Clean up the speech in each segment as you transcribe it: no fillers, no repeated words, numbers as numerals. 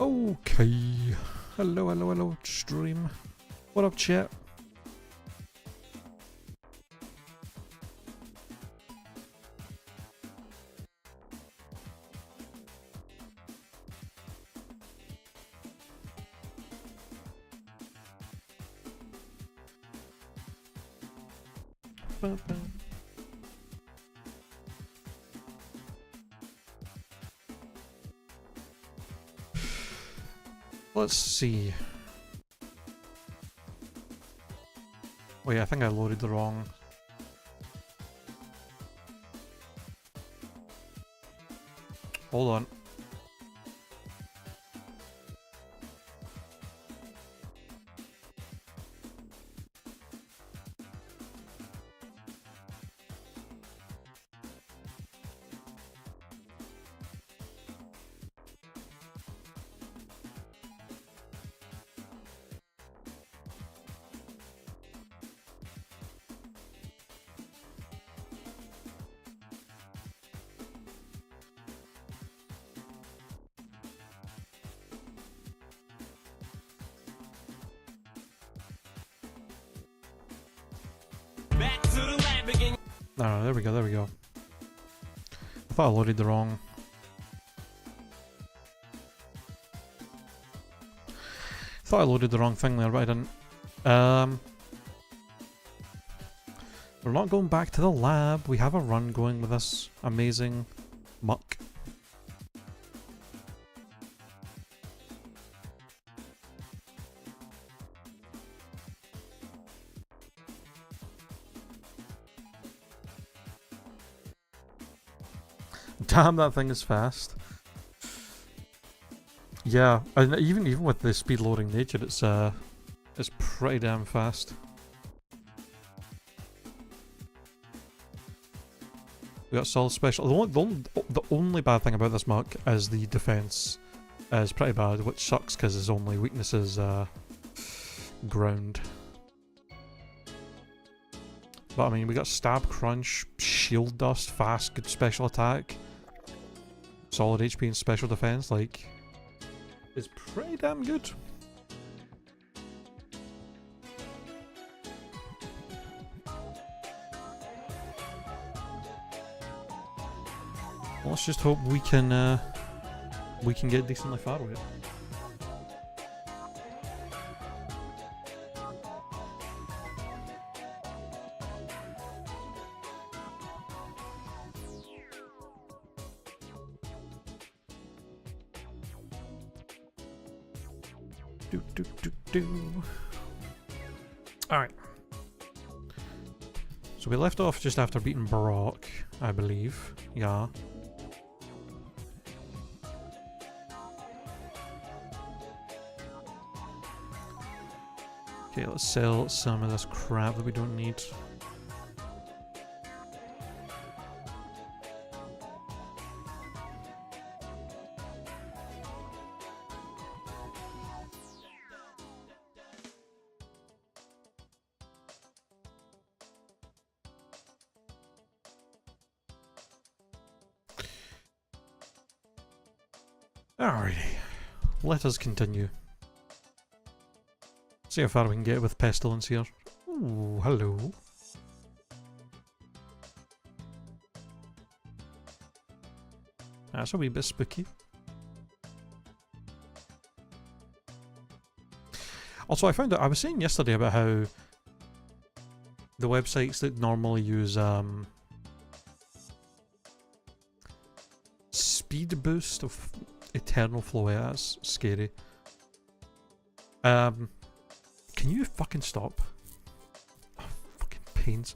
Okay. Hello, stream. What up, chat? Let's see. Wait, I think I loaded the wrong. Hold on. Oh, there we go. I thought I loaded the wrong. Thought I loaded the wrong thing there, but I didn't. We're not going back to the lab. We have a run going with this amazing muck. Damn, that thing is fast. Yeah, and even with the speed loading nature, it's pretty damn fast. We got solid special. The only bad thing about this muck is the defense is pretty bad, which sucks because his only weakness is ground. But I mean, we got stab, crunch, shield dust, fast, good special attack. Solid HP and special defense, like, is pretty damn good. Let's just hope we can get decently far with it. Alright. So we left off just after beating Brock, I believe. Yeah. Okay, let's sell some of this crap that we don't need. Alrighty, let us continue. See how far we can get with Pestilence here. Ooh, hello. That's a wee bit spooky. Also, I found out, I was saying yesterday about how the websites that normally use speed boost of Eternal Flow, yeah, that's scary. Can you fucking stop? Oh, fucking pains.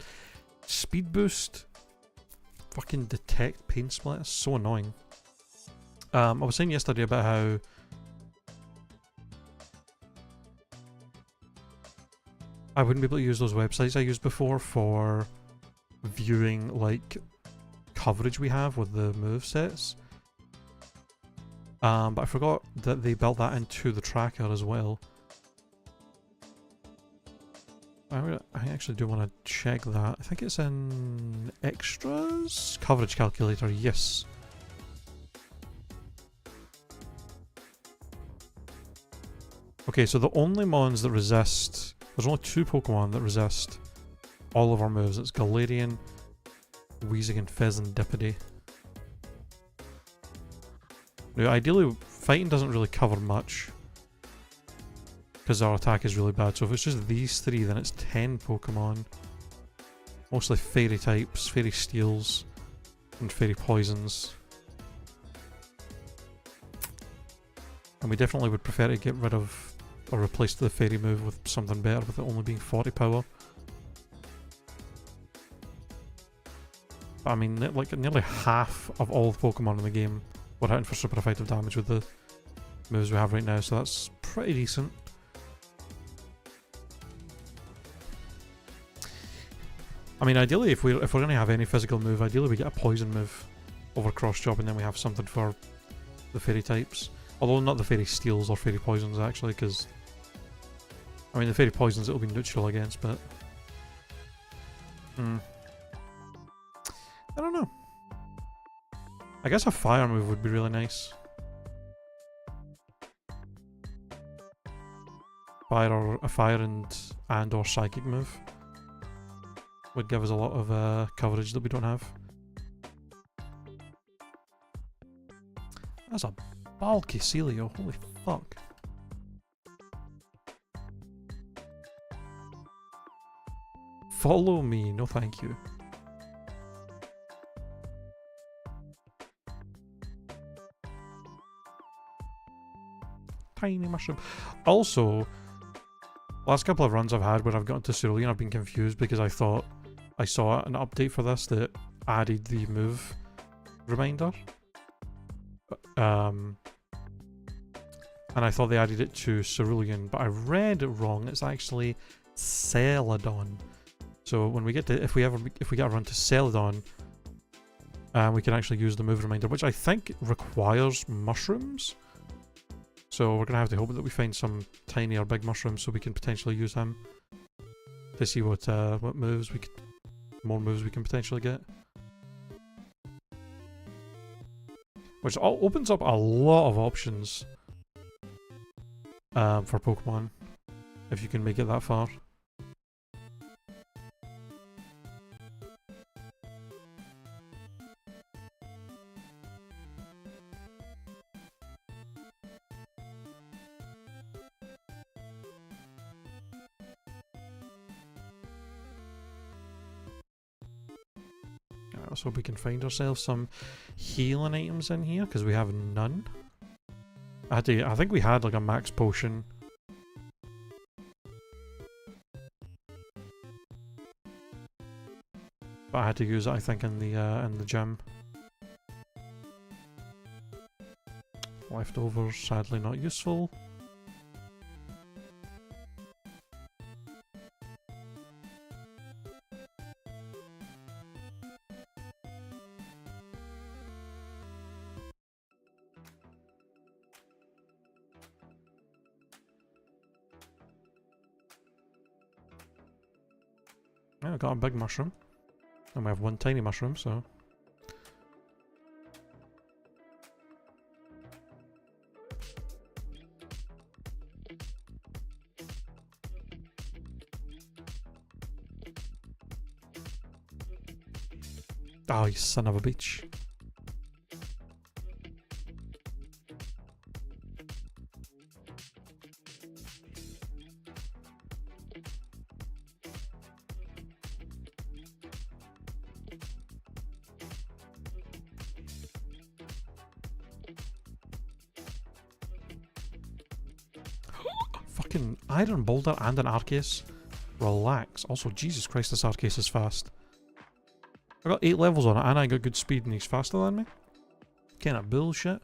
Speed boost. Fucking detect pain split. That's so annoying. I was saying yesterday about how I wouldn't be able to use those websites I used before for viewing like coverage we have with the movesets. But I forgot that they built that into the tracker as well. I actually do want to check that. I think it's in extras? Coverage calculator, yes. Okay, so the only mons that resist... There's only 2 Pokemon that resist all of our moves. It's Galarian, Weezing, and Fezandipity. Now, ideally, fighting doesn't really cover much, because our attack is really bad. So if it's just these 3, then it's 10 Pokemon. Mostly Fairy types, Fairy Steels, and Fairy Poisons. And we definitely would prefer to get rid of or replace the Fairy move with something better, with it only being 40 power. But I mean, like nearly half of all the Pokemon in the game were hitting for super effective damage with the moves we have right now, so that's pretty decent. I mean, ideally, if we're going to have any physical move, ideally we get a poison move over cross chop, and then we have something for the Fairy types. Although not the Fairy Steels or Fairy Poisons, actually, because... I mean, the Fairy Poisons it'll be neutral against, but... I don't know. I guess a fire move would be really nice. A fire and or psychic move would give us a lot of coverage that we don't have. That's a bulky Celio, holy fuck. Follow me, no thank you. Tiny mushroom. Also, last couple of runs I've had where I've gotten to Cerulean, I've been confused because I thought I saw an update for this that added the move reminder. And I thought they added it to Cerulean, but I read it wrong. It's actually Celadon. So when we get to, if we get a run to Celadon, we can actually use the move reminder, which I think requires mushrooms. So we're gonna have to hope that we find some tiny or big mushrooms so we can potentially use him to see what moves we could, more moves we can potentially get. Which opens up a lot of options for Pokemon, if you can make it that far. Let's hope we can find ourselves some healing items in here, because we have none. I think we had like a max potion. But I had to use it, I think, in the gym. Leftovers, sadly not useful. Yeah, I got a big mushroom. And we have one tiny mushroom, so... Oh, you son of a bitch. Fucking Iron Boulder and an Arceus. Relax. Also, Jesus Christ, this Arceus is fast. I got 8 levels on it and I got good speed and he's faster than me. Kinda bullshit.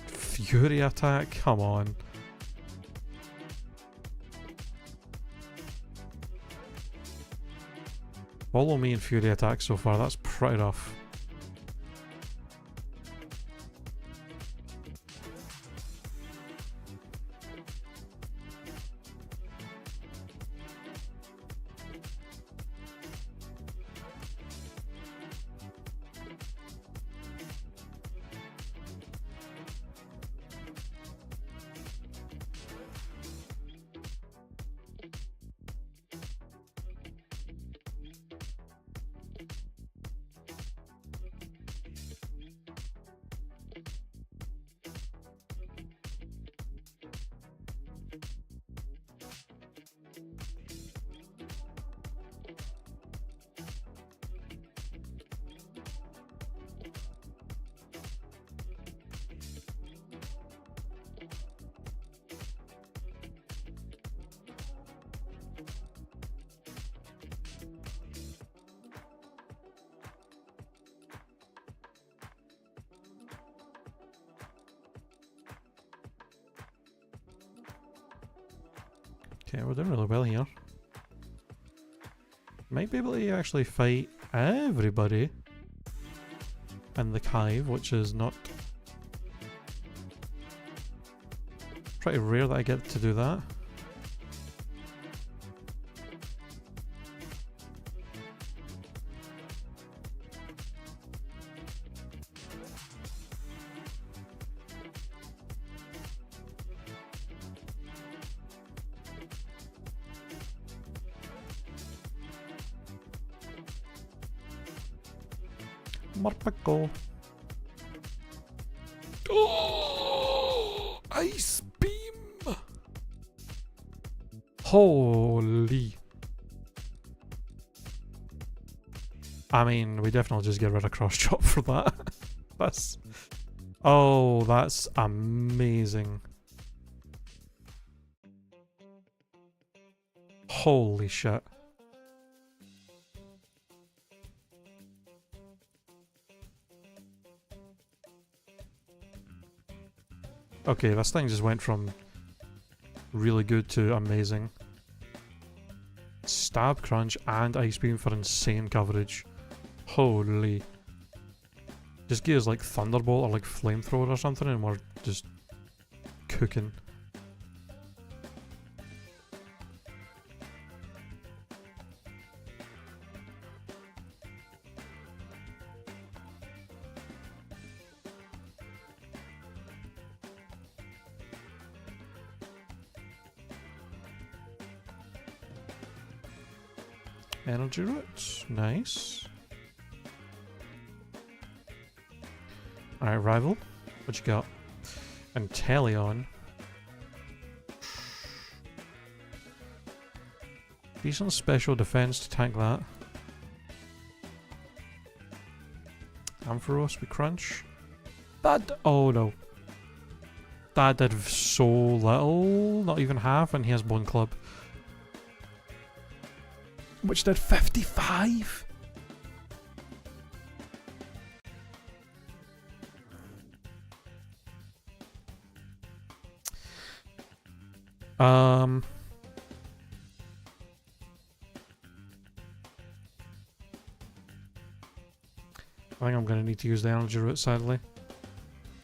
Fury attack? Come on. Follow me in Fury attack so far, that's pretty rough. Okay, we're doing really well here. Might be able to actually fight everybody in the cave, which is not pretty rare that I get to do that. Marpico. Oh, ice beam. Holy. I mean, we definitely just get rid of cross chop for that. That's... Oh, that's amazing. Holy shit. Okay, this thing just went from really good to amazing. Stab, crunch, and ice beam for insane coverage. Holy. Just give us like thunderbolt or like flamethrower or something and we're just cooking. Energy roots, nice. Alright, rival. What you got? Inteleon. Decent special defense to tank that. Ampharos with crunch. That. Oh no. That did so little. Not even half, and he has Bone Club. Which did 55? I think I'm going to need to use the energy root, sadly.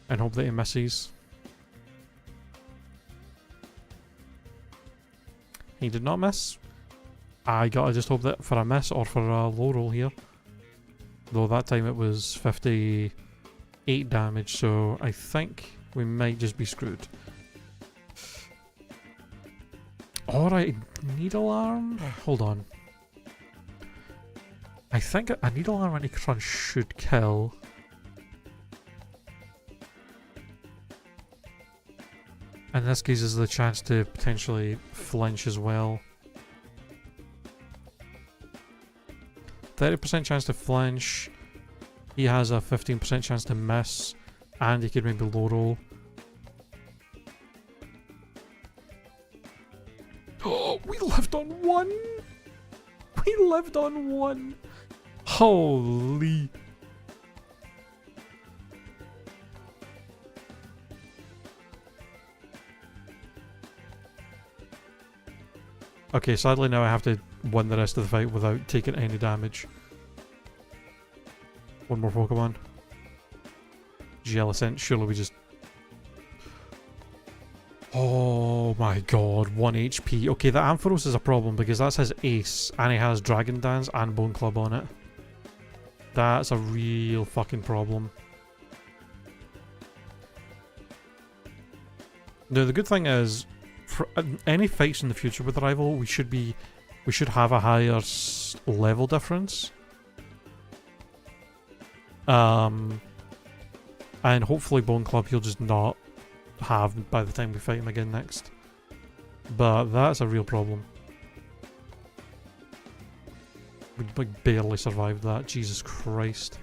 And hope that he misses. He did not miss. I gotta just hope that for a miss or for a low roll here. Though that time it was 58 damage, so I think we might just be screwed. Alright, needle arm? Hold on. I think a needle arm and a crunch should kill. And this gives us the chance to potentially flinch as well. 30% chance to flinch. He has a 15% chance to miss. And he could maybe low roll. Oh, we lived on one! We lived on one! Holy! Okay, sadly now I have to win the rest of the fight without taking any damage. One more Pokemon. Jellicent, surely we just... Oh my god, 1 HP. Okay, the Ampharos is a problem because that's his ace, and he has Dragon Dance and Bone Club on it. That's a real fucking problem. Now the good thing is, for any fights in the future with the rival, we should have a higher level difference. And hopefully Bone Club he'll just not have by the time we fight him again next. But that's a real problem. We like barely survived that, Jesus Christ.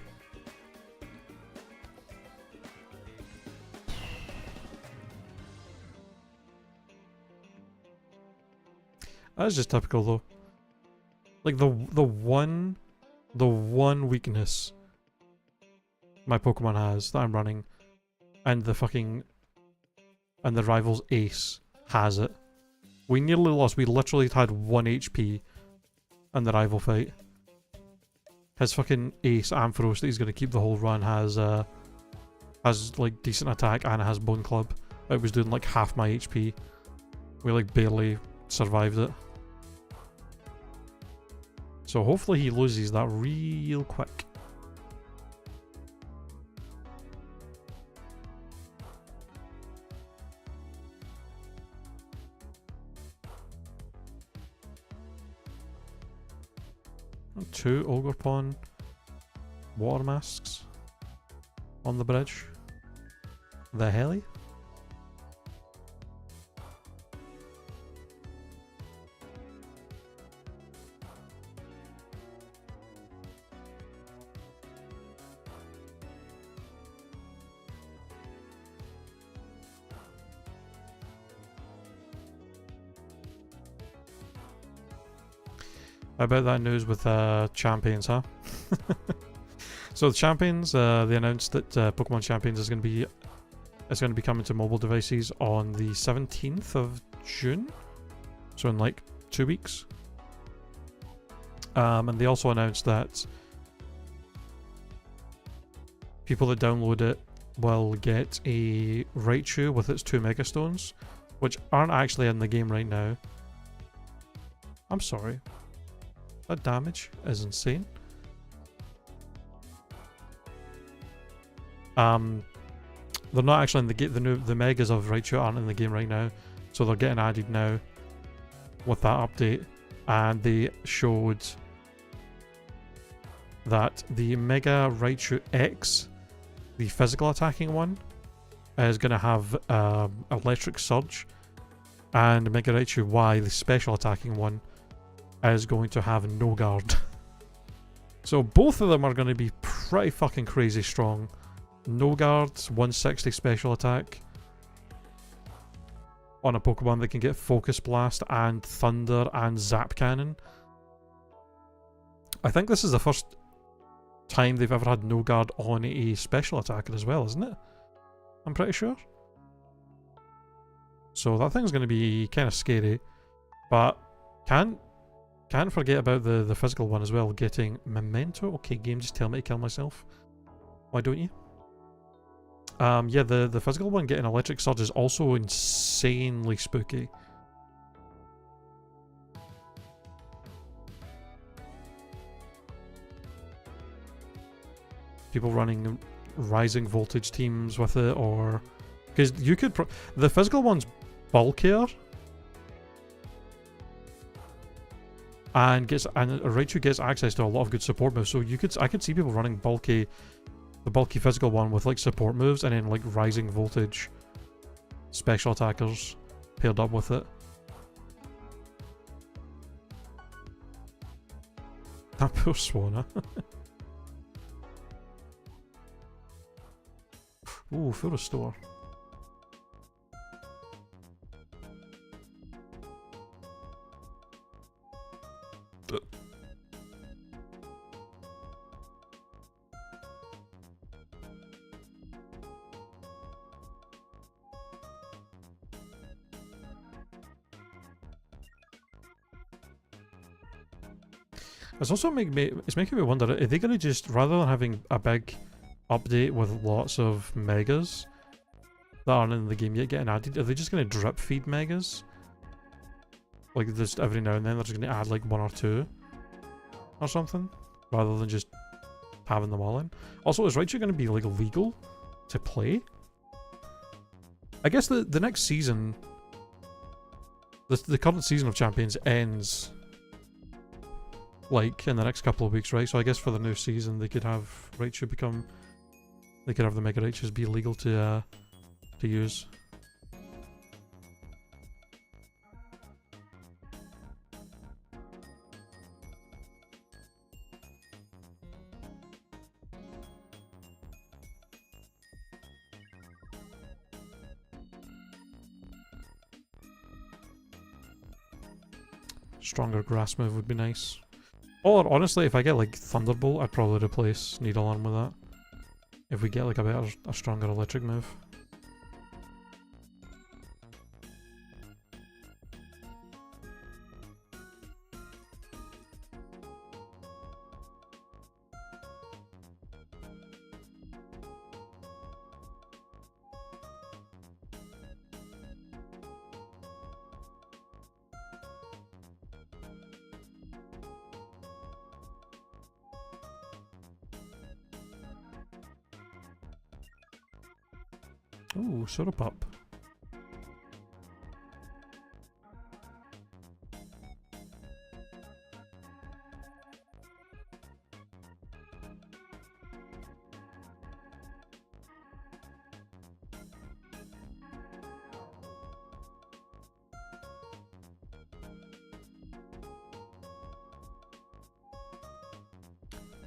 That's just typical though. Like the one weakness my Pokemon has that I'm running, and the rival's ace has it. We nearly lost. We literally had 1 HP in the rival fight. His fucking ace Ampharos that he's gonna keep the whole run has like decent attack and it has Bone Club. It was doing like half my HP. We like barely survived it. So hopefully he loses that real quick. Two Ogre Pawn water masks on the bridge. The heli? How about that news with Champions, huh? So the Champions, they announced that Pokemon Champions is going to be coming to mobile devices on the 17th of June, so in like 2 weeks. And they also announced that people that download it will get a Raichu with its 2 Mega Stones, which aren't actually in the game right now. I'm sorry. That damage is insane. They're not actually in the game. The Megas of Raichu aren't in the game right now, so they're getting added now with that update. And they showed that the Mega Raichu X, the physical attacking one, is going to have Electric Surge, and Mega Raichu Y, the special attacking one, is going to have no guard. So both of them are going to be pretty fucking crazy strong. No guard, 160 special attack on a Pokemon that can get Focus Blast and Thunder and Zap Cannon. I think this is the first time they've ever had no guard on a special attacker as well, isn't it? I'm pretty sure. So that thing's going to be kind of scary, but can't forget about the physical one as well, getting Memento. Okay, game, just tell me to kill myself. Why don't you? Yeah, the physical one getting Electric Surge is also insanely spooky. People running Rising Voltage teams with it, or... Because you could... the physical one's bulkier. And Raichu gets access to a lot of good support moves, so I could see people running the bulky physical one with like support moves, and then like Rising Voltage special attackers paired up with it. That poor Swanna. Ooh, full restore. It's also making me wonder, are they going to just, rather than having a big update with lots of Megas that aren't in the game yet getting added, are they just going to drip feed Megas? Like just every now and then they're just going to add like 1 or 2 or something, rather than just having them all in. Also, is Raichu going to be like legal to play? I guess the next season, the current season of Champions ends like in the next couple of weeks, right? So I guess for the new season they could have Raichu they could have the Mega Raichus be legal to use. Stronger grass move would be nice. Or honestly, if I get like Thunderbolt, I'd probably replace Needle-Arm with that. If we get like a stronger electric move. Ooh, soda pop.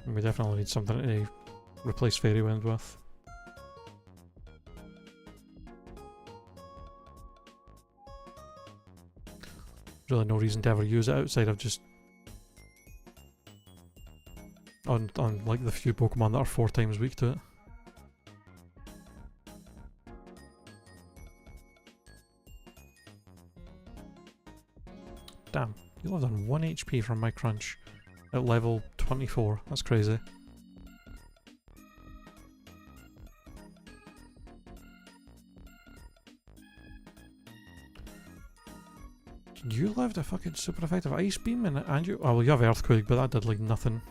We definitely need something to replace Fairy Wind with. Really no reason to ever use it outside of just on like the few Pokemon that are 4 times weak to it. Damn, you lived on 1 HP from my crunch at level 24. That's crazy. You lived a fucking super effective Ice Beam and you... Oh well, you have Earthquake, but that did like nothing.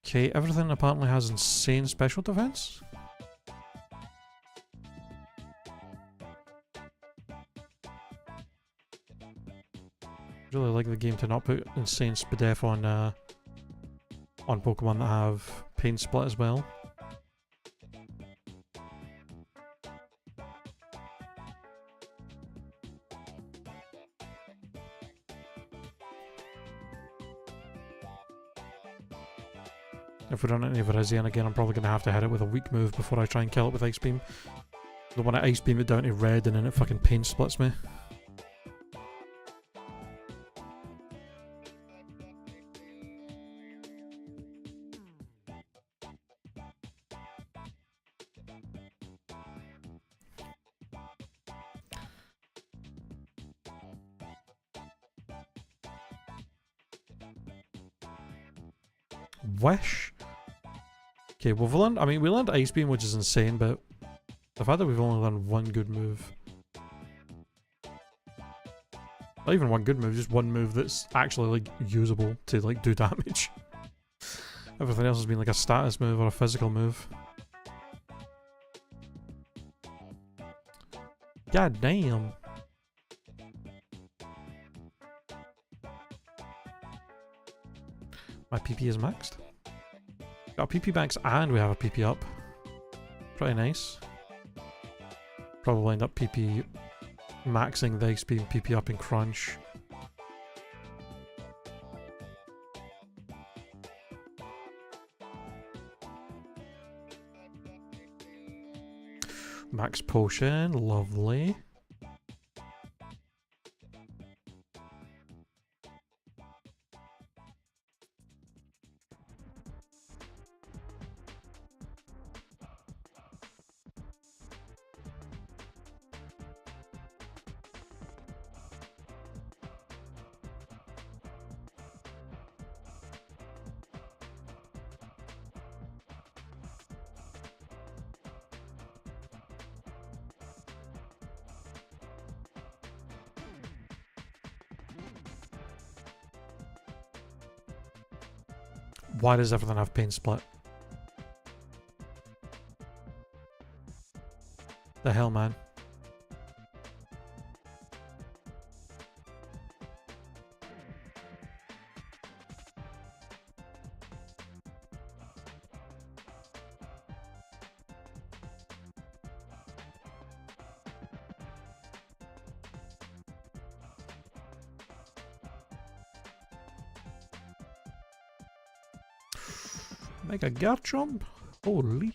Okay, everything apparently has insane special defense. Really like the game to not put insane SPDEF on Pokemon that have Pain Split as well. If we run into Virizion again, I'm probably going to have to hit it with a weak move before I try and kill it with Ice Beam. I don't want to Ice Beam it down to red and then it fucking Pain Splits me. Wish? Okay, we've learned, I mean, we learned Ice Beam, which is insane, but the fact that we've only learned 1 good move. Not even 1 good move, just 1 move that's actually, like, usable to, like, do damage. Everything else has been, like, a status move or a physical move. God damn. My PP is maxed. Got a PP max and we have a PP up. Pretty nice. Probably end up PP maxing the Ice Beam, PP up in Crunch. Max Potion, lovely. Why does everything have Pain Split? The hell, man. Make a Garchomp? Holy.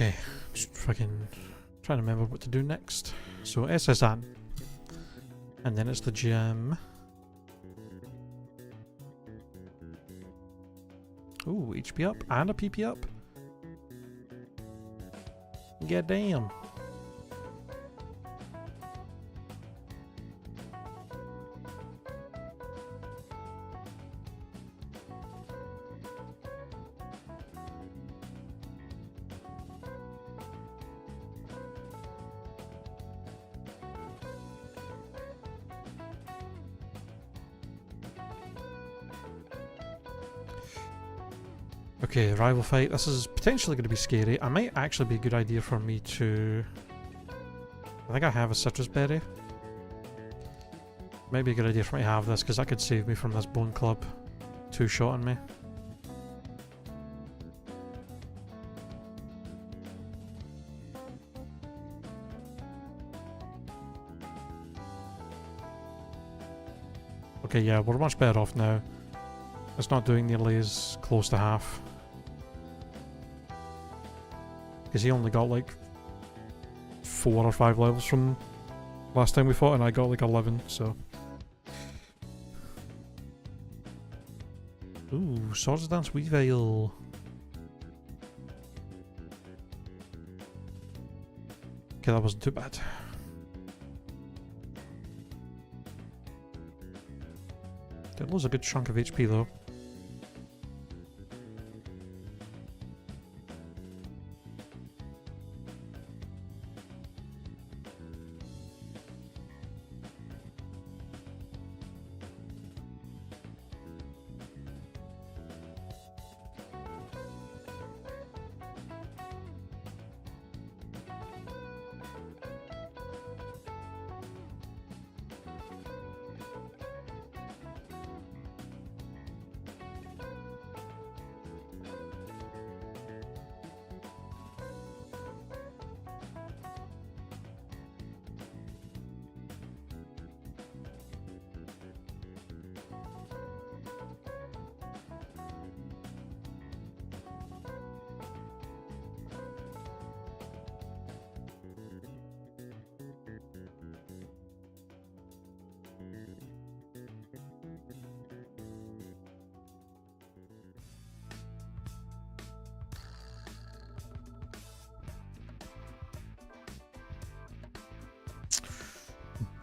Okay, just fucking trying to remember what to do next. So SSN. And then it's the gym. Ooh, HP up and a PP up. Yeah, damn. Okay, rival fight. This is potentially going to be scary. I might actually be a good idea for me to... I think I have a citrus berry. Might be a good idea for me to have this, because that could save me from this bone club two-shotting me. Okay, yeah, we're much better off now. It's not doing nearly as close to half. Because he only got like 4 or 5 levels from last time we fought, and I got like 11, so... Ooh, Swords Dance Weavile. Okay, that wasn't too bad. Did lose a good chunk of HP though.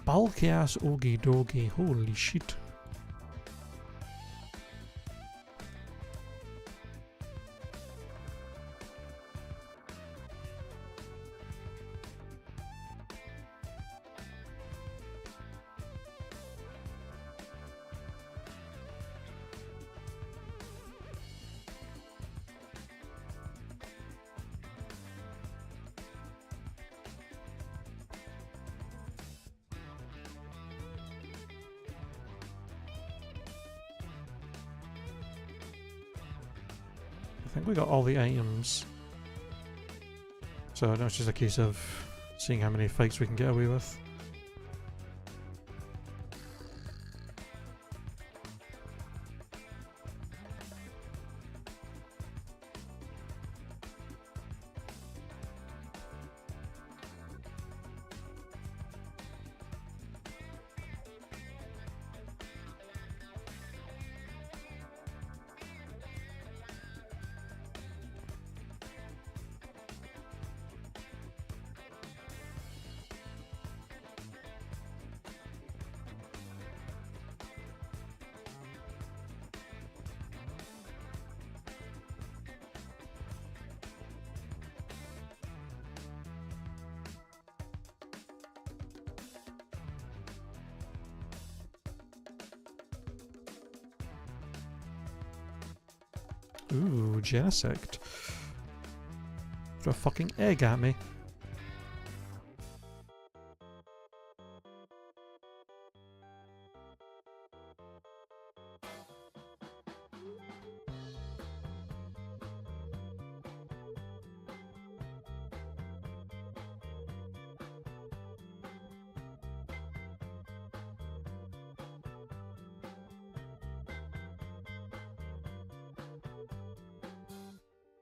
Bulky ass Ogie Dogie, holy shit. I think we got all the items. So now it's just a case of seeing how many fights we can get away with. Ooh, Genesect. Throw a fucking egg at me.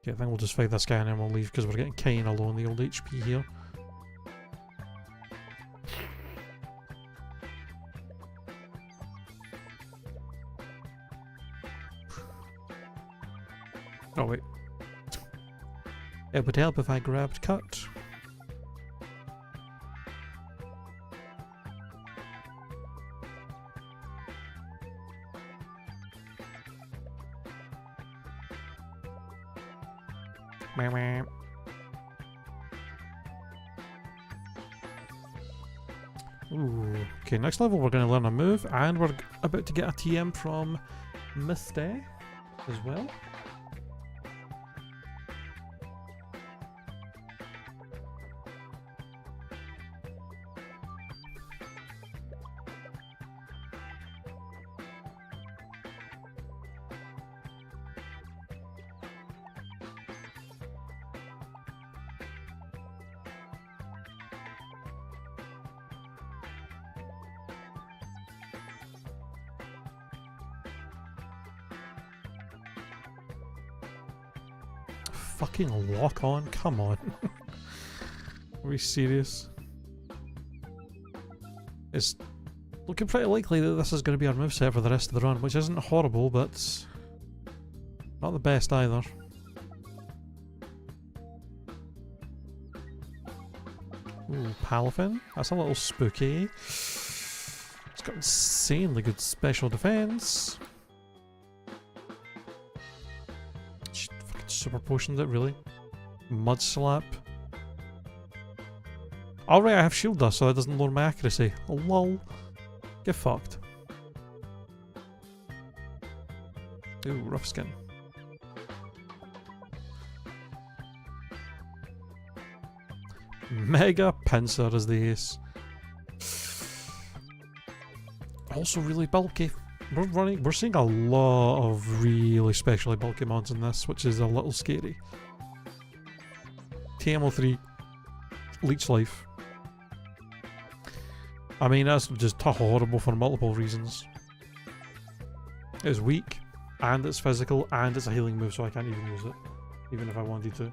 Okay, I think we'll just fight this guy and then we'll leave because we're getting kinda low on the old HP here. Oh wait. It would help if I grabbed cut. Ooh. Okay, next level we're going to learn a move, and we're about to get a TM from Misty as well. Fucking lock on, come on. Are we serious? It's looking pretty likely that this is going to be our moveset for the rest of the run, which isn't horrible, but not the best either. Ooh, Palafin. That's a little spooky. It's got insanely good special defense. Super potioned it, really? Mud slap. Alright, I have shield dust, so that doesn't lower my accuracy. Oh, lol. Get fucked. Ooh, rough skin. Mega pincer is the ace. Also really bulky. We're seeing a lot of really specially bulky mons in this, which is a little scary. TMO3, Leech Life. I mean, that's just horrible for multiple reasons. It's weak, and it's physical, and it's a healing move, so I can't even use it, even if I wanted to.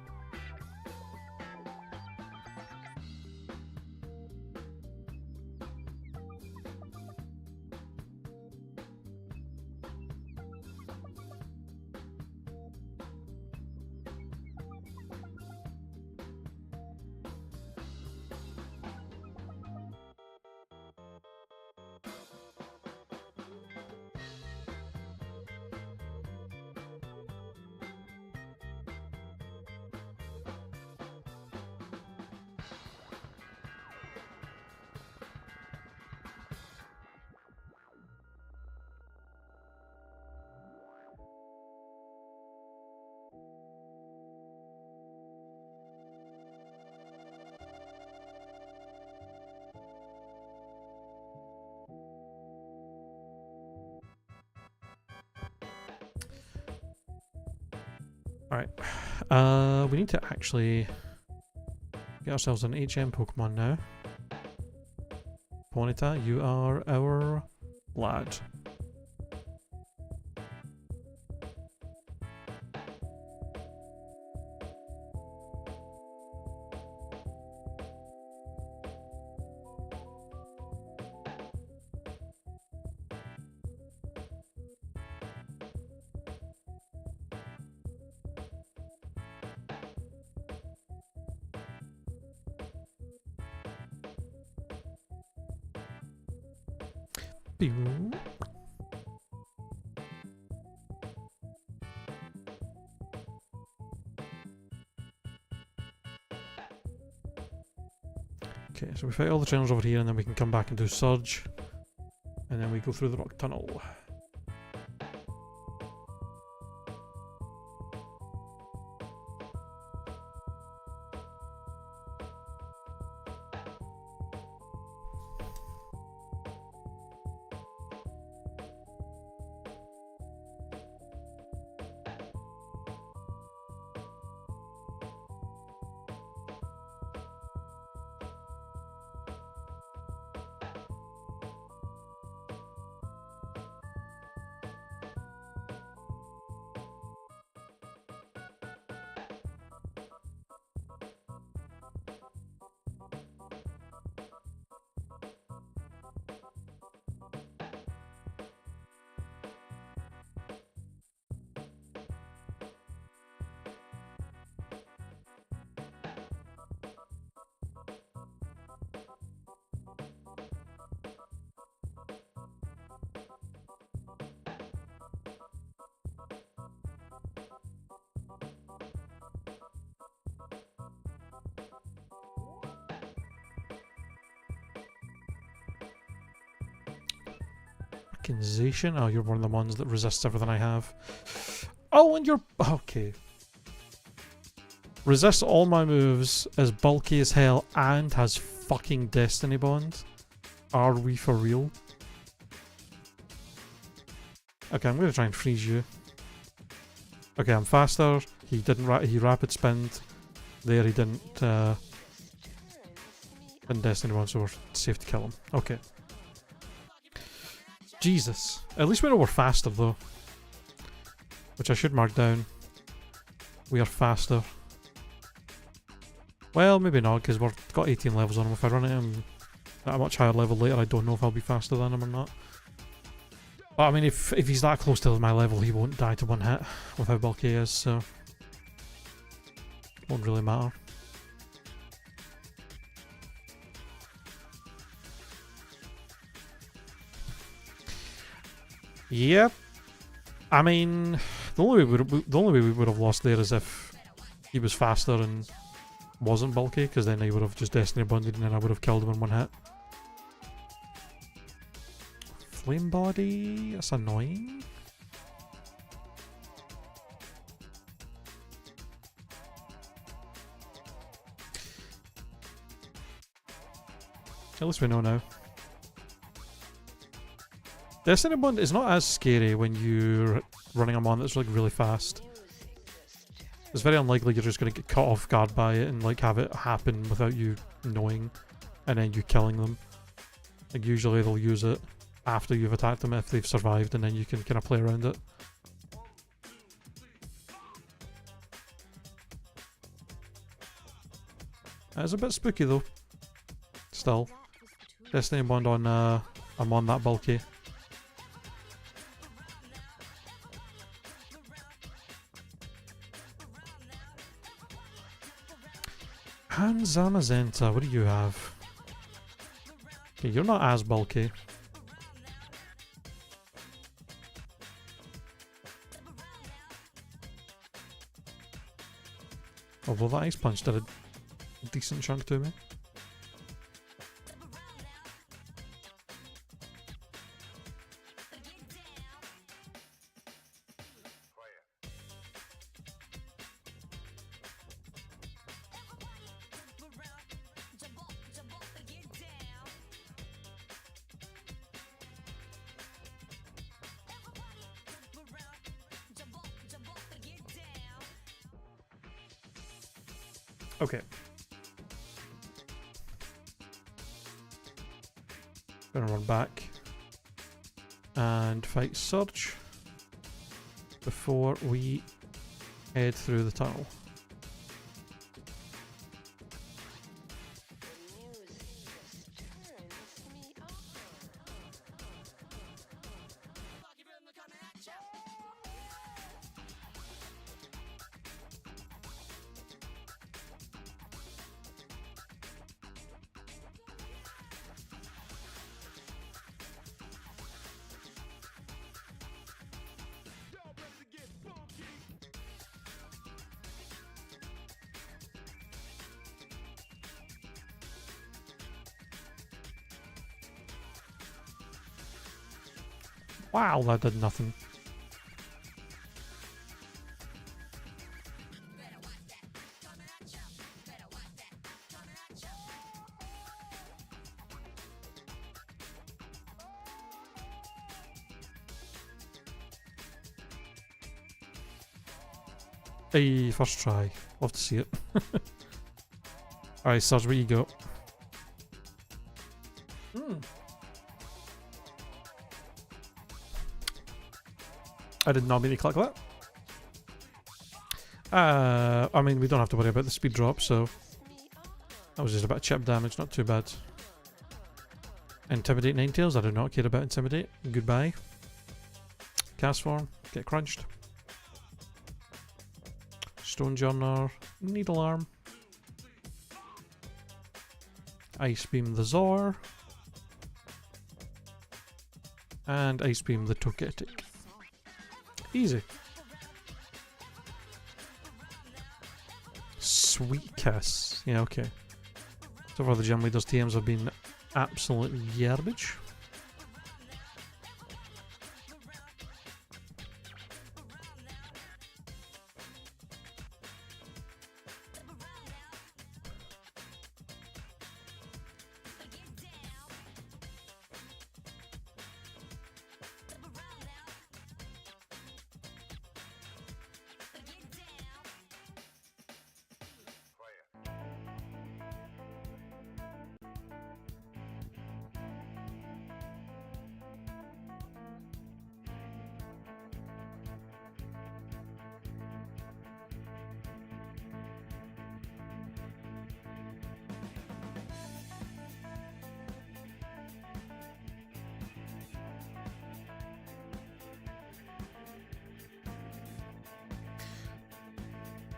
Alright, we need to actually get ourselves an HM Pokemon now. Ponyta, you are our lad. Okay, so we fight all the trainers over here and then we can come back and do Surge. And then we go through the rock tunnel. Fucking Zacian. Oh, you're one of the ones that resists everything I have. Oh, and you're... Okay. Resists all my moves, is bulky as hell, and has fucking Destiny Bond. Are we for real? Okay, I'm gonna try and freeze you. Okay, I'm faster. He didn't. He rapid spinned. There, he didn't. Didn't Destiny Bond, so we're safe to kill him. Okay. Jesus. At least we know we're faster though, which I should mark down. We are faster. Well, maybe not, because we've got 18 levels on him. If I run at him at a much higher level later, I don't know if I'll be faster than him or not. But I mean, if he's that close to my level, he won't die to one hit with how bulky he is, so it won't really matter. Yep. I mean, the only way we would have lost there is if he was faster and wasn't bulky, because then he would have just Destiny Bonded and then I would have killed him in one hit. Flame body, that's annoying. At least we know now. Destiny Bond is not as scary when you're running a mon that's like really fast. It's very unlikely you're just going to get caught off guard by it and like have it happen without you knowing and then you killing them. Like usually they'll use it after you've attacked them if they've survived, and then you can kind of play around it. It's a bit spooky though. Still. Destiny Bond on a mon that bulky. Zamazenta, what do you have? Okay, you're not as bulky. Although that ice punch did a decent chunk to me. Okay. Gonna run back and fight Surge before we head through the tunnel. Wow, that did nothing. Hey, first try. Love to see it. Alright, Surge, where you go? I did not mean to click that. I mean, we don't have to worry about the speed drop, so that was just about chip damage, not too bad. Intimidate Ninetales, I do not care about Intimidate. Goodbye. Cast form, get crunched. Stone Journer, Needle Arm. Ice Beam the Zor. And Ice Beam the Togetic. Easy. Sweet Kiss. Yeah, okay. So far the gym leaders TMs have been absolute garbage.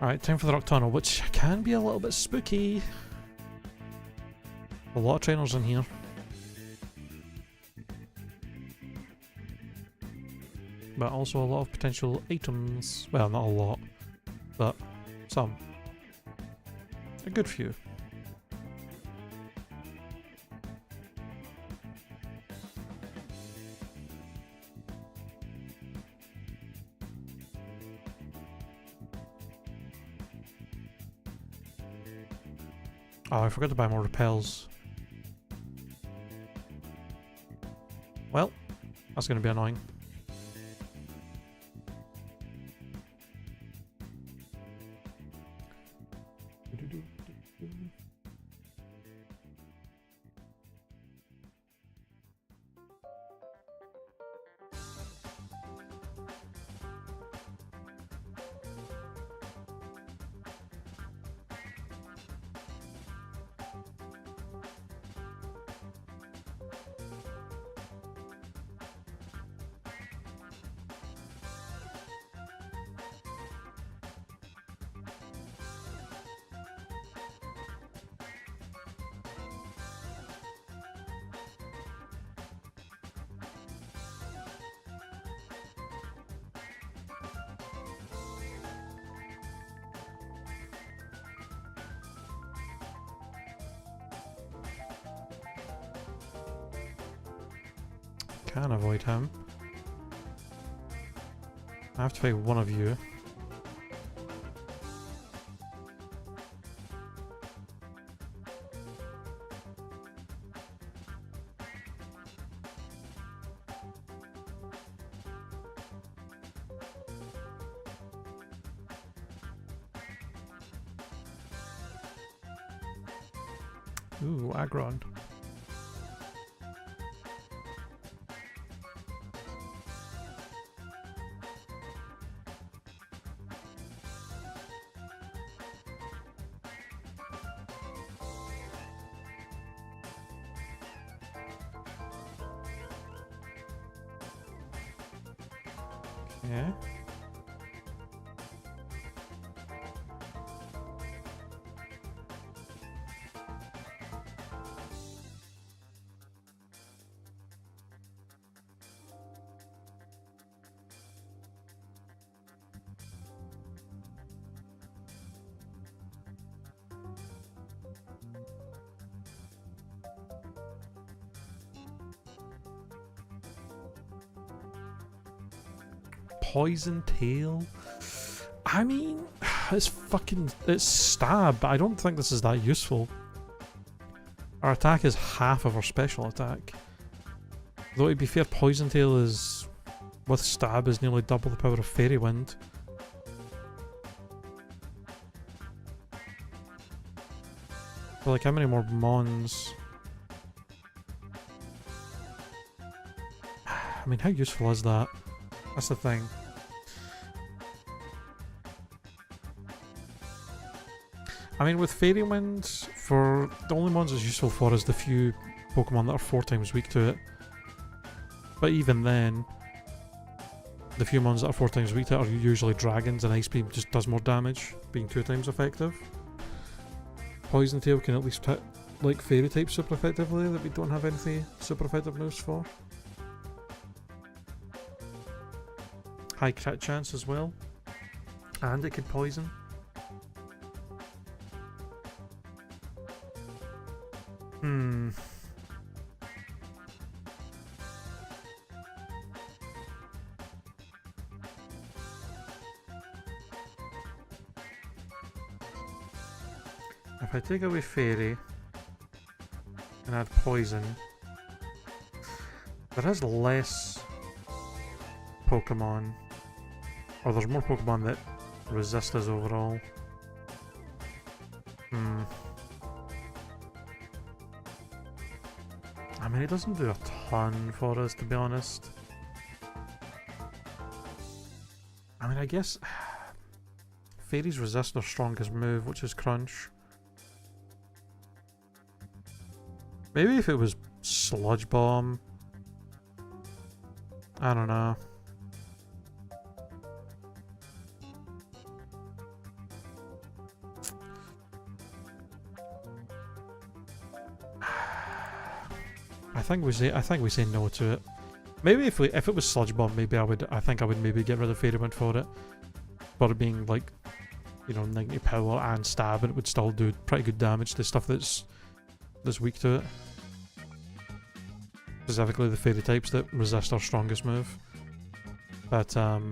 Alright, time for the rock tunnel, which can be a little bit spooky. A lot of trainers in here. But also a lot of potential items. Well, not a lot, but some. A good few. Oh, I forgot to buy more repels. Well, that's going to be annoying. Can't avoid him. I have to fight one of you. Ooh, Agron. Yeah. Poison tail. I mean, it's stab, but I don't think this is that useful. Our attack is half of our special attack. Though to be fair, poison tail is, with stab, is nearly double the power of fairy wind. So like, how many more mons? I mean, how useful is that? That's the thing. I mean, with Fairy Wind, for the only ones it's useful for is the few Pokemon that are 4 times weak to it. But even then, the few ones that are 4 times weak to it are usually dragons, and Ice Beam just does more damage, being 2 times effective. Poison Tail can at least hit like Fairy type super effectively that we don't have anything super effective moves for. High crit chance as well, and it could poison. If I take away Fairy and add Poison, there is less Pokemon, or there's more Pokemon that resist us overall. I mean, it doesn't do a ton for us, to be honest. I mean, I guess Fairies resist their strongest move, which is Crunch. Maybe if it was Sludge Bomb. I don't know. I think we say no to it. Maybe if it was Sludge Bomb, maybe I think I would maybe get rid of Fairy Wind for it. For it being like, you know, 90 power and stab, and it would still do pretty good damage to stuff that's weak to it. Specifically the fairy types that resist our strongest move. But yeah,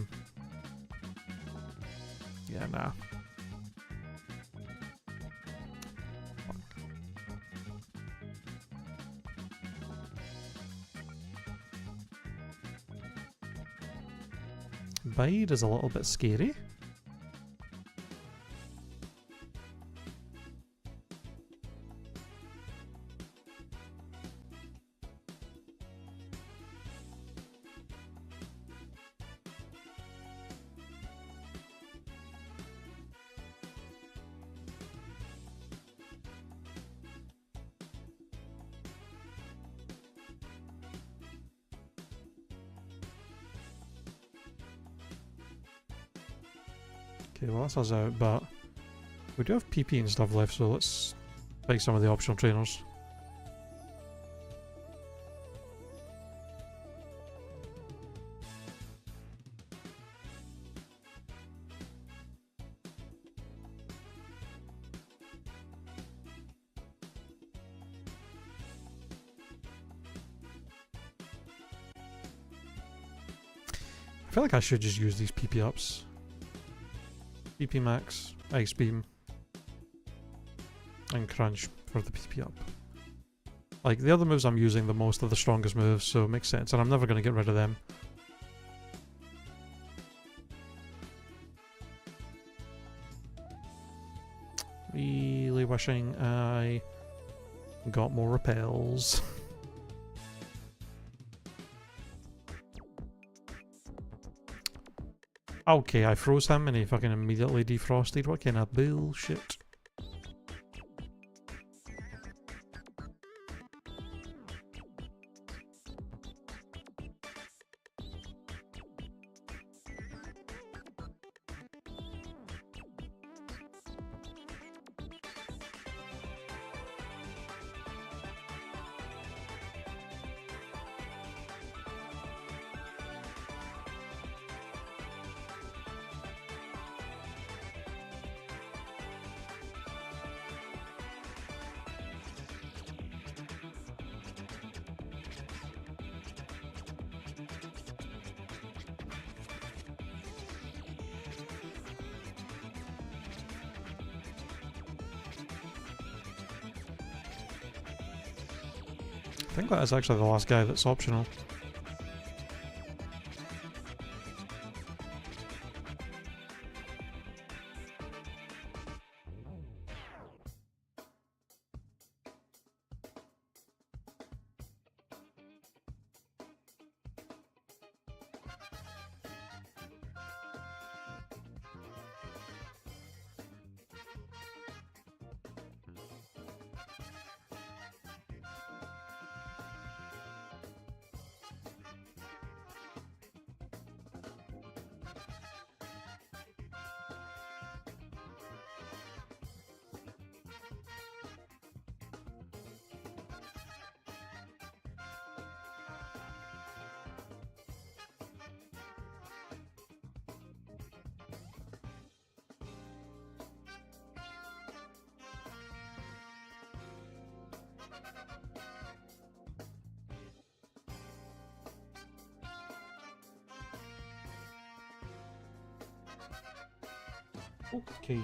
nah. Bide is a little bit scary. Okay, well that's us out, but we do have PP and stuff left, so let's pick some of the optional trainers. I feel like I should just use these PP ups. PP max, ice beam, and crunch for the PP up. Like, the other moves I'm using the most are the strongest moves, so it makes sense, and I'm never going to get rid of them. Really wishing I got more repels. Okay, I froze him and he fucking immediately defrosted. What kind of bullshit? I think that is actually the last guy that's optional. Okay.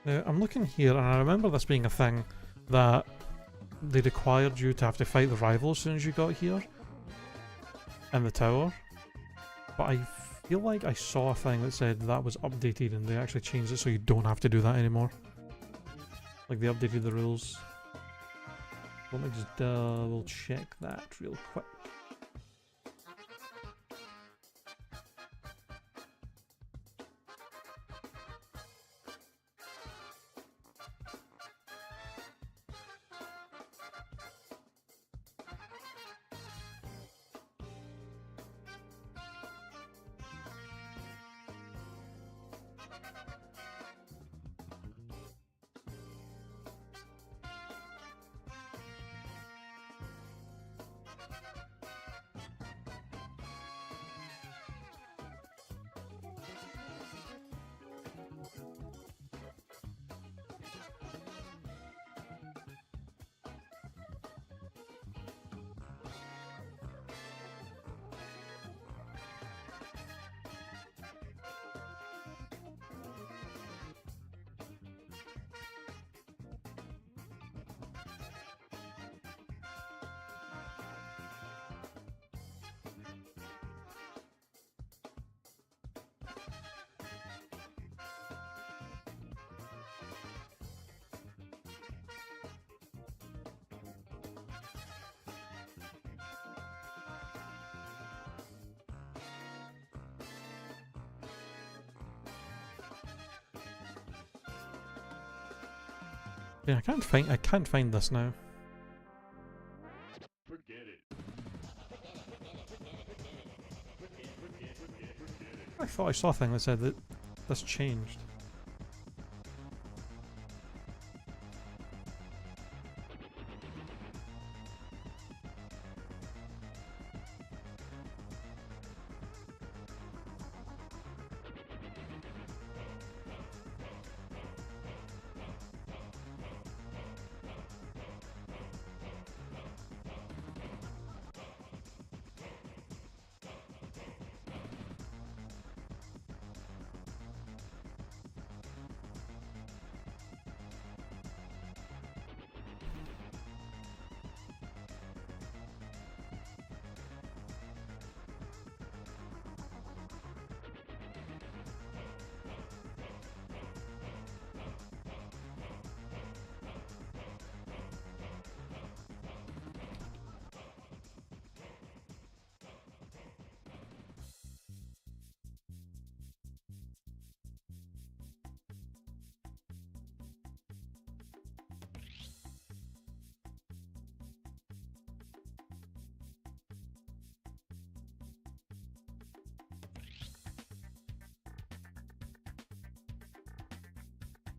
Now, I'm looking here, and I remember this being a thing that they required you to have to fight the rival as soon as you got here in the tower. But I feel like I saw a thing that said that was updated and they actually changed it so you don't have to do that anymore. Like they updated the rules. Let me just double check that real quick. Yeah, I can't find this now. Forget it. I thought I saw a thing that said that this changed.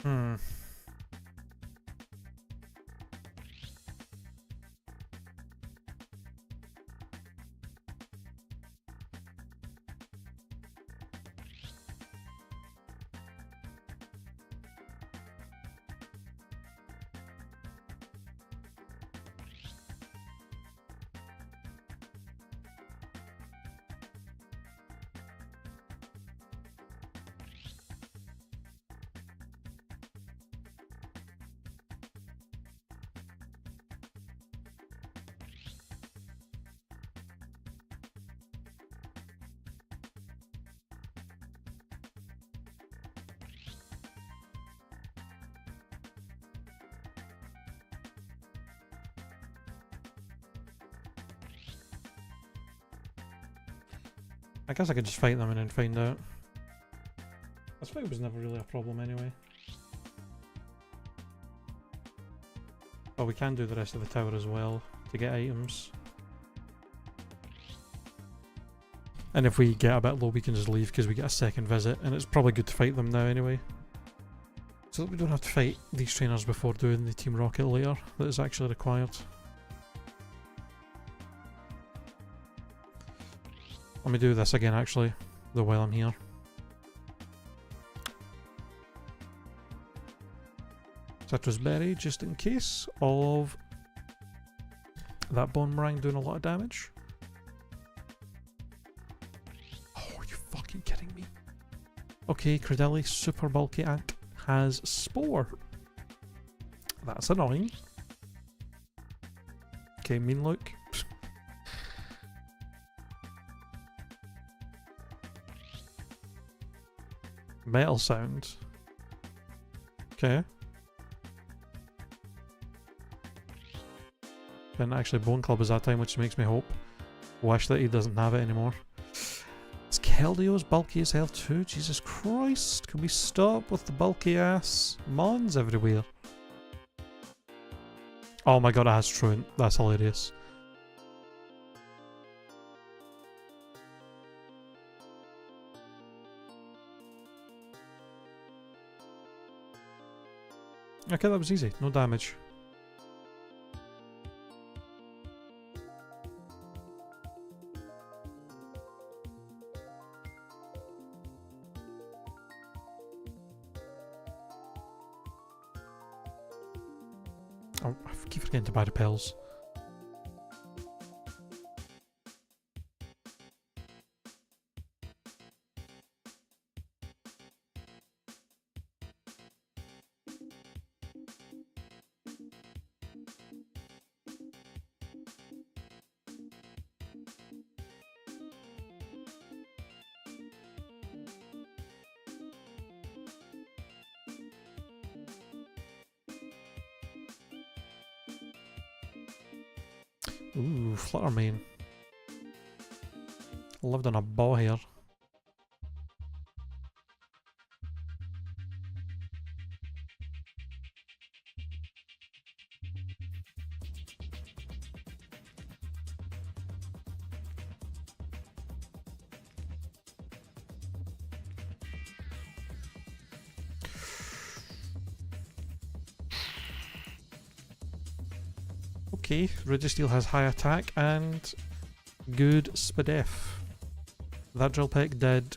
Hmm. I guess I could just fight them and then find out. This fight was never really a problem anyway. But we can do the rest of the tower as well to get items. And if we get a bit low we can just leave because we get a second visit, and it's probably good to fight them now anyway. So that we don't have to fight these trainers before doing the Team Rocket later, that is actually required. Let me do this again actually, though while I'm here. Citrus Berry, just in case of that bone meringue doing a lot of damage. Oh, are you fucking kidding me? Okay, Credilli, super bulky ant has Spore. That's annoying. Okay, mean look. Metal sound. Okay. And actually Bone Club is that time, which makes me wish that he doesn't have it anymore. Is Keldeo's bulky as hell too? Jesus Christ, can we stop with the bulky ass mons everywhere? Oh my god, it has Truant. That's hilarious. Okay, that was easy. No damage. Oh, I keep forgetting to buy the pills. Ooh, Fluttermane. Lived on a ball here. Okay, Registeel has high attack and good spadef. That drill peck did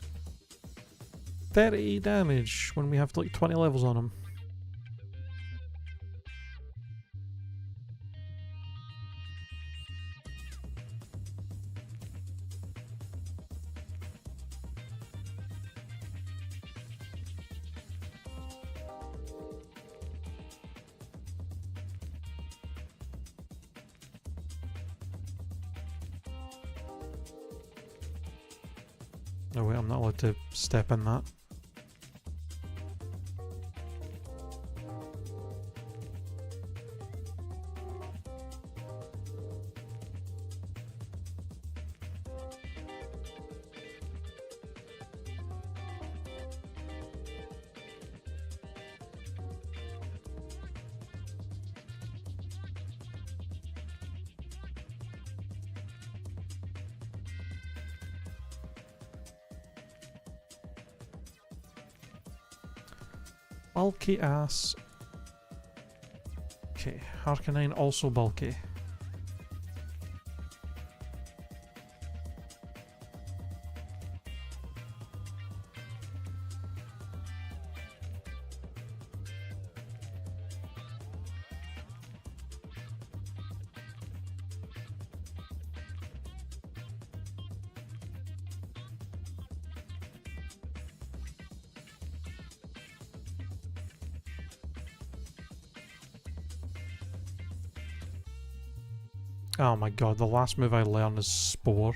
30 damage when we have like 20 levels on him. Oh wait, I'm not allowed to step in that. Bulky ass. Okay, Harkonine also bulky. Oh my god, the last move I learn is Spore.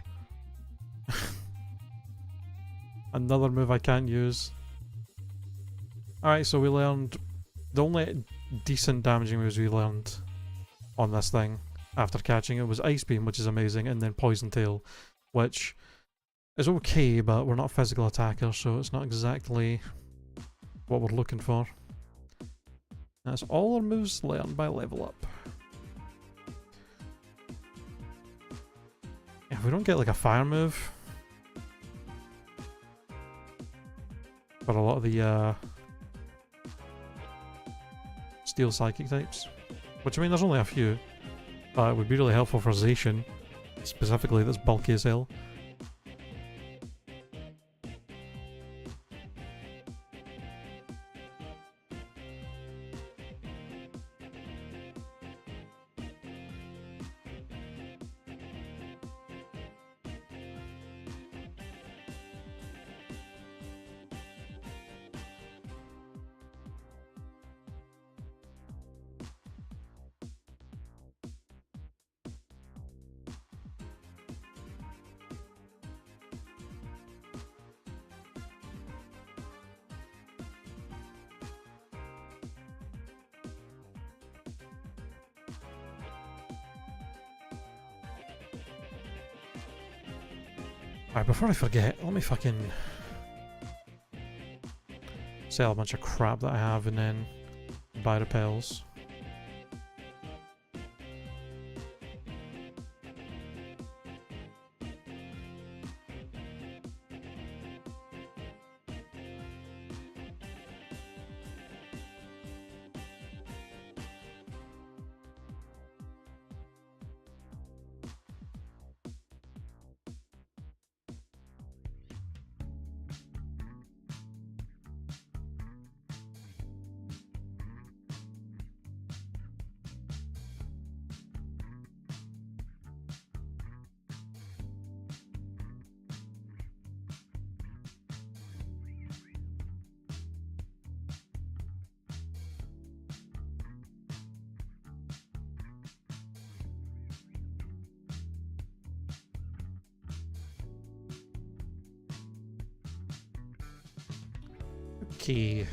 Another move I can't use. Alright, so we learned... The only decent damaging moves we learned on this thing after catching it was Ice Beam, which is amazing, and then Poison Tail, which is okay, but we're not physical attackers, so it's not exactly what we're looking for. That's all our moves learned by level up. If we don't get like a fire move for a lot of the steel psychic types, which I mean there's only a few, but it would be really helpful for Zacian, specifically that's bulky as hell. Alright, before I forget, let me fucking sell a bunch of crap that I have and then buy repels. Okay.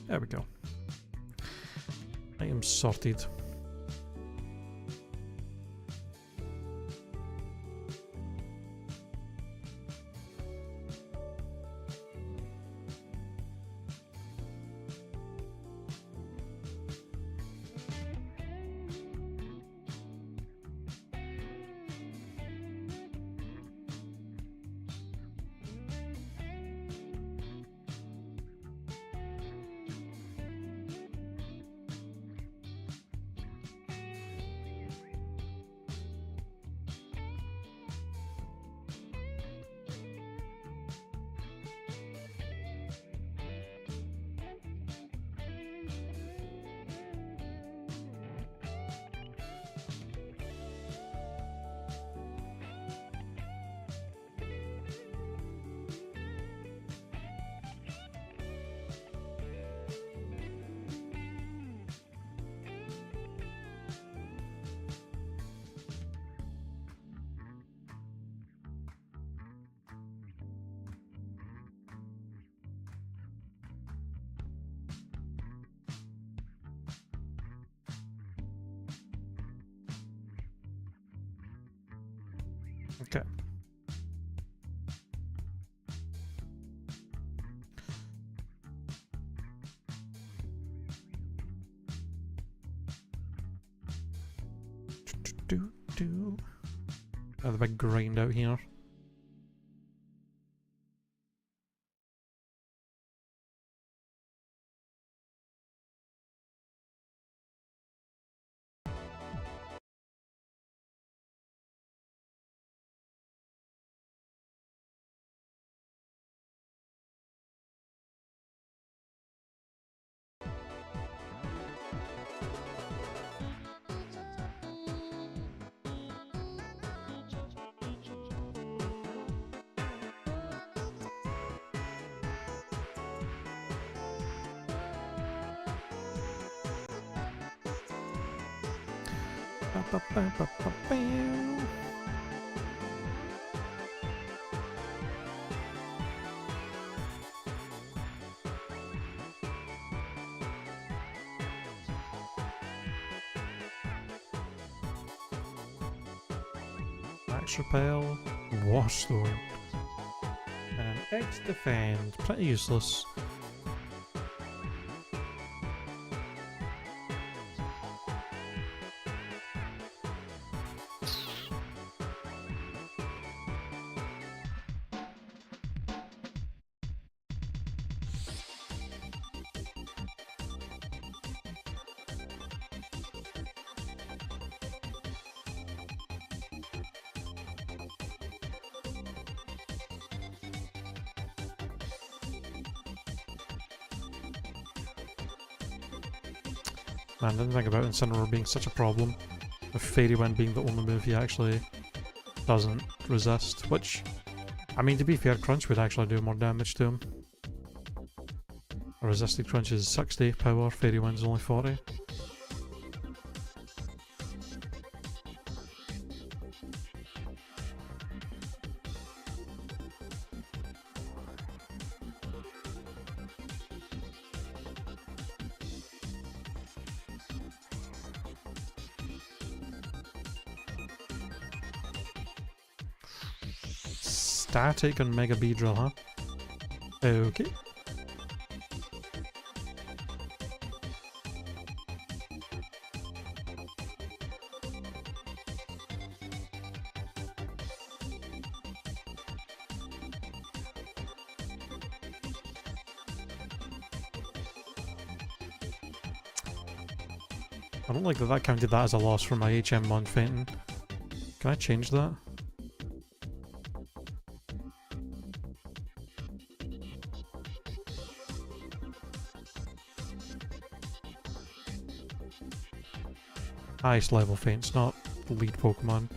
There we go. I am sorted. Okay. Have a big grind out here. Max repel, wash stone, and X defend. Pretty useless. Man, I didn't think about Incineroar being such a problem. With Fairy Wind being the only move he actually doesn't resist, which, I mean, to be fair, Crunch would actually do more damage to him. A resisted Crunch is 60 power, Fairy Wind's only 40. Static and Mega Beedrill, huh? Okay. I don't like that that counted that as a loss for my HM1 fainting. Can I change that? Highest level faints, not the lead Pokemon.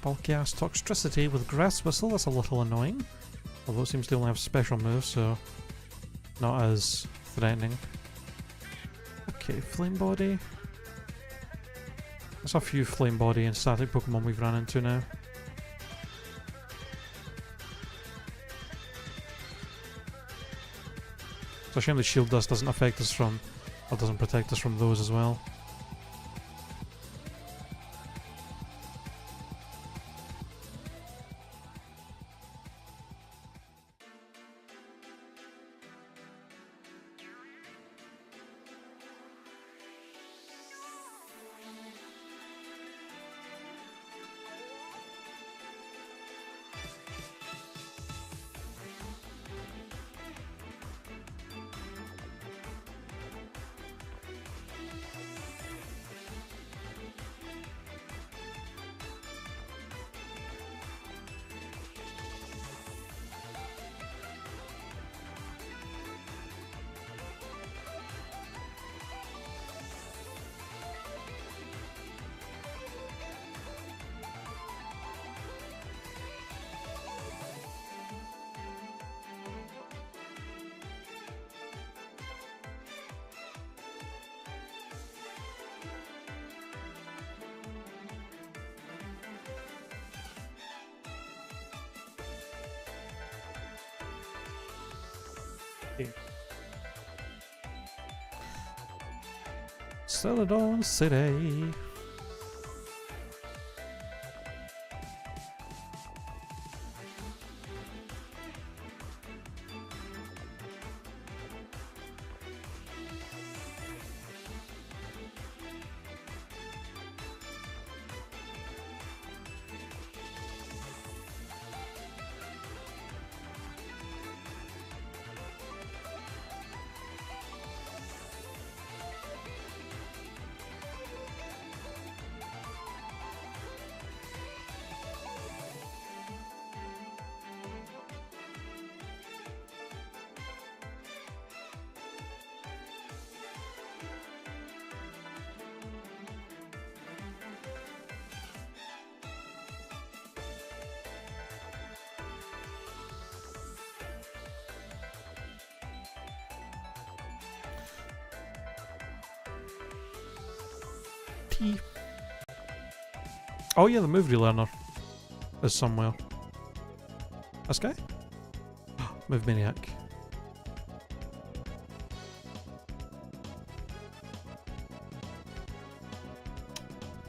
Bulky ass Toxtricity with Grass Whistle, that's a little annoying. Although it seems to only have special moves, so not as threatening. Okay, Flame Body. There's a few Flame Body and static Pokemon we've run into now. It's a shame the Shield Dust doesn't affect us from, or doesn't protect us from those as well. Celadon City. Oh yeah, the move relearner is somewhere. This guy? Move Maniac.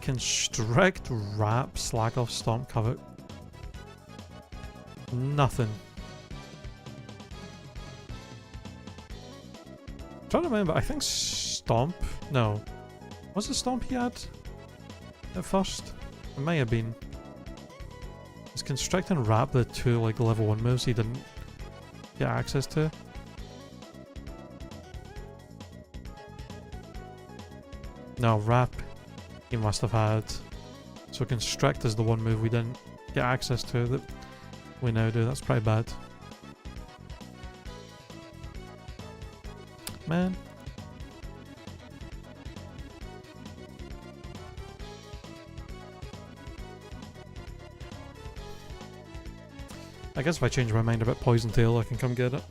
Constrict, wrap, slack off, stomp, cover. Nothing. I'm trying to remember, I think stomp? No. Was it stomp he had at first? It may have been. It's constrict and wrap, the two like level 1 moves he didn't get access to. No, wrap he must have had. So constrict is the one move we didn't get access to that we now do. That's pretty bad. Man. I guess if I change my mind about Poison Tail, I can come get it.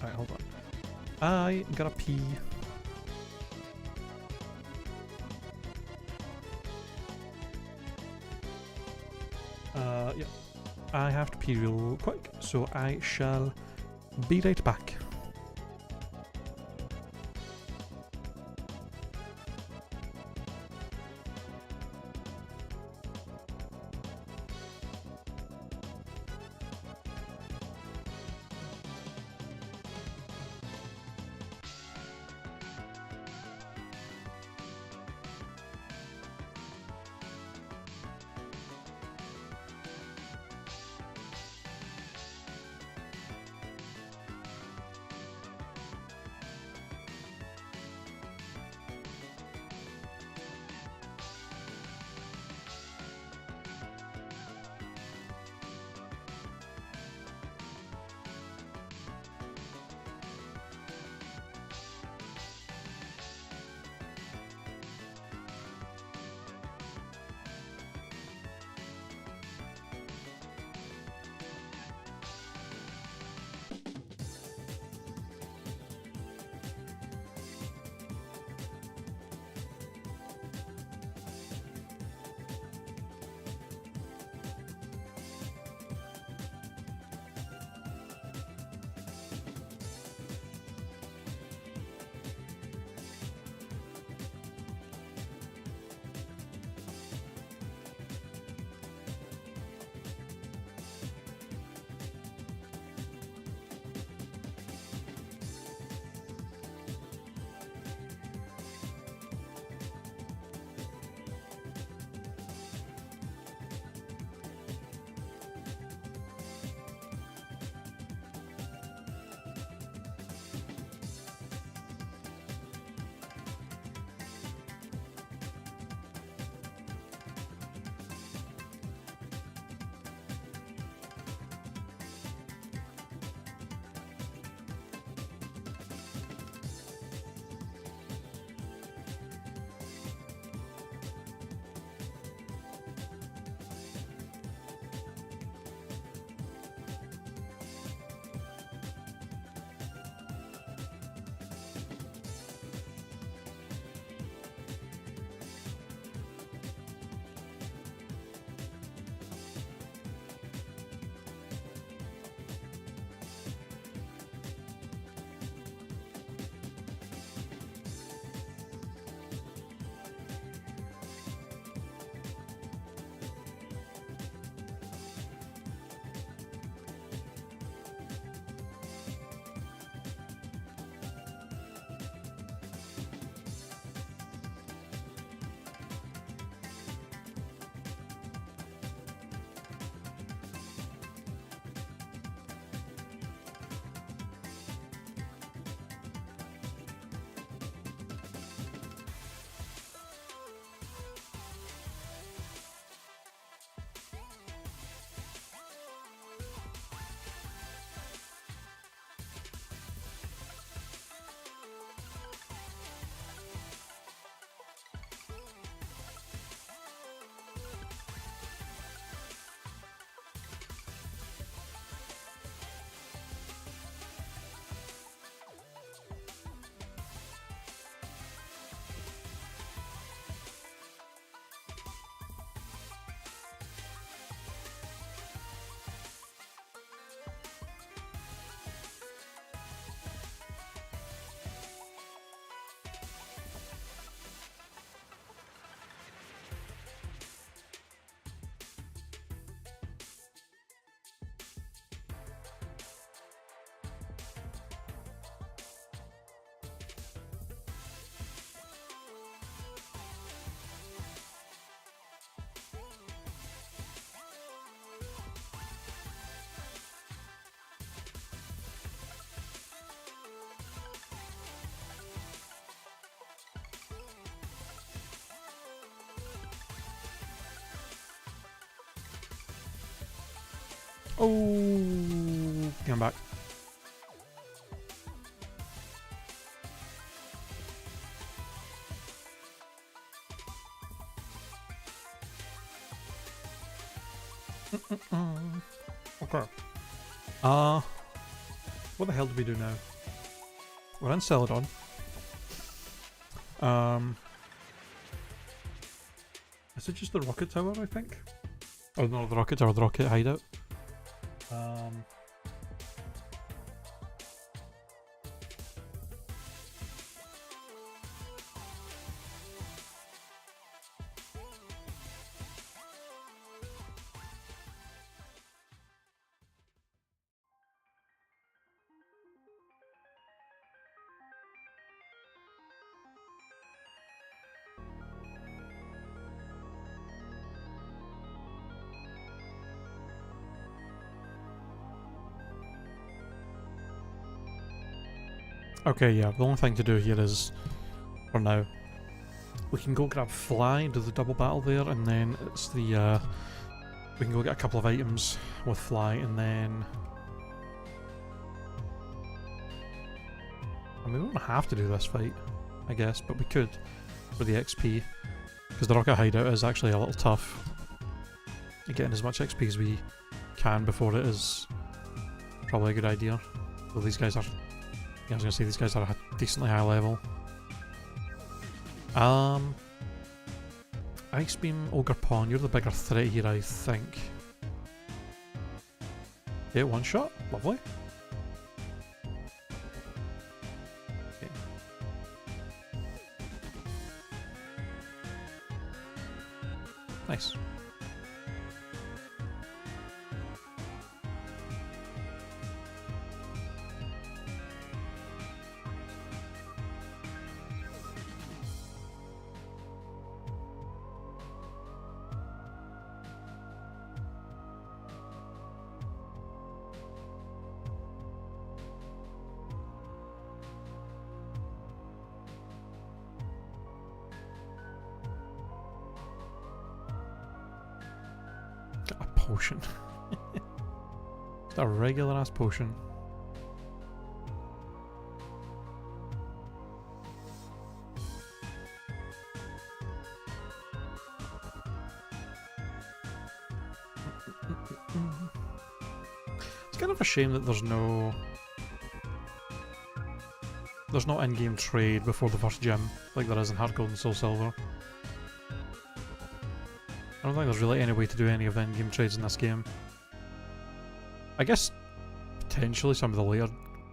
Alright, hold on. I gotta pee. Yeah. I have to pee real quick, so I shall be right back. Oh, come back. Okay. What the hell do we do now? We're in Celadon. Is it just the rocket tower, I think? Oh no, the rocket tower, the rocket hideout. Okay, yeah, the only thing to do here is, for now, we can go grab Fly, do the double battle there, and then it's the, we can go get a couple of items with Fly, and then... I mean, we don't have to do this fight, I guess, but we could, for the XP, because the rocket hideout is actually a little tough. Getting as much XP as we can before it is probably a good idea. Well, these guys are... Yeah, I was gonna say these guys are at a decently high level. Ice Beam, Ogre Pawn, you're the bigger threat here, I think. Yeah, one shot, lovely. Okay. Nice. Got a potion. Just a regular ass potion. It's kind of a shame that there's no in-game trade before the first gym, like there is in Heart Gold and Soul Silver. I don't think there's really any way to do any of the in-game trades in this game. I guess potentially some of the later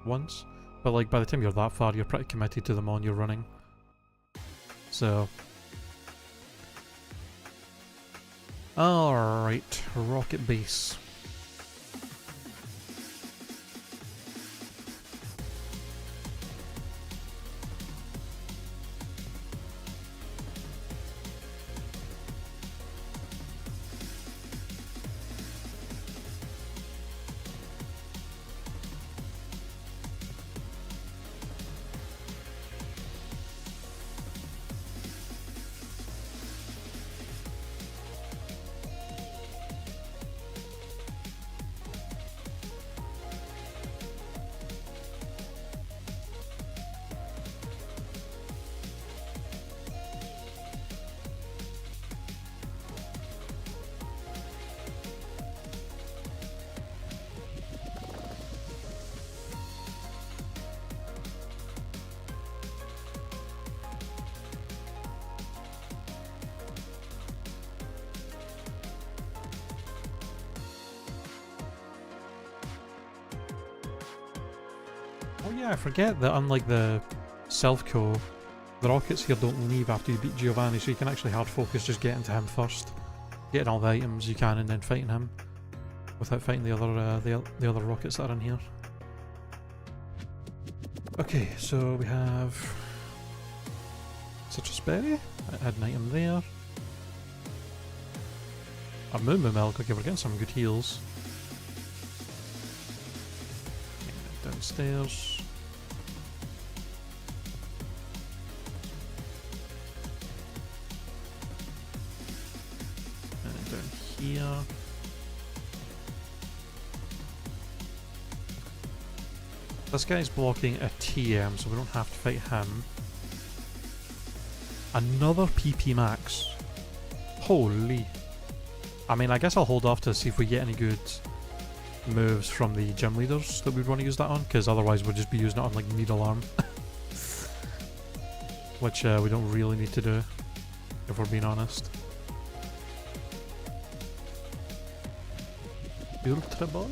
ones, but like by the time you're that far, you're pretty committed to the mon you're running. So, alright, rocket base. Oh yeah, I forget that unlike the Self-Co, the rockets here don't leave after you beat Giovanni, so you can actually hard focus just getting to him first. Getting all the items you can and then fighting him without fighting the other rockets that are in here. Okay, so we have Citrus Berry, I had an item there. A Moo Moo Milk, okay, we're getting some good heals. Downstairs. And down here. This guy's blocking a TM, so we don't have to fight him. Another PP max. Holy. I mean, I guess I'll hold off to see if we get any good moves from the gym leaders that we'd want to use that on, because otherwise we'll just be using it on, like, Needle Arm. Which we don't really need to do, if we're being honest. Ultra Ball?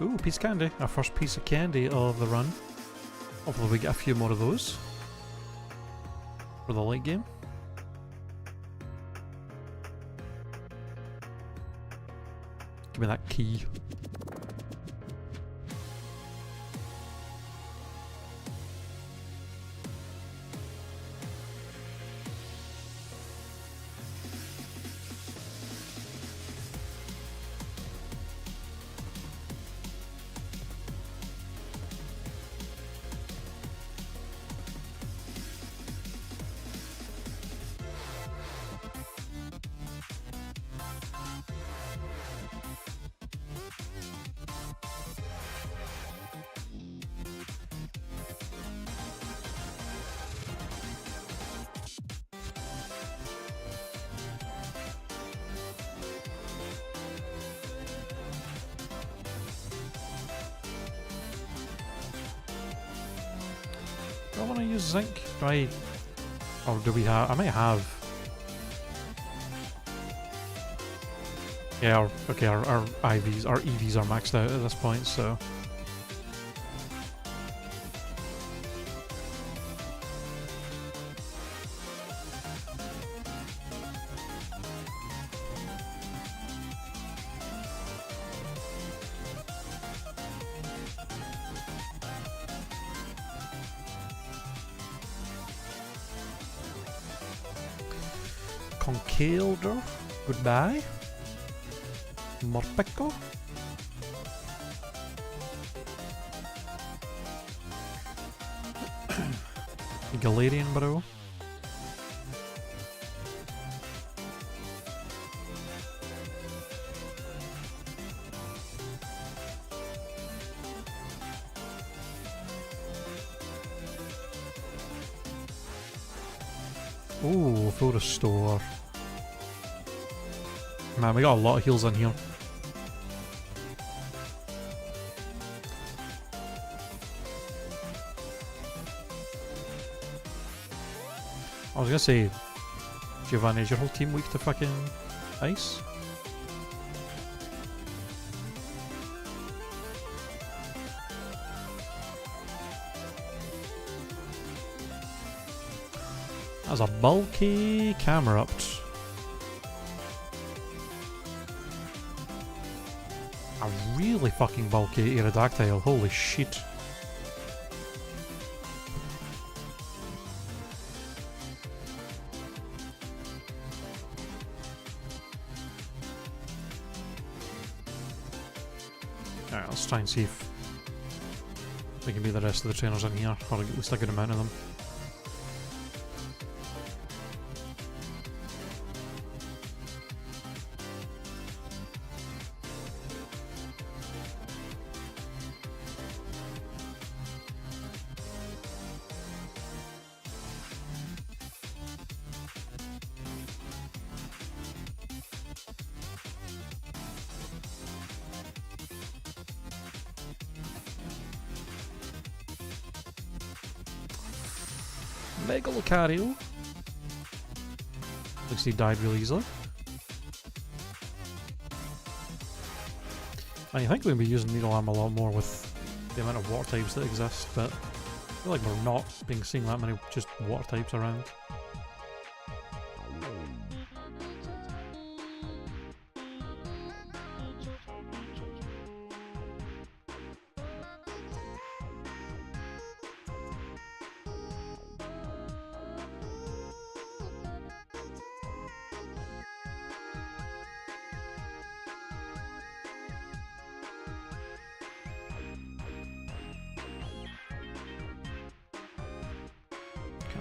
Ooh, piece of candy. Our first piece of candy of the run. Hopefully we get a few more of those for the late game. Give me that key. Do I want to use zinc? Do I... Or do we have... I might have... Yeah, okay, our IVs, our EVs are maxed out at this point, so... Conkeelder, goodbye. Morpeko. Galarian bro. Ooh, full restore. Man, we got a lot of heals in here. I was gonna say, Giovanni, is your whole team weak to fucking ice? That's a bulky Camerupt. A really fucking bulky Aerodactyl, holy shit. Alright, let's try and see if we can be the rest of the trainers in here, or at least a good amount of them. Mega Lucario. Looks he died really easily. I think we'll be using Needle Arm a lot more with the amount of water types that exist, but I feel like we're not being seeing that many just water types around.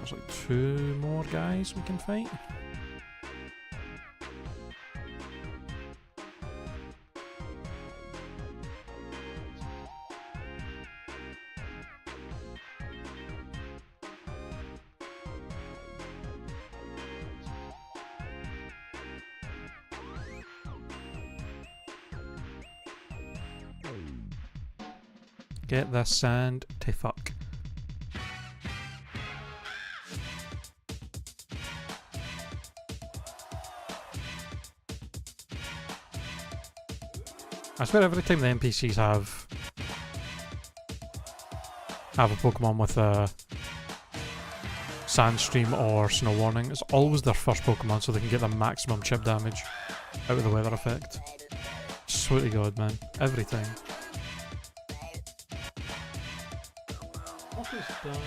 there's like 2 more guys we can fight. Get the sand to fuck. I swear every time the NPCs have a Pokemon with a Sand Stream or Snow Warning, it's always their first Pokemon so they can get the maximum chip damage out of the weather effect. Swear to God, man. Every time. What is done?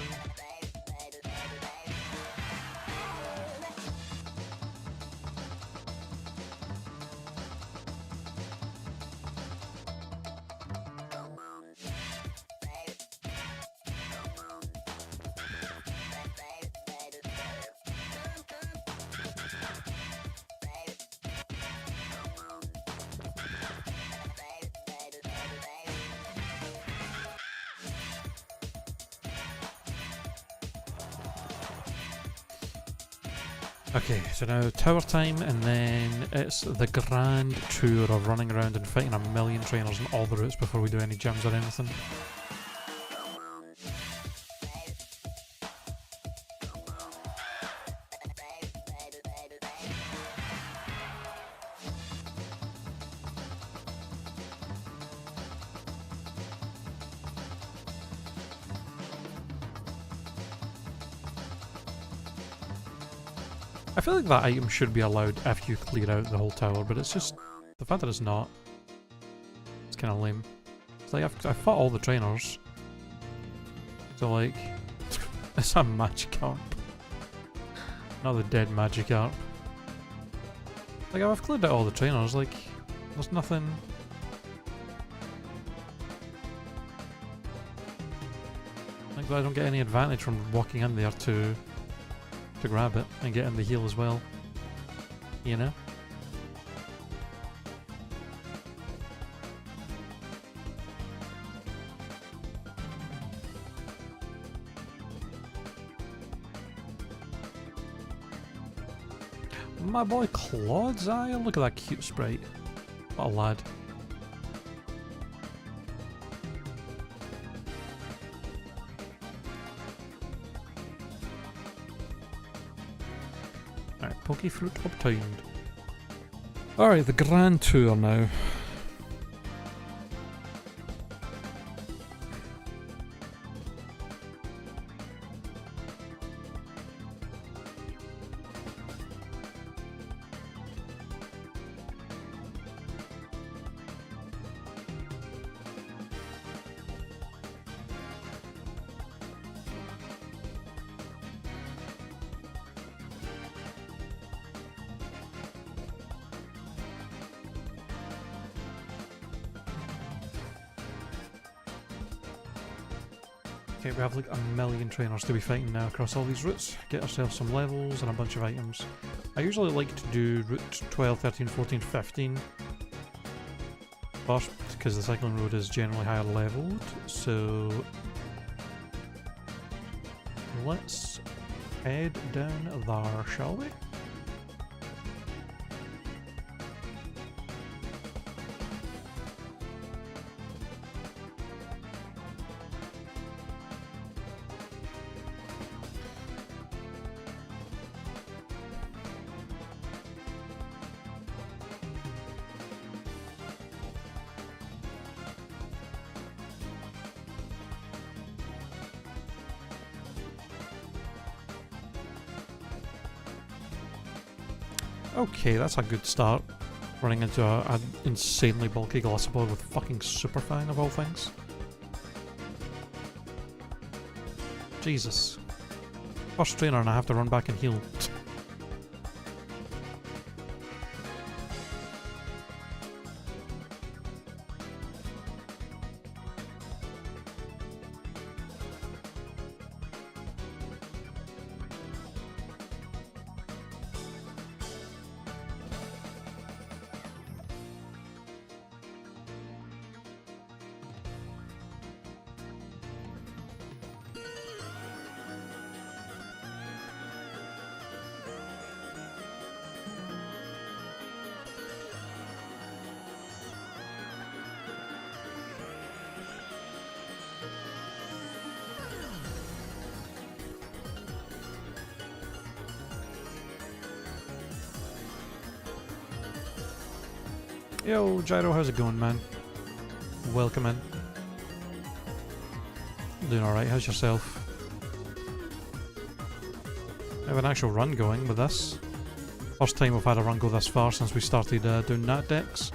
Okay, so now tower time, and then it's the grand tour of running around and fighting a million trainers on all the routes before we do any gyms or anything. I feel like that item should be allowed if you clear out the whole tower, but it's just the fact that it's not. It's kind of lame. It's like I've fought all the trainers, so like it's a Magikarp, not the dead Magikarp. Like I've cleared out all the trainers. Like there's nothing. Like I don't get any advantage from walking in there to grab it and get in the heal as well, you know? My boy Claude's eye, look at that cute sprite. What a lad. Pokefruit obtained. Alright, the grand tour now. Okay, we have like a million trainers to be fighting now across all these routes. Get ourselves some levels and a bunch of items. I usually like to do route 12, 13, 14, 15 first, because the cycling road is generally higher leveled. So let's head down there, shall we? Okay, that's a good start. Running into an insanely bulky Glossopod with fucking Super Fang of all things. Jesus. First trainer and I have to run back and heal. Yo, Gyro, how's it going, man? Welcome in. Doing alright, how's yourself? I have an actual run going with this. First time we've had a run go this far since we started doing NatDex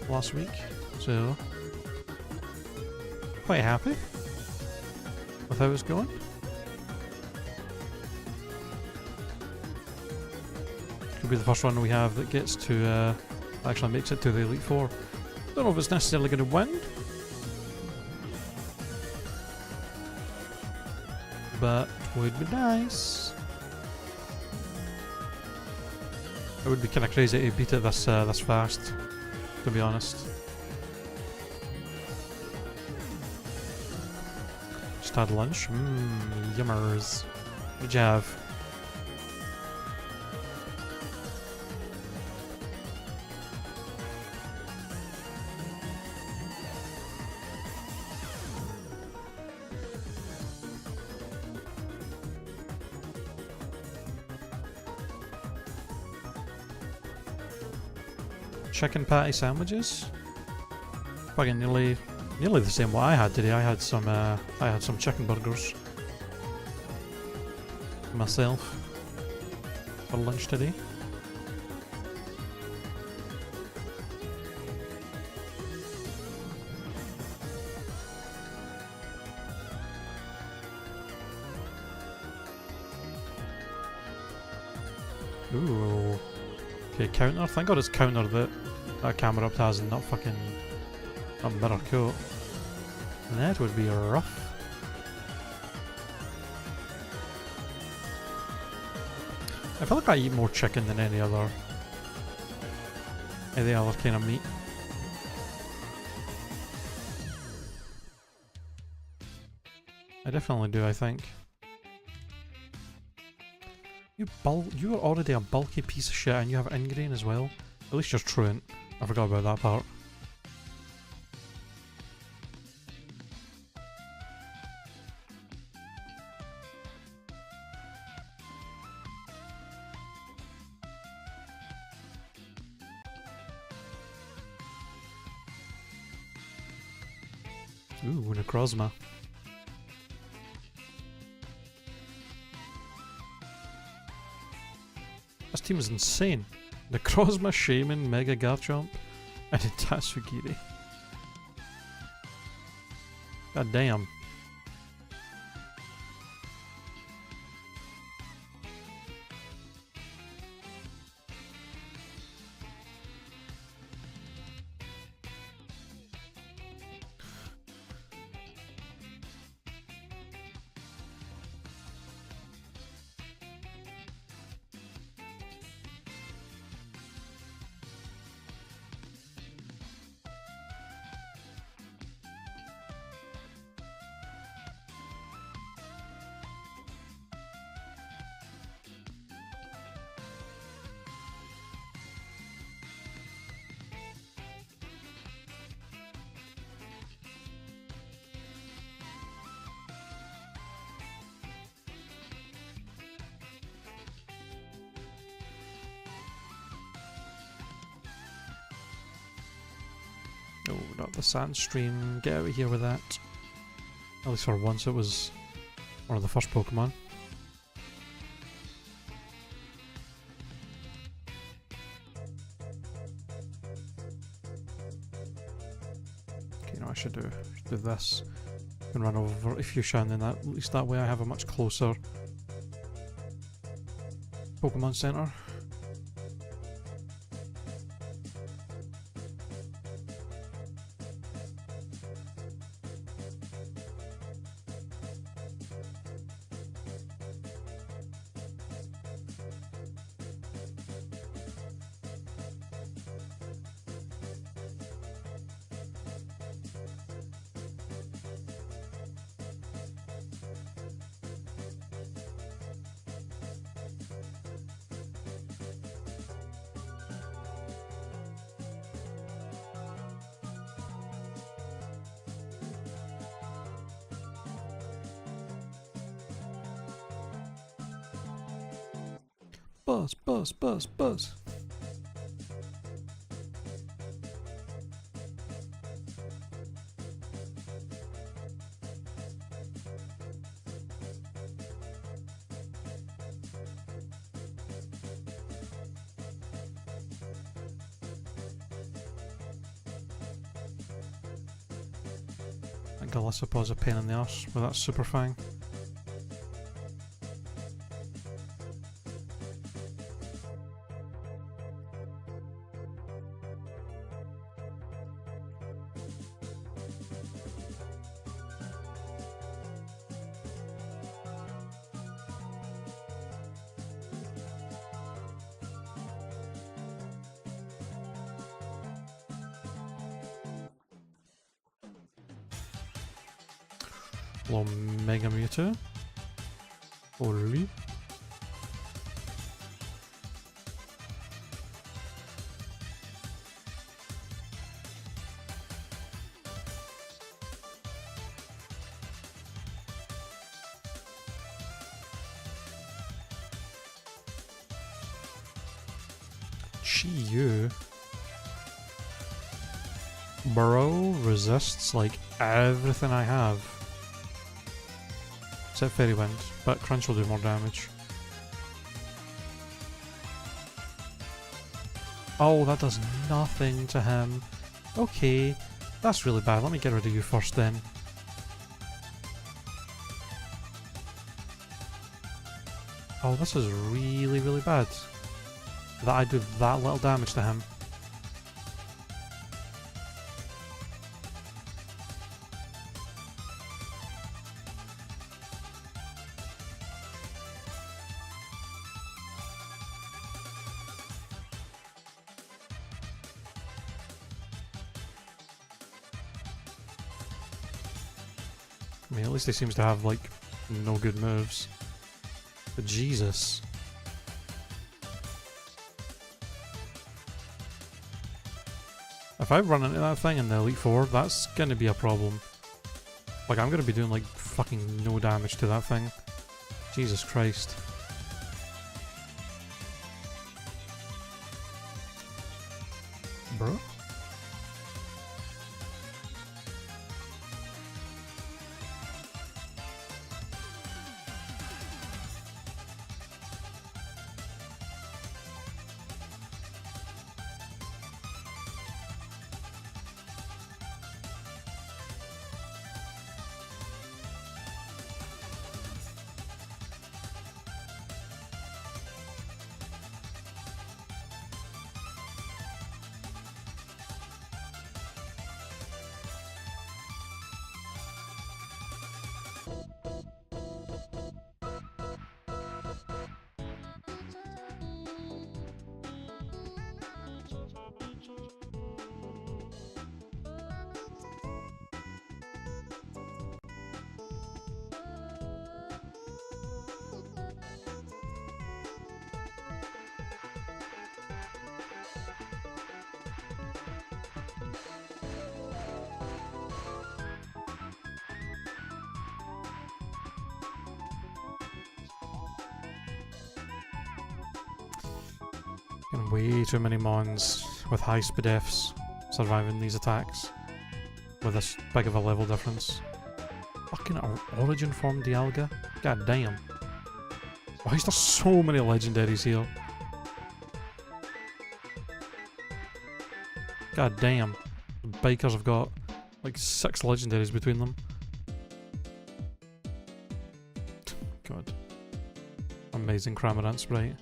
last week, so quite happy with how it's going. Could be the first one we have that gets to actually makes it to the Elite Four. Don't know if it's necessarily going to win, but would be nice. It would be kind of crazy to beat it this fast, to be honest. Just had lunch. Yummers. What did you have? Chicken patty sandwiches. Fucking nearly the same what I had today. I had some chicken burgers myself for lunch today. Ooh. Okay, counter. Thank God it's counter that camera up has and not fucking a mirror coat. That would be rough. I feel like I eat more chicken than any other kind of meat. I definitely do, I think. You are already a bulky piece of shit and you have ingrain as well. At least you're truant. I forgot about that part. Ooh, Necrozma. This team is insane. Necrozma, Shaman, Mega Garchomp, and a Tatsugiri. God damn. No, not the Sandstream. Get out of here with that. At least for once it was one of the first Pokemon. Okay, no, I should do this. And run over Efhena, then at least that way I have a much closer Pokemon Center. Buzz, buzz, buzz, buzz. still, I suppose, a pain in the arse with that super fang. Hello, Mega Mewtwo. Holy. Chi-Yu. Bro resists like everything I have. Except Fairy Wind, but Crunch will do more damage. Oh, that does nothing to him. Okay, that's really bad. Let me get rid of you first then. Oh, this is really, really bad. That I do that little damage to him. I mean, at least he seems to have, like, no good moves. But Jesus. If I run into that thing in the Elite Four, that's gonna be a problem. Like, I'm gonna be doing, like, fucking no damage to that thing. Jesus Christ. Bro? Getting way too many mons with high speed Fs surviving these attacks with this big of a level difference. Fucking Origin Form Dialga? God damn. Why is there so many legendaries here? God damn. The bikers have got like 6 legendaries between them. God. Amazing Cramorant sprite.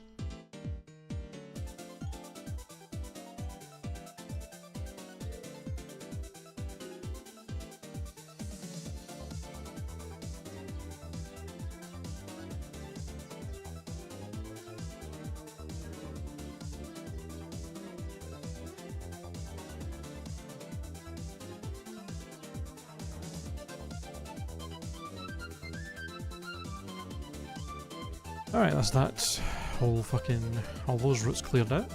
Alright, that's that. All those routes cleared out.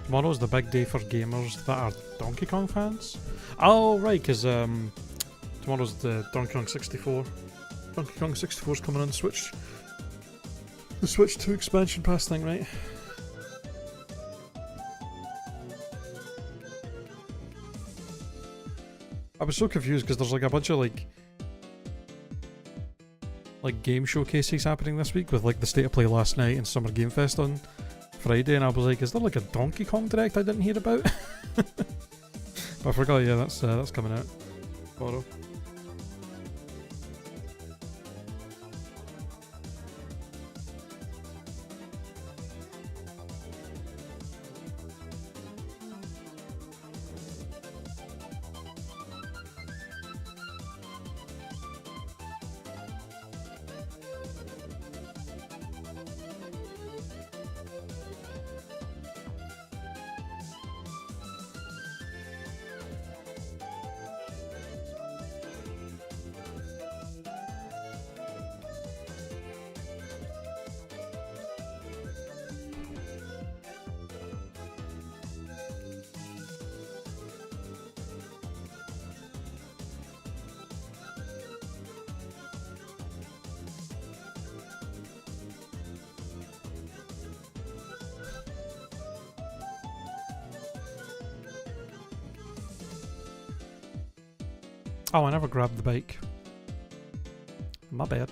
Tomorrow's the big day for gamers that are Donkey Kong fans. Oh, right, because tomorrow's the Donkey Kong 64. Donkey Kong 64 is coming on Switch. The Switch 2 expansion pass thing, right? was so confused because there's like a bunch of like game showcases happening this week with like the State of Play last night and Summer Game Fest on Friday, and I was like, is there like a Donkey Kong Direct I didn't hear about? But I forgot, yeah, that's coming out tomorrow. Oh, I never grabbed the bike. My bad.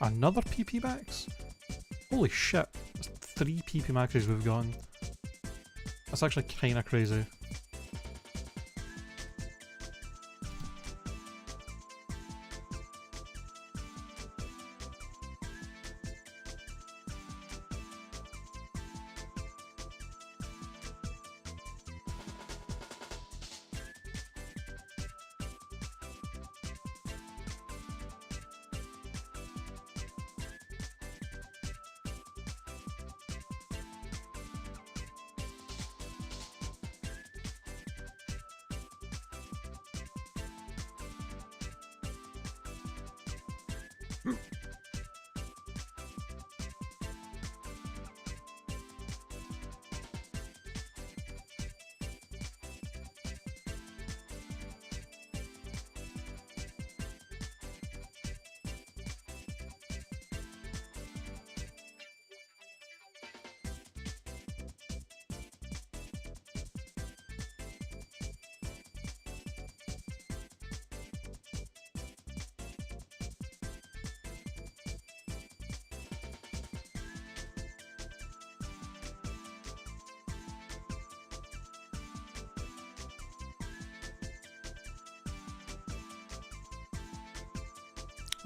Another PP Max? Holy shit. That's 3 PP Maxes we've gotten. That's actually kinda crazy.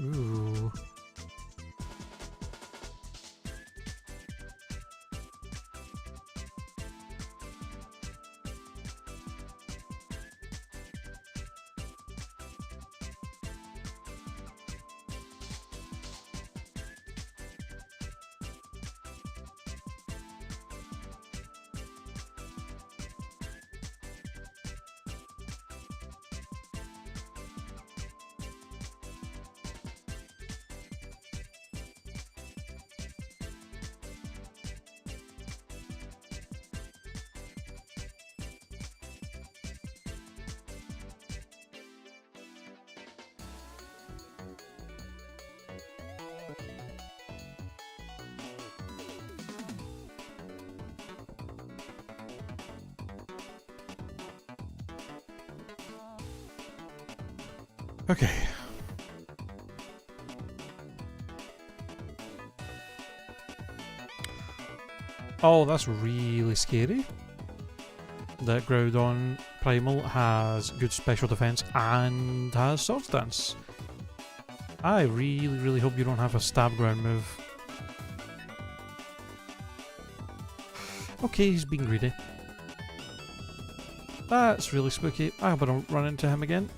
Ooh. Okay. Oh, that's really scary. That Groudon Primal has good special defense and has Swords Dance. I really, really hope you don't have a stab ground move. Okay, he's being greedy. That's really spooky. I better run into him again.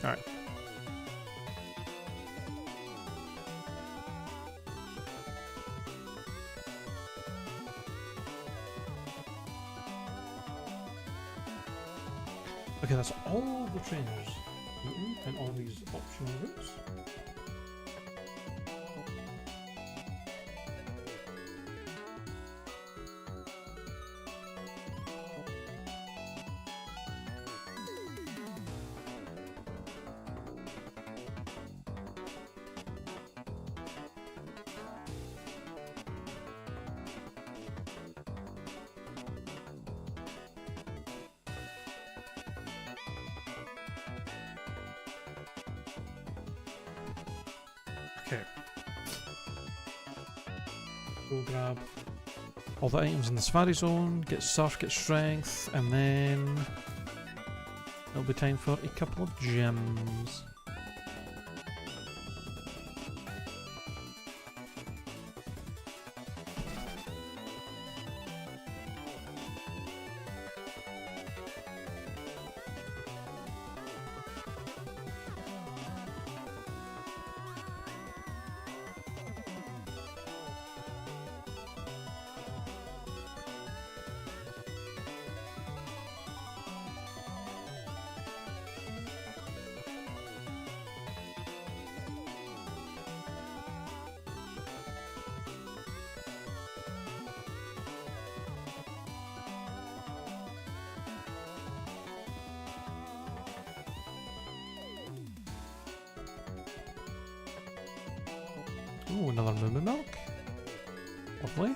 Alright. Okay, that's all the trainers eaten and all these optional routes. Okay. Go grab all the items in the Safari Zone, get Surf, get Strength, and then it'll be time for a couple of gems. Ooh, another Moo Milk. Lovely.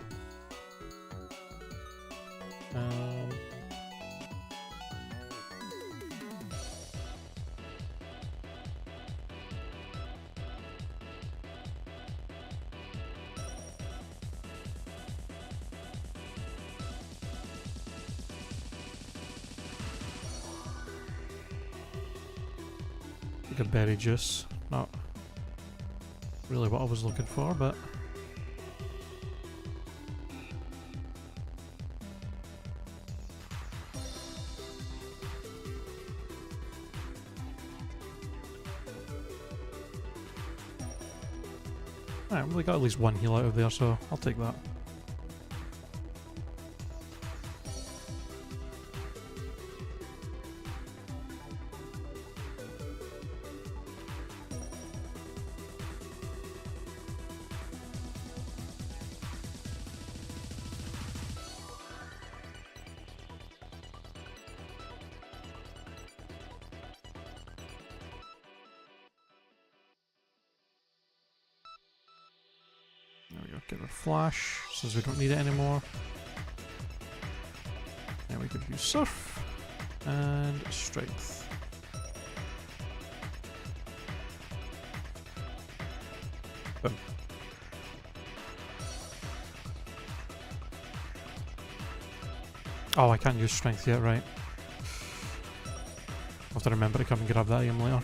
Like a berry juice. Not really what I was looking for, but alright, we got at least one heal out of there, so I'll take that. There we go, get our flash, since we don't need it anymore. Now we could use Surf and Strength. Boom. Oh, I can't use Strength yet, right. I'll have to remember to come and grab that item later.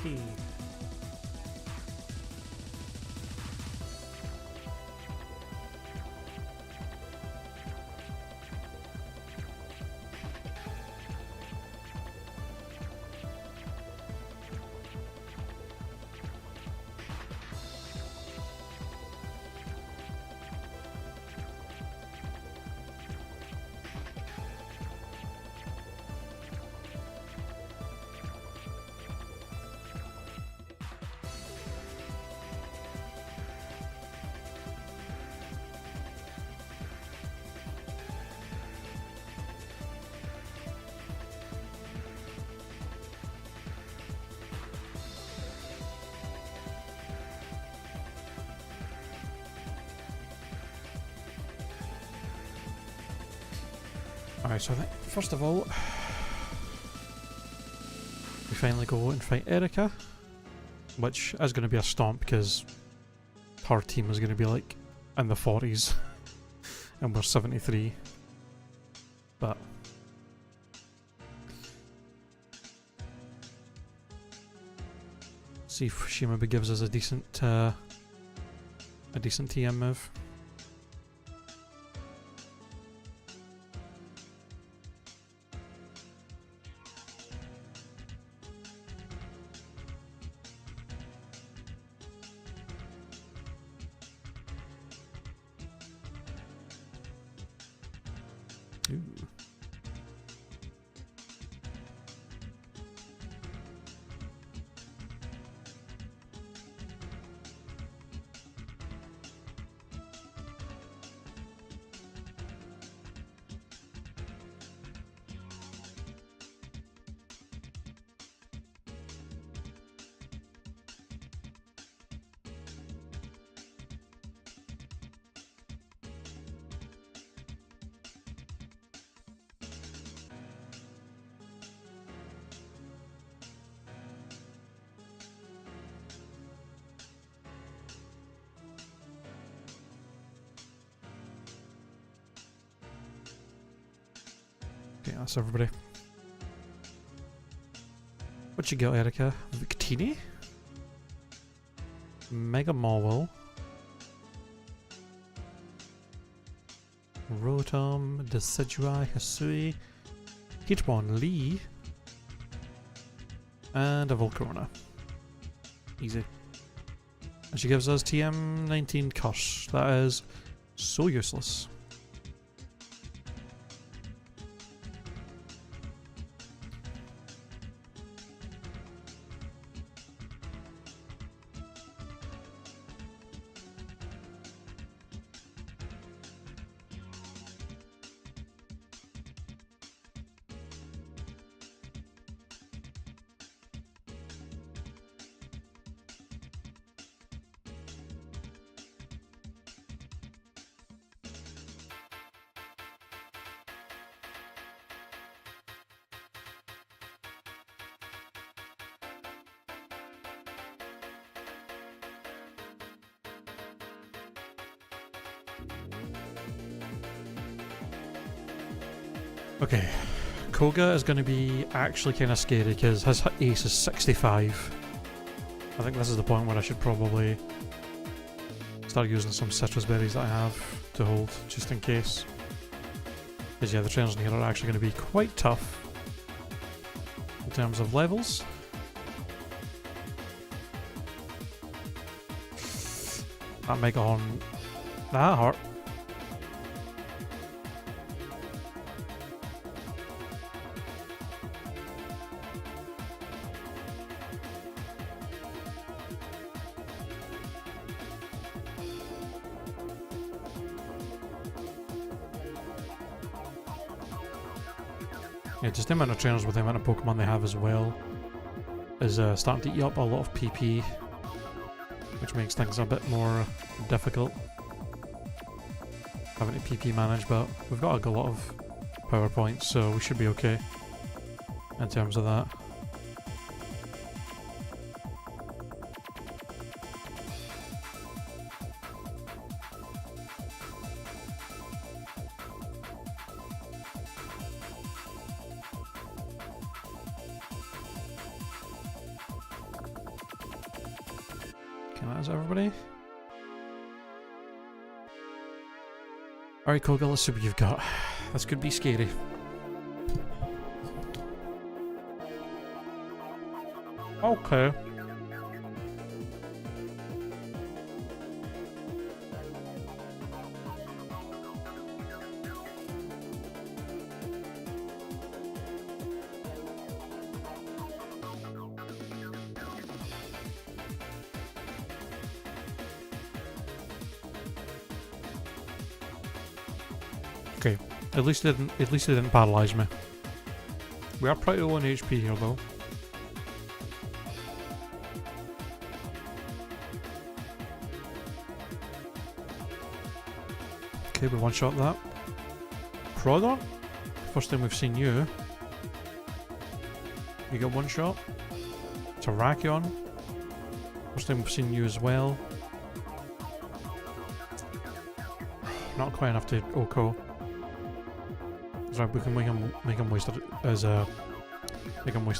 Okay. Alright, so I think first of all, we finally go and fight Erica, which is going to be a stomp because her team is going to be like in the 40s and we're 73. But see if she maybe gives us a decent TM move. Ooh. Okay, that's everybody. What you got, Erica? Victini? Mega Mawil. Rotom, Decidueye, Hisui, Hitmon Lee, and a Volcarona. Easy. And she gives us TM19 Curse. That is so useless. Okay, Koga is going to be actually kind of scary because his ace is 65. I think this is the point where I should probably start using some citrus berries that I have to hold, just in case. Because yeah, the trainers in here are actually going to be quite tough in terms of levels. That Mega Horn, that hurt. Yeah, just the amount of trainers with the amount of Pokemon they have as well is starting to eat up a lot of PP, which makes things a bit more difficult having to PP manage, but we've got a lot of power points, so we should be okay in terms of that. That is everybody. Alright, Koga, let's see what you've got. This could be scary. Okay. Okay, at least it didn't paralyze me. We are pretty low on HP here though. Okay, we one-shot that. Prodon? first time we've seen you. You get one shot. Terrakion. First time we've seen you as well. Not quite enough to Oko. That's right, we can make him waste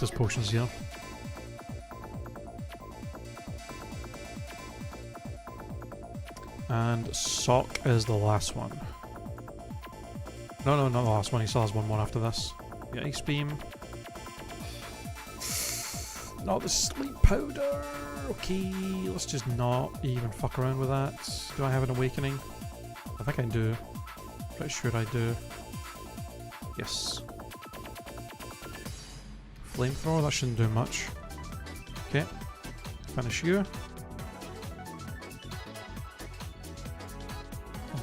his potions here. And Sock is the last one. No, not the last one. He still has one more after this. Yeah, Ice Beam. Not the sleep powder. Okay, let's just not even fuck around with that. Do I have an awakening? I think I do. Pretty sure I do. Yes. Flamethrower, that shouldn't do much. Okay. Finish you.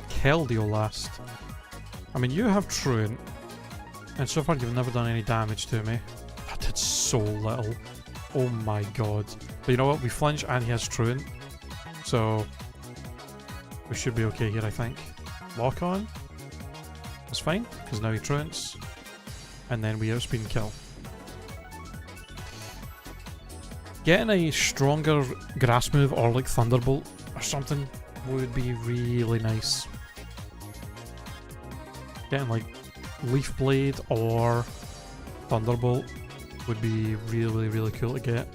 Keldeo last. I mean, you have Truant, and so far you've never done any damage to me. I did so little. Oh my god. But you know what? We flinch and he has Truant. So we should be okay here, I think. Lock on. That's fine, because now he Truants. And then we outspeed and kill. Getting a stronger grass move or like Thunderbolt or something would be really nice. Getting like Leaf Blade or Thunderbolt would be really, really cool to get.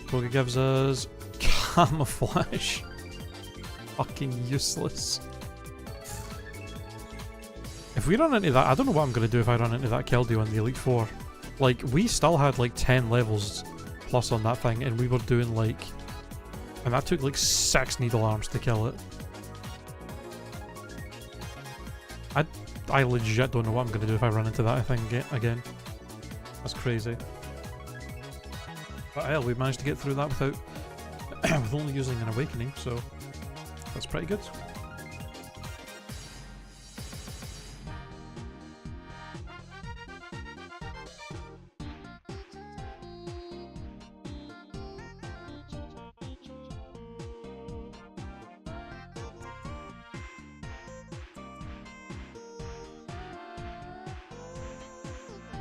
Poke gives us Camouflage. Fucking useless. If we run into that, I don't know what I'm going to do if I run into that Keldeo in the Elite Four. Like, we still had like 10 levels plus on that thing, and we were doing like... And that took like 6 Needle Arms to kill it. I legit don't know what I'm going to do if I run into that thing again. That's crazy. But hell, we managed to get through that without... with only using an Awakening, so... That's pretty good.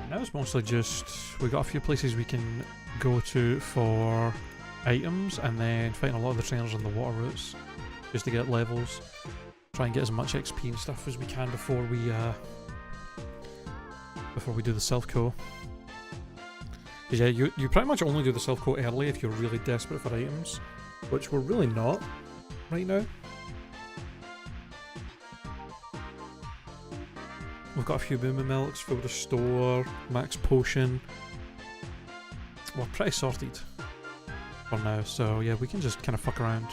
Now it's mostly just, we got a few places we can go to for items, and then fighting a lot of the trainers on the water routes just to get levels. Try and get as much XP and stuff as we can before we do the self-co. Because yeah, you pretty much only do the self-co early if you're really desperate for items, which we're really not right now. We've got a few Moo Milks, full restore, max potion. We're pretty sorted for now, so yeah, we can just kind of fuck around.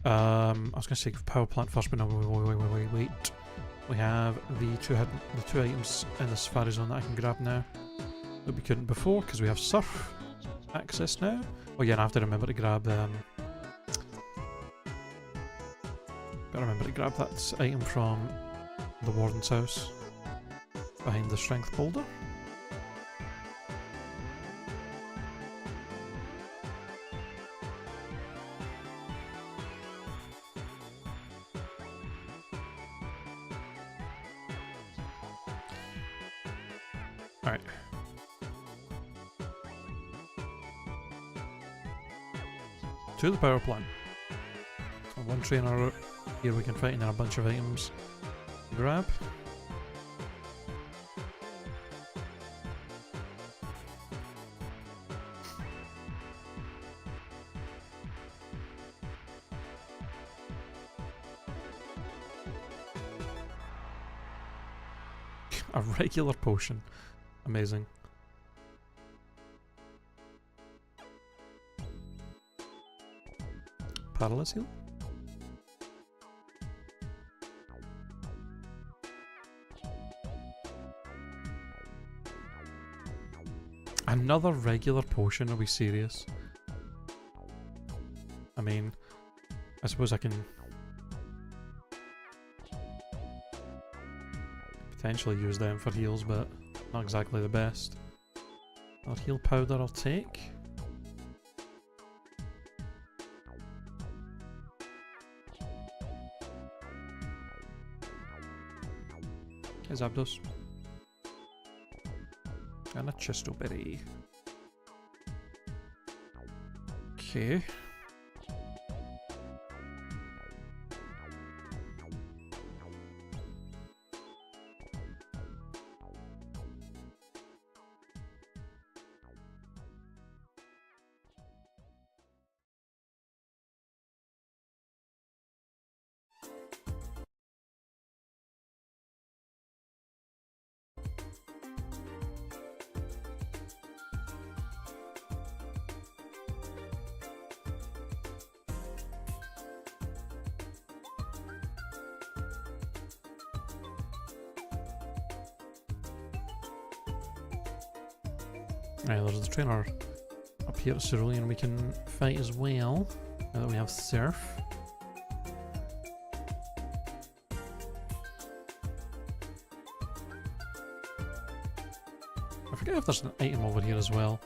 I was gonna say power plant first, but no, wait. We have the two items in the Safari Zone that I can grab now that we couldn't before because we have Surf access now. Oh yeah, and I have to remember to grab gotta remember to grab that item from the Warden's house behind the Strength Boulder. Alright. To the power plant. So one trainer here we can fight, and then a bunch of items. Grab. A regular potion. Amazing. Paralysis heal? Another regular potion? Are we serious? I mean, I suppose I can potentially use them for heals, but not exactly the best. Our heal powder I'll take. is Abdos. And a Chestoberry. Okay. Right, there's the trainer up here at Cerulean we can fight as well. Now that we have Surf. I forget if there's an item over here as well.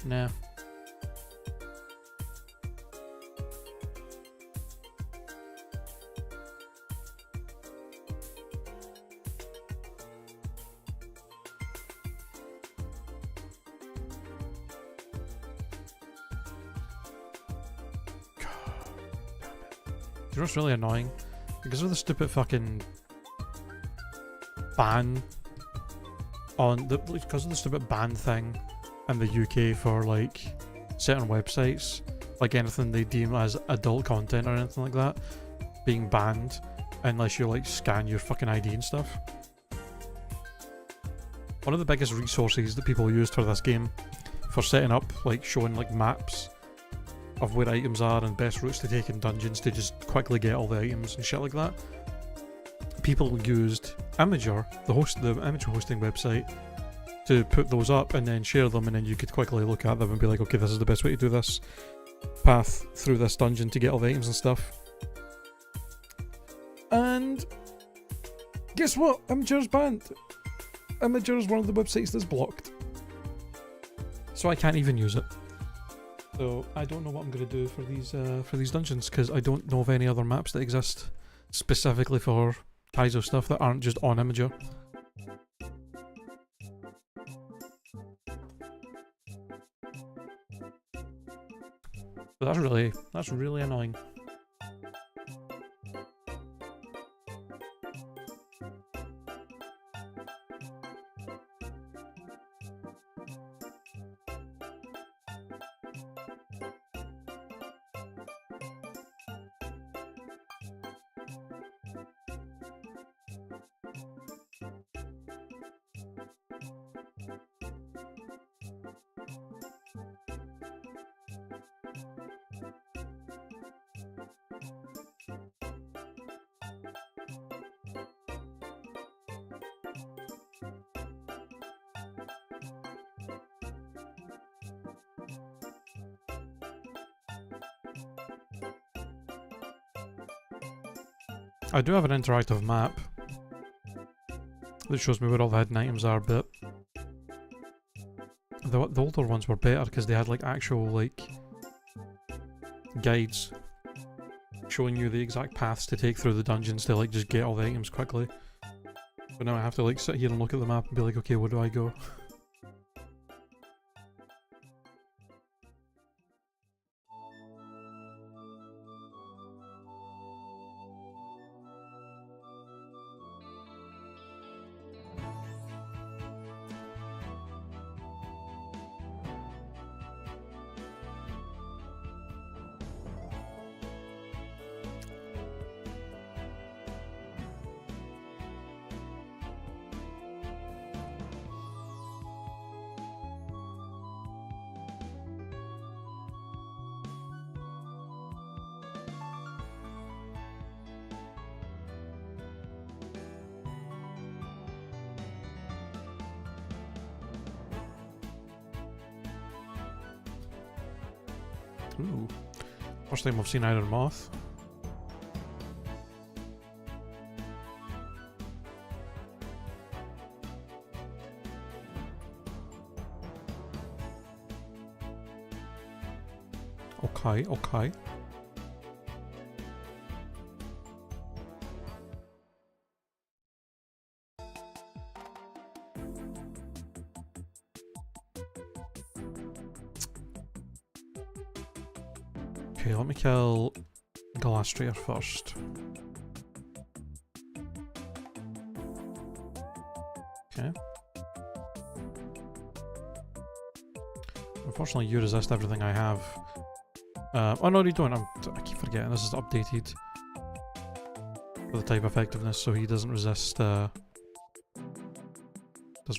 Nah. You know what's really annoying? Because of the stupid fucking ban on the because of the stupid ban thing in the UK for like certain websites, like anything they deem as adult content or anything like that, being banned unless you like scan your fucking ID and stuff. One of the biggest resources that people used for this game for setting up, like showing like maps of where items are and best routes to take in dungeons to just quickly get all the items and shit like that. People used Imager, the image hosting website, to put those up and then share them, and then you could quickly look at them and be like, okay, this is the best way to do this path through this dungeon to get all the items and stuff. And guess what? Imager's banned. Imager is one of the websites that's blocked. So I can't even use it. So I don't know what I'm going to do for these dungeons, because I don't know of any other maps that exist specifically for Kaizo stuff that aren't just on Imager. But that's really annoying. I do have an interactive map that shows me where all the hidden items are, but the older ones were better because they had like actual like guides showing you the exact paths to take through the dungeons to like just get all the items quickly. But now I have to like sit here and look at the map and be like, okay, where do I go? Ooh. First time I've seen Iron Moth. Okay, okay. Okay, let me kill Galastrator first. Okay. Unfortunately, you resist everything I have. Oh no, you don't. I keep forgetting this is updated for the type effectiveness, so he doesn't resist. Doesn't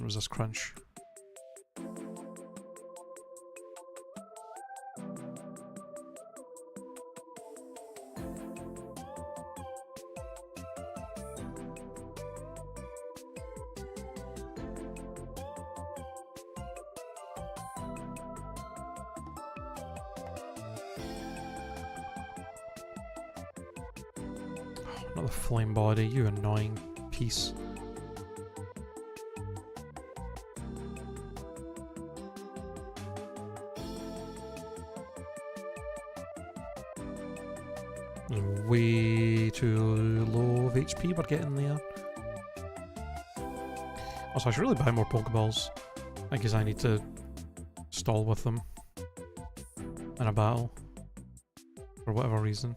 resist crunch. Not the flame body, you annoying piece. Way too low of HP, we're getting there. Also, I should really buy more Pokeballs. I guess I need to stall with them in a battle. For whatever reason.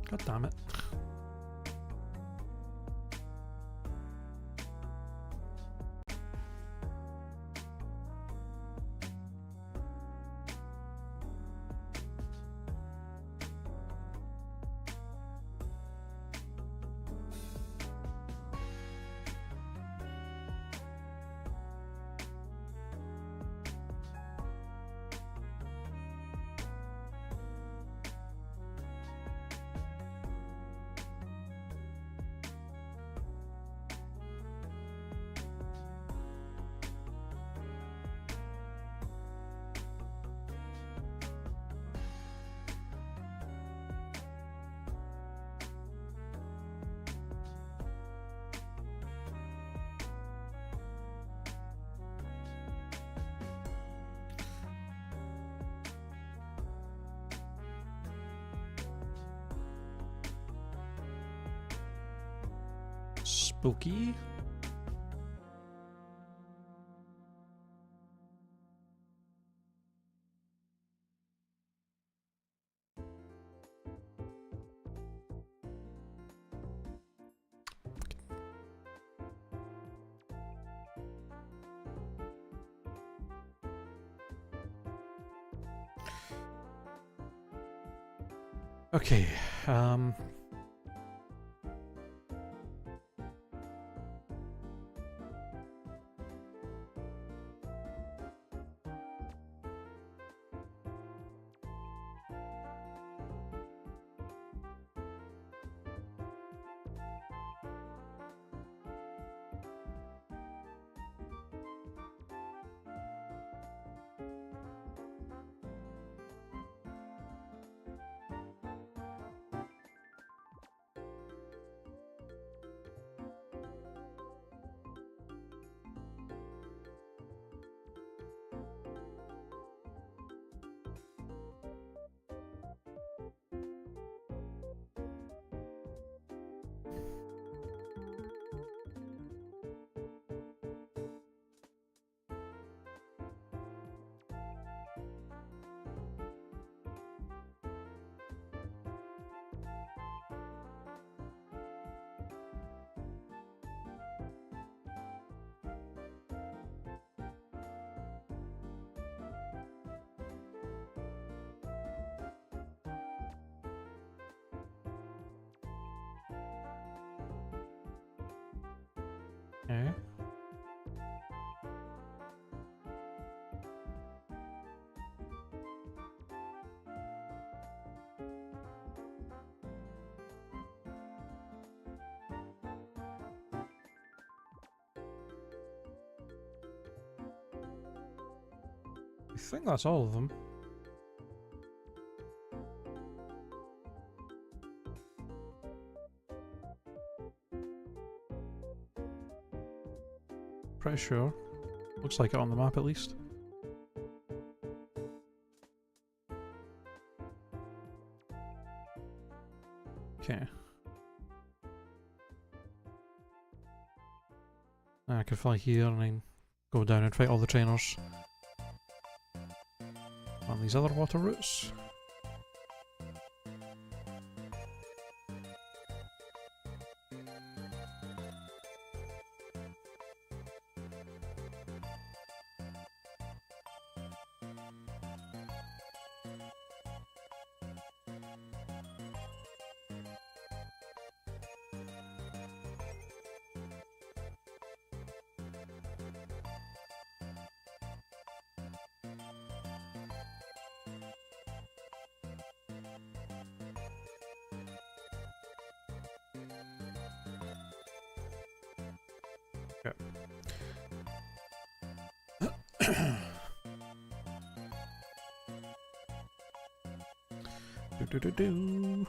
God damn it. Spooky. Okay, okay. I think that's all of them. Pretty sure. Looks like it on the map at least. Okay. I could fly here and then go down and fight all the trainers on these other water routes. Do do do do.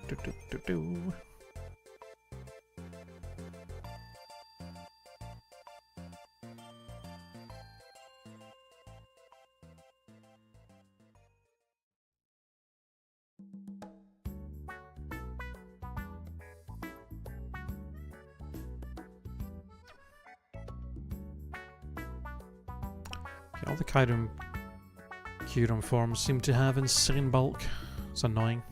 Do do do do. Okay, all the Kyurem forms seem to have insane bulk. It's annoying.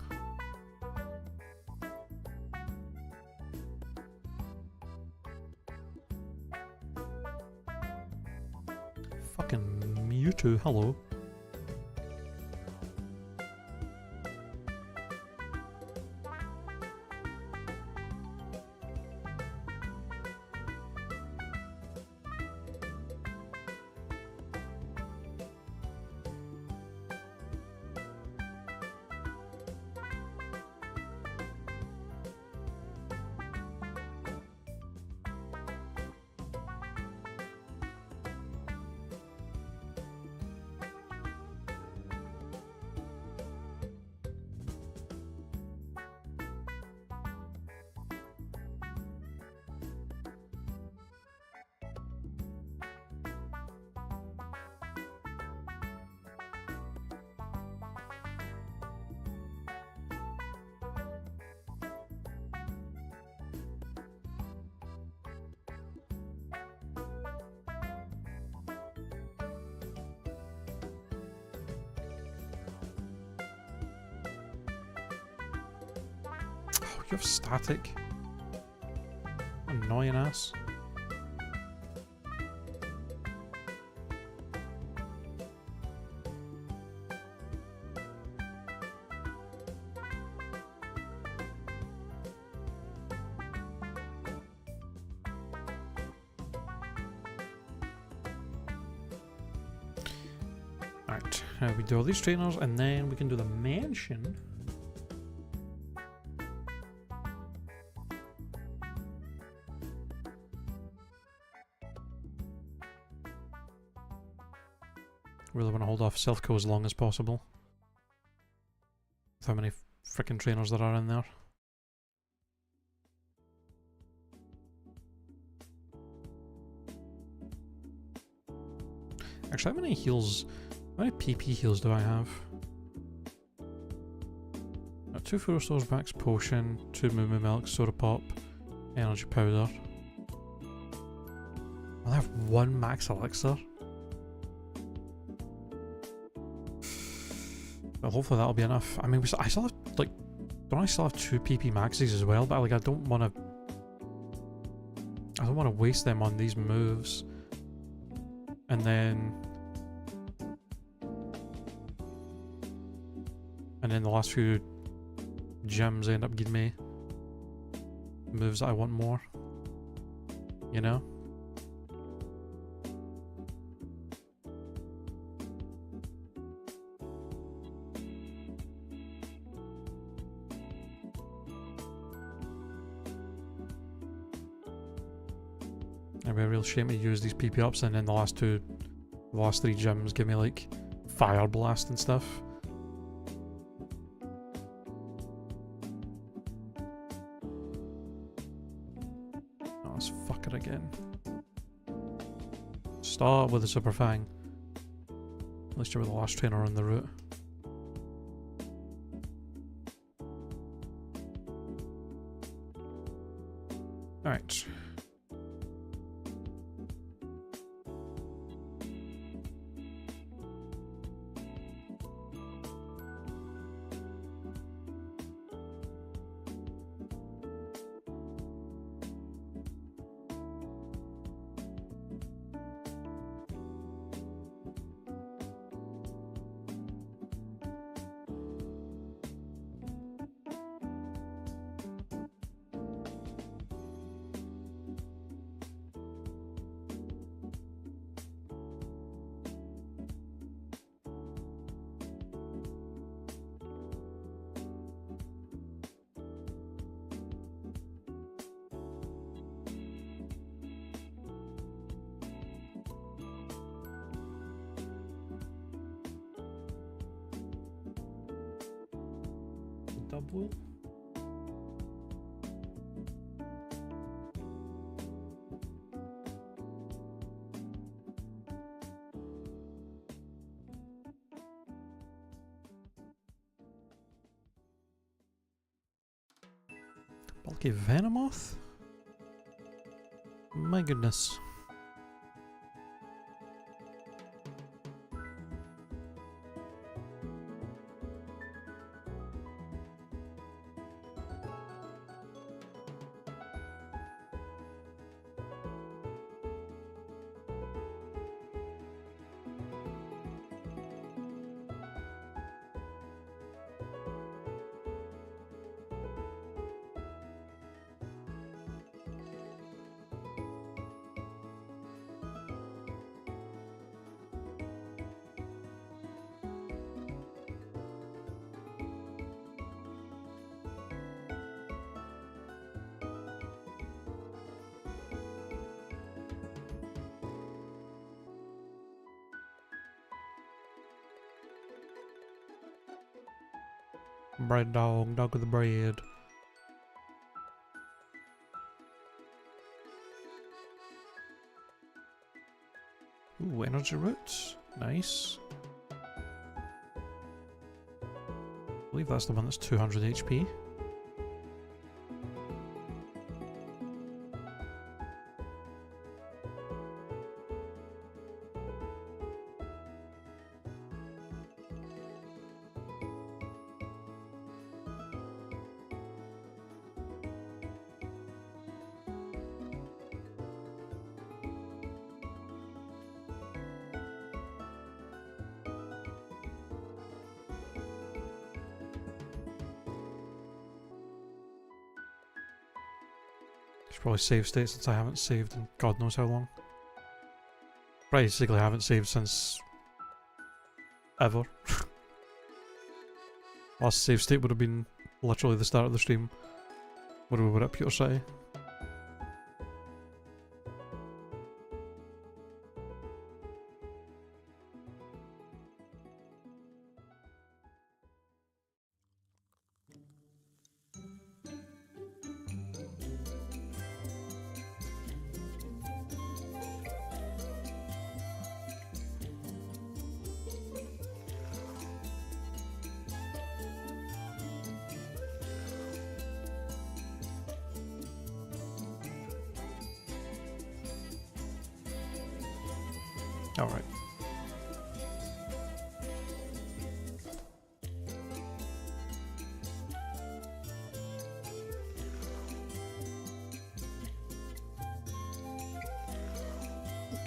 Fucking Mewtwo, hello. You have static. Annoying ass. Alright, we do all these trainers and then we can do the mansion. Really want to hold off Silphco as long as possible. With how many frickin' trainers there are in there. Actually, how many heals, how many PP heals do I have? 2 Full Restores Max Potion, 2 Moo Moo Milk, Soda Pop, Energy Powder. I have 1 Max Elixir. Well, hopefully that'll be enough. I mean, I still have, like, don't I still have 2 PP maxes as well? But like, I don't want to waste them on these moves. And then the last few gems end up giving me moves that I want more. You know? It'd be a real shame to use these PP ups and then the last 3 gyms give me like fire blast and stuff. Oh, let's fuck it again. Start with the Super Fang. At least you were the last trainer on the route. Alright. Double. Bulky Venomoth? My goodness. Bread dog, dog with the bread. Ooh, energy roots. Nice. I believe that's the one that's 200 HP. Should probably save state since I haven't saved in God knows how long. Basically, I haven't saved since ever. Last save state would have been literally the start of the stream when we were at Pewter City. Alright.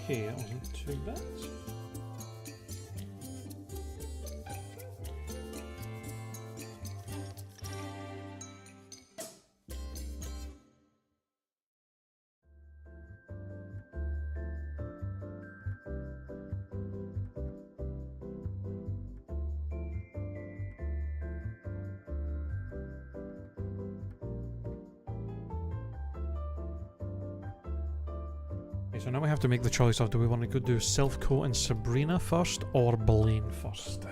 Okay, that wasn't too bad. Okay, so now we have to make the choice of do we want to go do Silph Co and Sabrina first or Blaine first?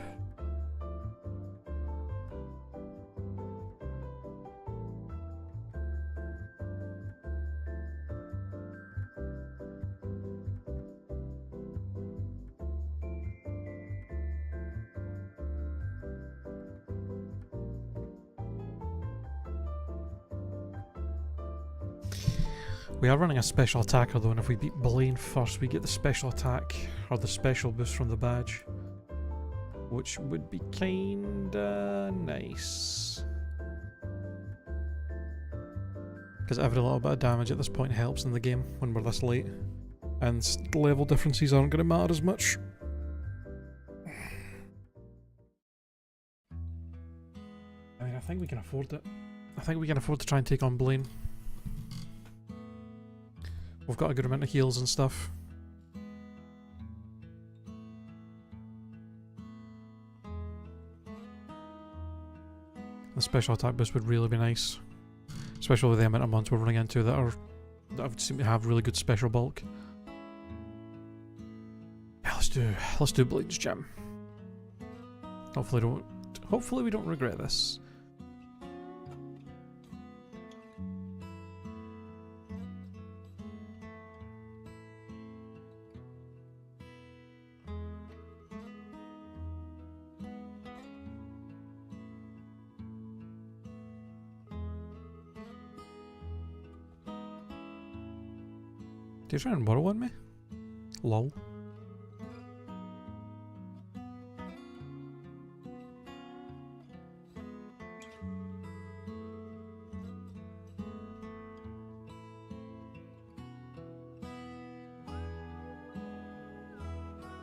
We are running a special attacker though, and if we beat Blaine first, we get the special attack, or the special boost from the badge. Which would be kinda nice. Because every little bit of damage at this point helps in the game when we're this late. And level differences aren't going to matter as much. I mean, I think we can afford it. I think we can afford to try and take on Blaine. We've got a good amount of heals and stuff. The special attack boost would really be nice. Especially with the amount of mons we're running into that seem to have really good special bulk. Yeah, let's do Blaine's Gem. Hopefully we don't regret this. Did you try and borrow on me? Lol.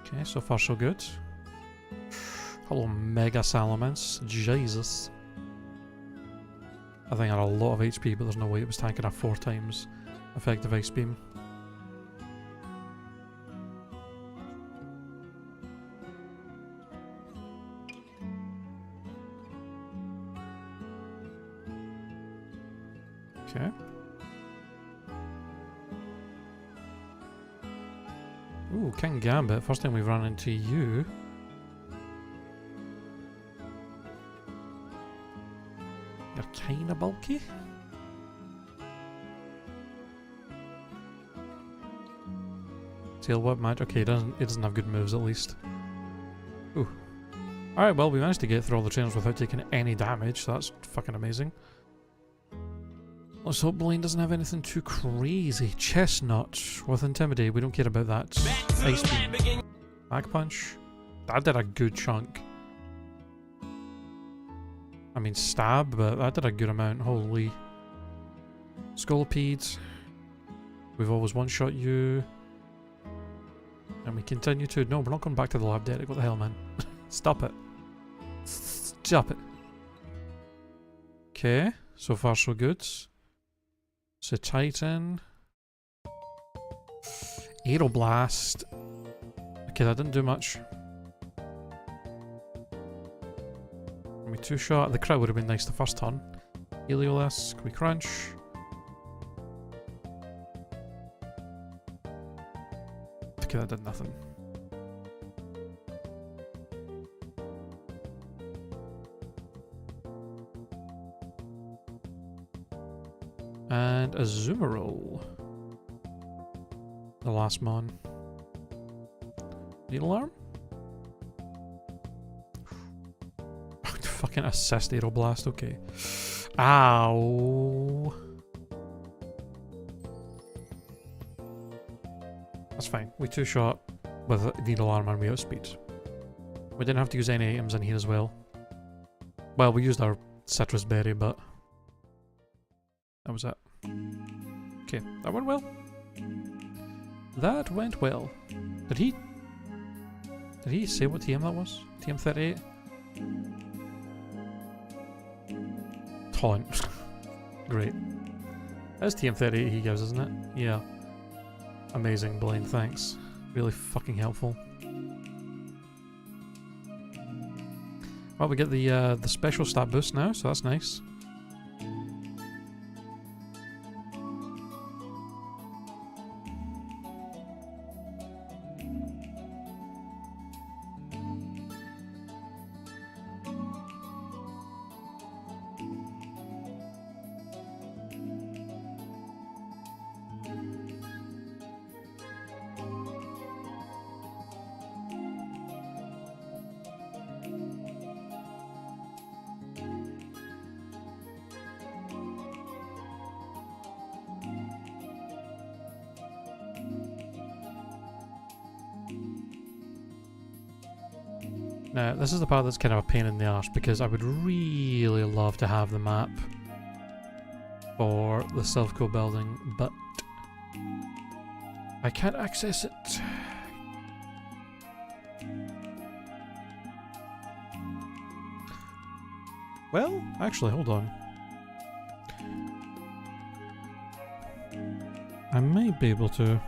Okay, so far so good. Hello, Mega Salamence. Jesus. I think I had a lot of HP, but there's no way it was tanking a 4 times effective Ice Beam. Okay. Ooh, King Gambit. First time we've run into you. You're kinda bulky. Tail Whip Match. Okay, it doesn't have good moves at least. Ooh. Alright, well, we managed to get through all the trainers without taking any damage, so that's fucking amazing. Let's hope Blaine doesn't have anything too crazy. Chestnut with Intimidate, we don't care about that. Ice Beam. Mag Punch. That did a good chunk. I mean Stab, but that did a good amount. Holy. Scolipede. We've always one-shot you. And we continue to... No, we're not going back to the lab, Derek. What the hell, man? Stop it. Stop it. Okay. So far, so good. So Titan. Aeroblast. Okay, that didn't do much. We 2-shot. The crit would have been nice the first turn. Heliolisk. We crunch. Okay, that did nothing. And a Azumarill. The last mon. Needle Arm? Fucking assist Aeroblast, okay. Ow. That's fine. We 2-shot with Needle Arm and we outspeed. We didn't have to use any items in here as well. Well, we used our Citrus Berry, but that was it. Okay, that went well. That went well. Did he say what TM that was? TM 38? Taunt. Great. That's TM 38 he gives, isn't it? Yeah. Amazing, Blaine, thanks. Really fucking helpful. Well, we get the special stat boost now, so that's nice. Now, this is the part that's kind of a pain in the arse because I would really love to have the map for the Silph Co building, but I can't access it. Well, actually, hold on. I might be able to.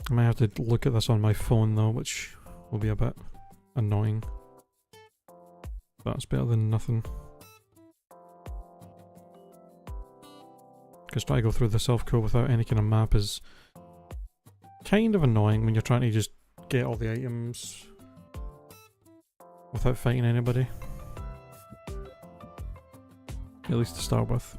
I might have to look at this on my phone though, which will be a bit annoying. But it's better than nothing. Because trying to go through the Silph Co without any kind of map is kind of annoying when you're trying to just get all the items without fighting anybody. At least to start with.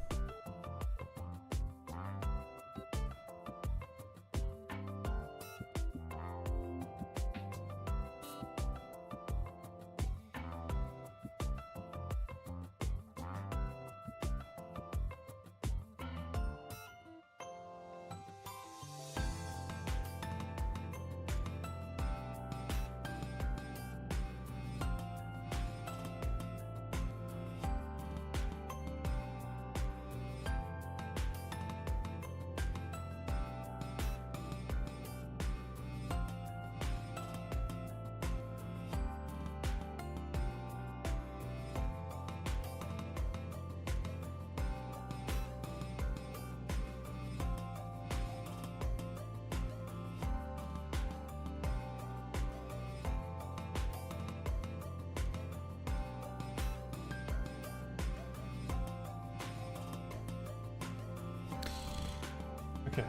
Okay.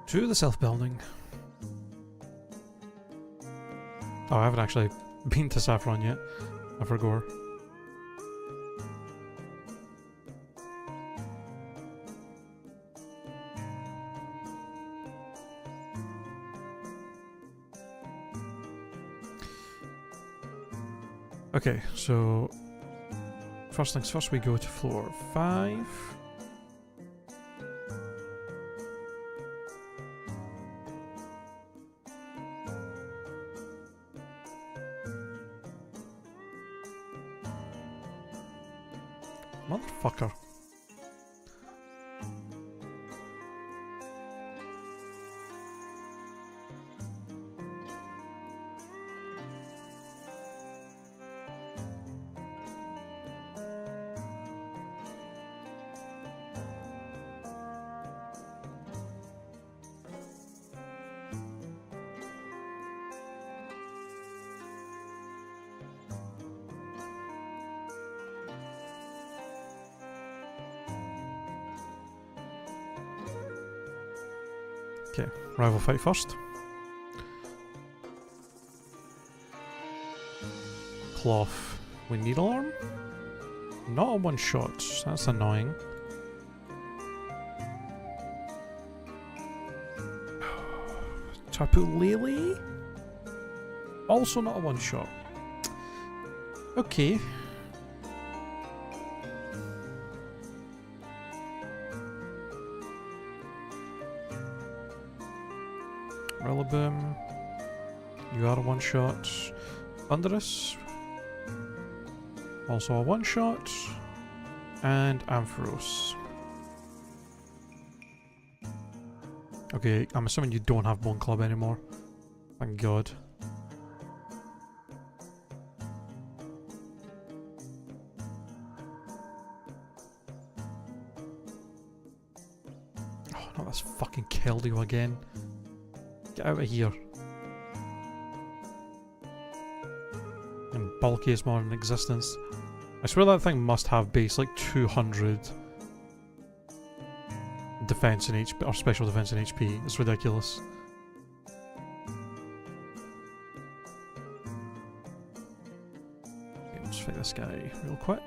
To the Silph building. Oh, I haven't actually been to Saffron yet. I forgot. Okay, so first things first, we go to floor 5. Motherfucker. Okay, rival fight first. Cloth. We need alarm? Not a one shot, that's annoying. Tapu Lele? Also not a one shot. Okay. Rillaboom, you are a one shot. Thunderous, also a one shot. And Ampharos. Okay, I'm assuming you don't have Bone Club anymore. Thank God. Oh, not this fucking Keldeo again. Get out of here. And bulkiest mon in existence. I swear that thing must have base like 200 defense and HP, or special defense and HP. It's ridiculous. Okay, let's fight this guy real quick.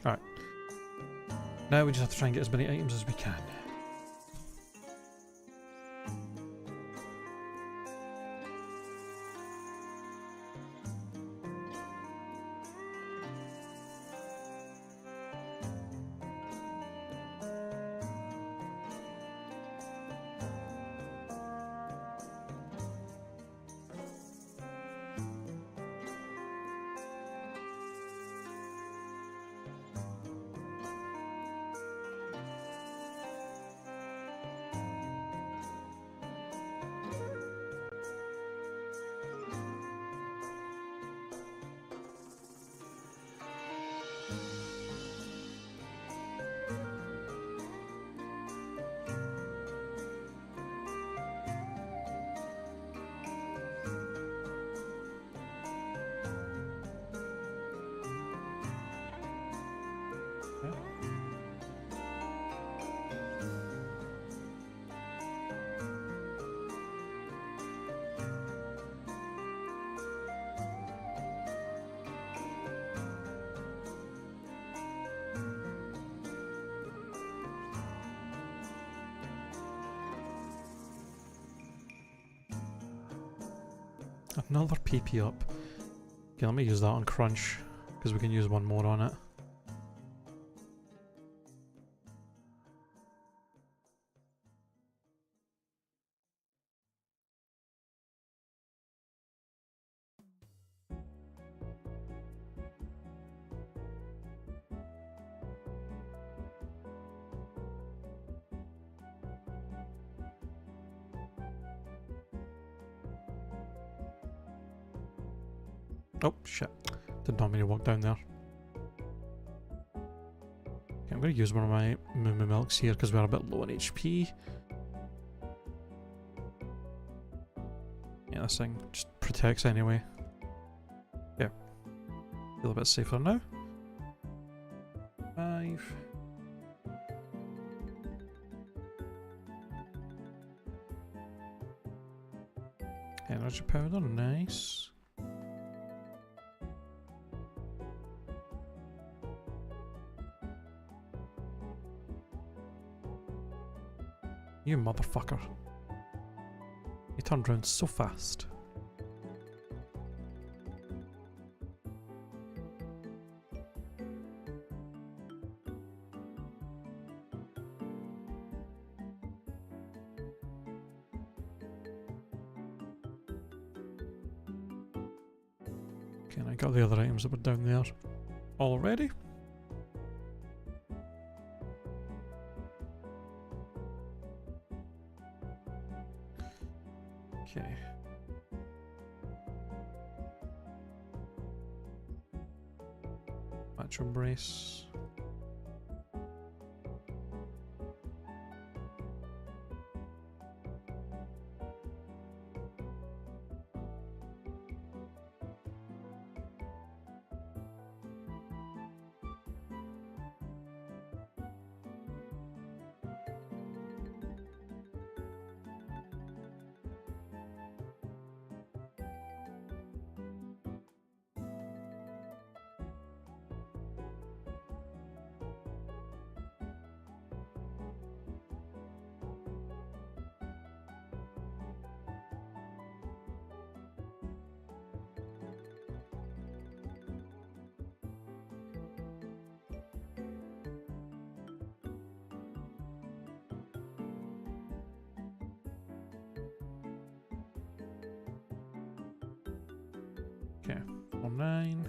Alright. Now we just have to try and get as many items as we can. Another PP up. Okay, let me use that on Crunch, because we can use one more on it. Oh, shit. Did not mean to walk down there. Okay, I'm going to use one of my Moo Moo Milks here because we're a bit low on HP. Yeah, this thing just protects anyway. Yeah. Feel a bit safer now. 5. Energy powder, nice. You motherfucker. You turned around so fast. Okay, and I got the other items that were down there already. Okay. Match embrace. Okay, 9.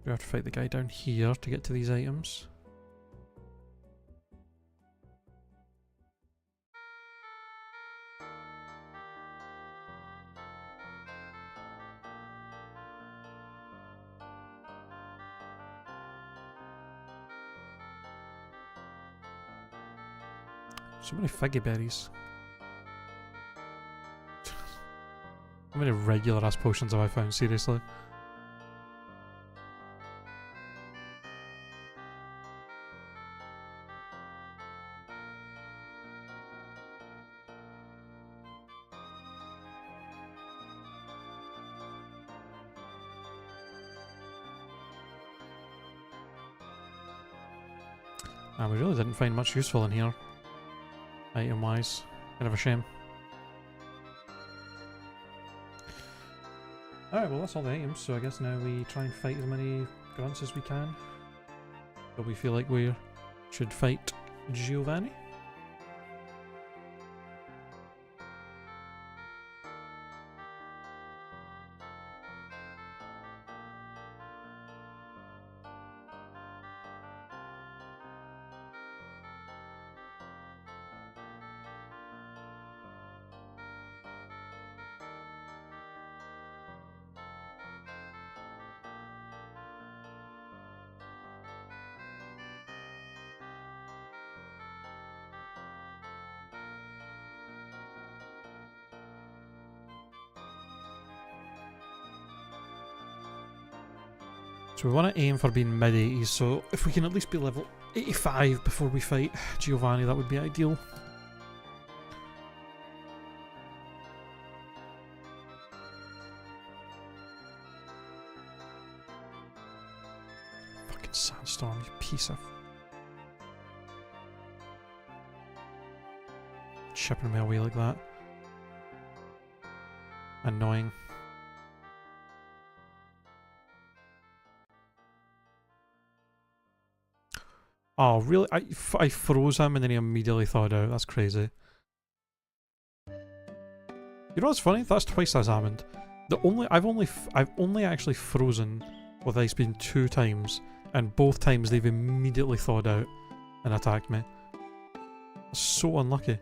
We have to fight the guy down here to get to these items. So many figgy berries. How many regular ass potions have I found, seriously? We really didn't find much useful in here, item-wise. Kind of a shame. Alright, well that's all the items, so I guess now we try and fight as many grunts as we can. But we feel like we should fight Giovanni. So we want to aim for being mid-80s, so if we can at least be level 85 before we fight Giovanni, that would be ideal. Fucking sandstorm, you piece of... Chipping me away like that. Annoying. Oh, really? I froze him and then he immediately thawed out. That's crazy. You know what's funny? That's twice that's happened. I've only actually frozen with Ice Beam 2 times, and both times they've immediately thawed out and attacked me. That's so unlucky.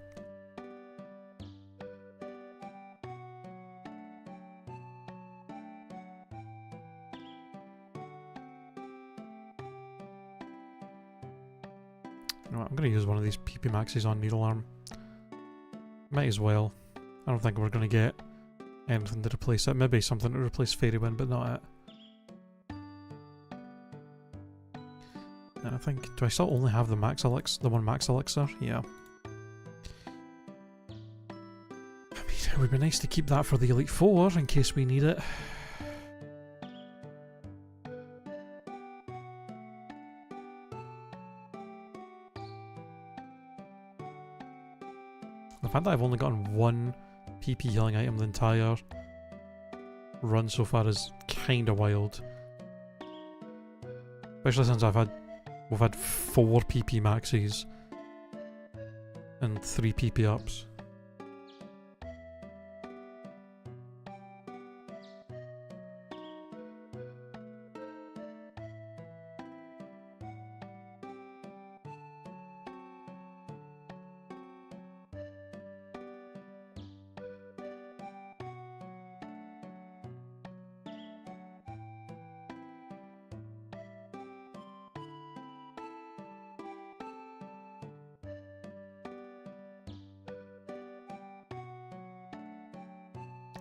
I'm going to use one of these PP Maxes on Needle Arm. Might as well. I don't think we're going to get anything to replace it. Maybe something to replace Fairy Wind, but not it. And I think... Do I still only have the Max Elixir? The one Max Elixir? Yeah. I mean, it would be nice to keep that for the Elite Four in case we need it. The fact that I've only gotten one PP healing item the entire run so far is kinda wild. Especially since we've had 4 PP maxes and 3 PP ups.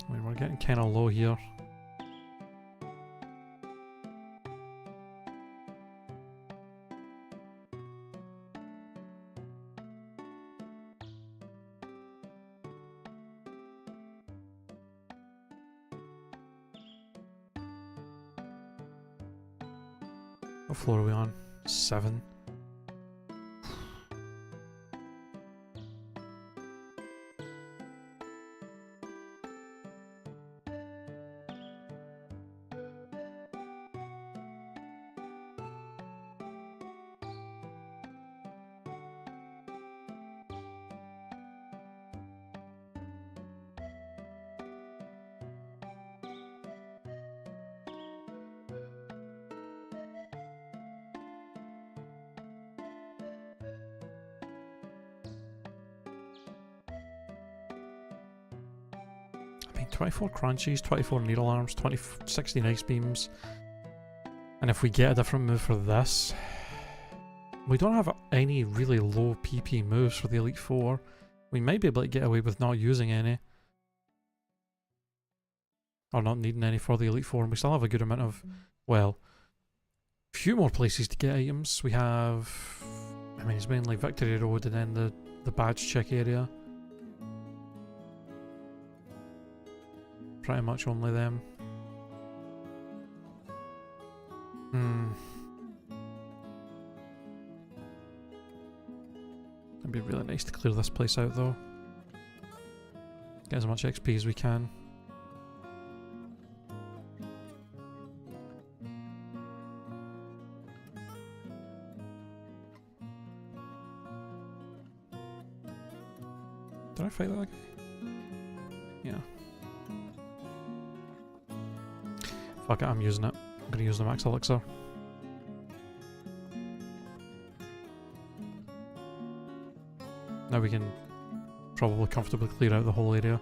I mean, we're getting kinda low here. What floor are we on? 7. I mean, 24 crunchies, 24 needle arms, 16 ice beams. And if we get a different move for this... We don't have any really low PP moves for the Elite Four. We might be able to get away with not using any. Or not needing any for the Elite Four, and we still have a good amount of, well, a few more places to get items. We have, I mean, it's mainly Victory Road and then the badge check area. Pretty much only them. It'd be really nice to clear this place out though. Get as much XP as we can. Did I fight that guy? Yeah. Fuck it, I'm using it. I'm gonna use the max elixir. Now we can probably comfortably clear out the whole area.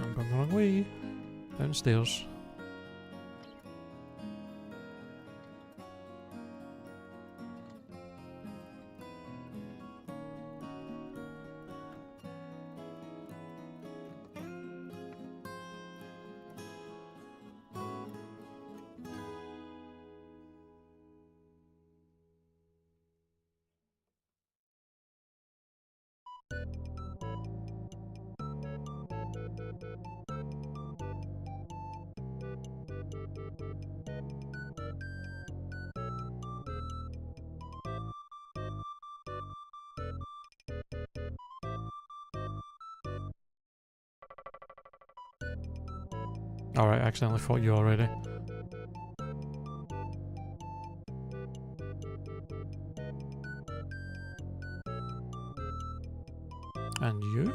I'm going the wrong way. Downstairs. Alright, I accidentally fought you already. And you?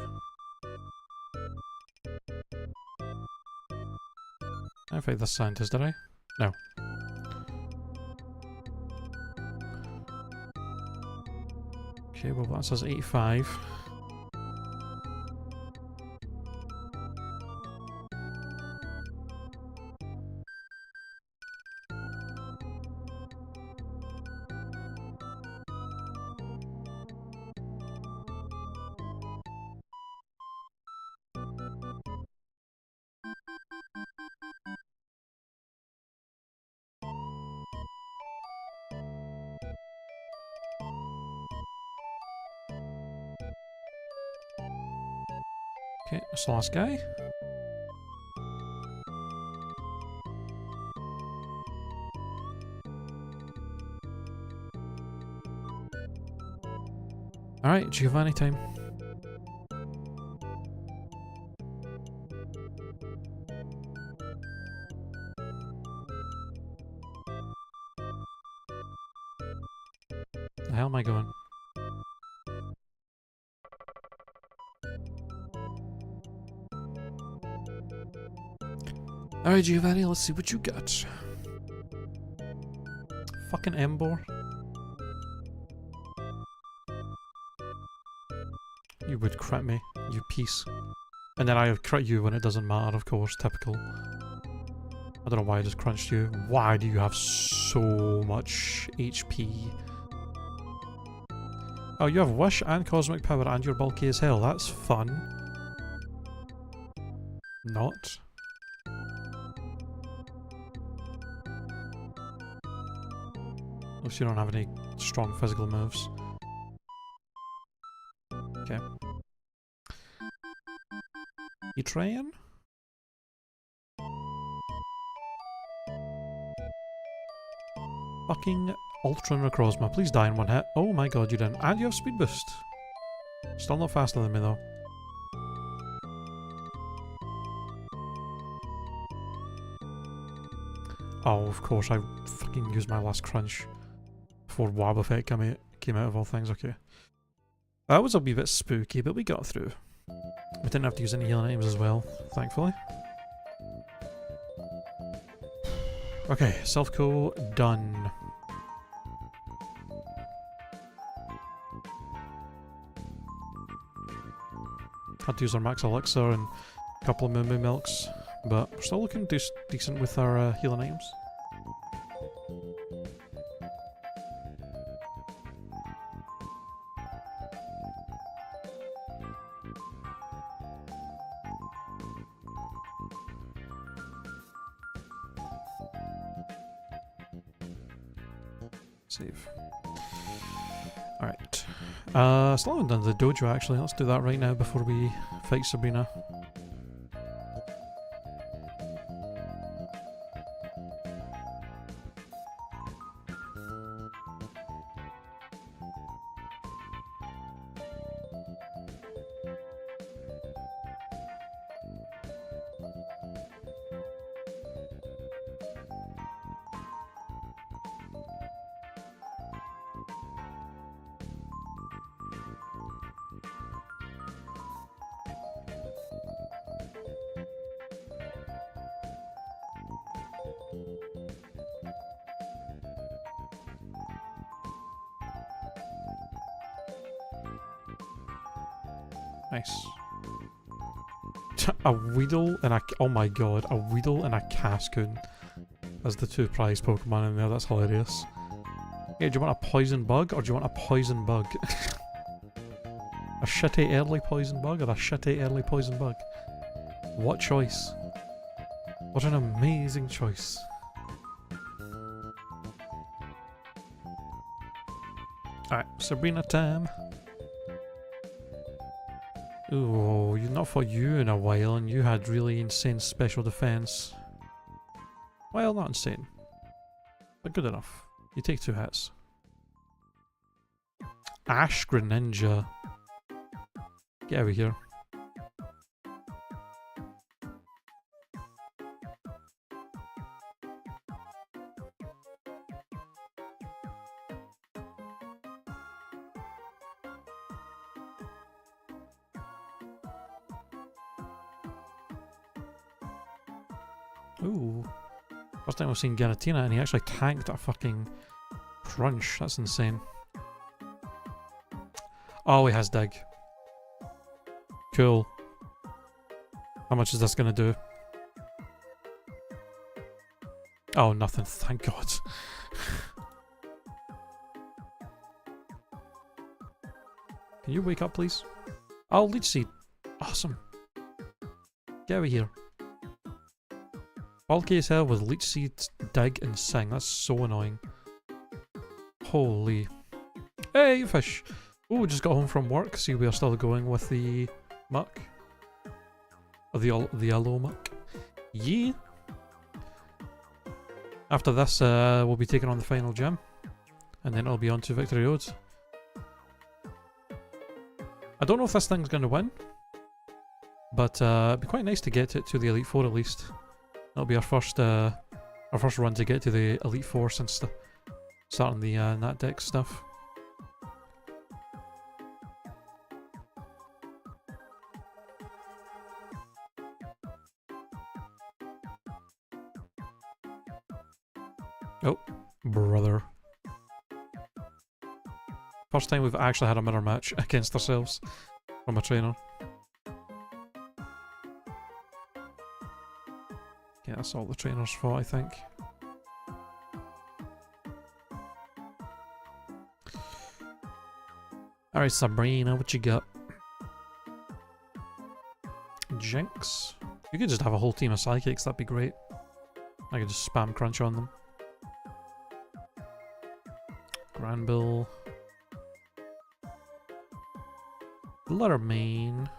I fight this scientist, did I? No. Okay, well that says 85. Okay, that's the last guy. Alright, Giovanni time. The hell am I going? Alright, Giovanni, let's see what you got. Fucking Embor. You would crit me, you piece. And then I crit you when it doesn't matter, of course, typical. I don't know why I just crunched you. Why do you have so much HP? Oh, you have Wish and Cosmic Power and you're bulky as hell. That's fun. Not. At least you don't have any strong physical moves. Okay. You trying? Fucking Ultra Necrozma. Please die in one hit. Oh my god, you didn't. And you have speed boost. Still not faster than me though. Oh, of course, I fucking used my last crunch before Wab Effect came out of all things. Okay. That was a wee bit spooky, but we got through. We didn't have to use any healing items as well, thankfully. Okay, self-co done. Had to use our max elixir and a couple of moo milks, but we're still looking decent with our healing items. Save. Alright. Still haven't done the dojo actually. Let's do that right now before we fight Sabrina. Nice. A Weedle and a... oh my god, a Weedle and a Cascoon as the two prize Pokemon in there, that's hilarious. Yeah, do you want a poison bug or do you want a poison bug? A shitty early poison bug or a shitty early poison bug? What choice? What an amazing choice. Alright, Sabrina time. Ooh, you've not fought you in a while and you had really insane special defense. Well, not insane, but good enough. You take 2 hits. Ash Greninja. Get over here. Ooh. First time I've seen Giratina and he actually tanked a fucking crunch. That's insane. Oh, he has dig. Cool. How much is this gonna do? Oh, nothing. Thank God. Can you wake up, please? Oh, Leech Seed. Awesome. Get over here. All KSL with Leech Seed, Dig, and Sing. That's so annoying. Holy. Hey, fish! Oh, we just got home from work. See, we are still going with the muck. Or the yellow muck. Yeah! After this, we'll be taking on the final gym. And then it'll be on to Victory Road. I don't know if this thing's going to win. But it'd be quite nice to get it to the Elite Four at least. That'll be our first run to get to the Elite Four since starting the NatDex stuff. Oh, brother. First time we've actually had a mirror match against ourselves from a trainer. Yeah, that's all the trainers fought, I think. Alright, Sabrina, what you got? Jinx? You could just have a whole team of psychics, that'd be great. I could just spam crunch on them. Granbull. Letterman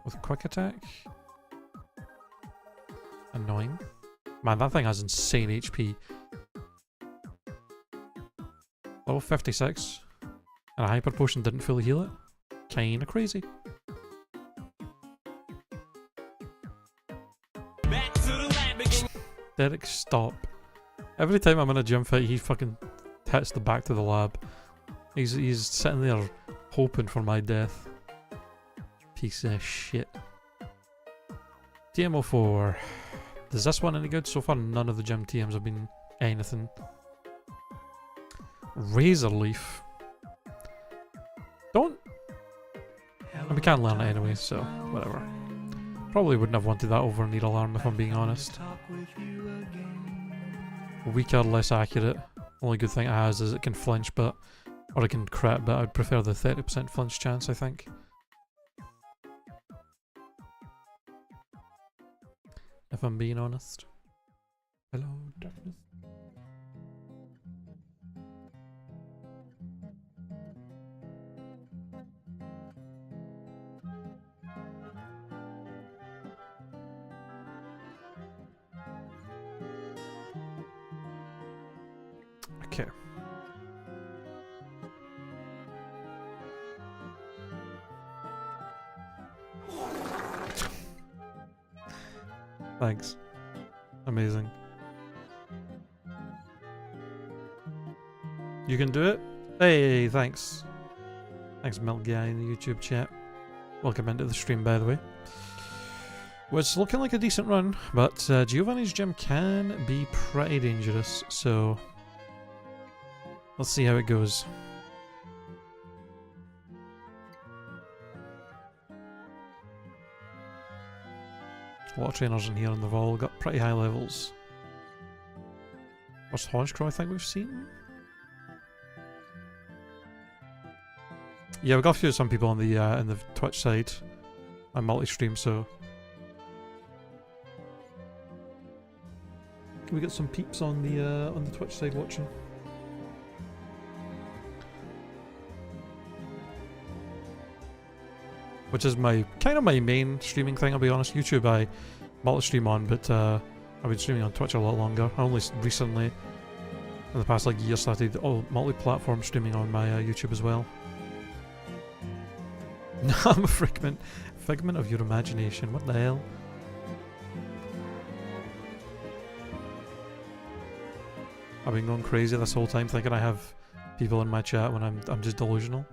with quick attack. Annoying. Man, that thing has insane HP. Level 56. And a hyper potion didn't fully heal it. Kinda crazy. Derek, stop. Every time I'm in a gym fight, he fucking hits the back to the lab. He's sitting there hoping for my death. Piece of shit. TMO4. Is this one any good? So far, none of the gym TMs have been anything. Razor Leaf. Don't. And we can't learn it anyway, so whatever. Probably wouldn't have wanted that over Needle Arm if I'm being honest. Weaker, less accurate. Only good thing it has is it can flinch, but or it can crit, but I'd prefer the 30% flinch chance, I think. If I'm being honest. Hello, darkness. Okay. Thanks. Amazing. You can do it? Hey, thanks. Thanks, Milk Guy in the YouTube chat. Welcome into the stream, by the way. Well, it's looking like a decent run, but Giovanni's gym can be pretty dangerous, so let's see how it goes. A lot of trainers in here and they've all got pretty high levels. What's Hodgecrow I think we've seen? Yeah, we got a few some people on the in the Twitch side. I multi-stream, so we got some peeps on the Twitch side watching. Which is my kind of my main streaming thing, I'll be honest. YouTube I multi-stream on, but I've been streaming on Twitch a lot longer. I only recently, in the past like year, started multi-platform streaming on my YouTube as well. No, I'm a figment of your imagination. What the hell? I've been going crazy this whole time thinking I have people in my chat when I'm just delusional.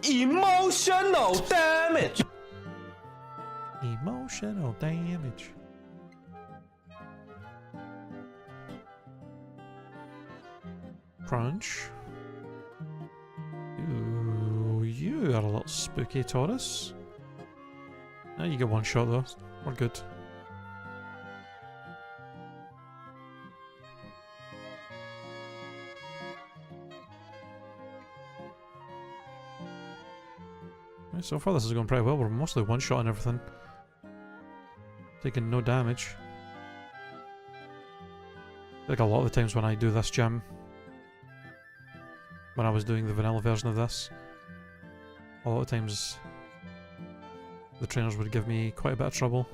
Emotional damage. Emotional damage. Crunch. Ooh, you are a little spooky, Taurus. Now you get one shot though. We're good. Right, so far this is going pretty well. We're mostly one-shotting everything. Taking no damage. Like a lot of the times when I do this gym, when I was doing the vanilla version of this, a lot of times the trainers would give me quite a bit of trouble.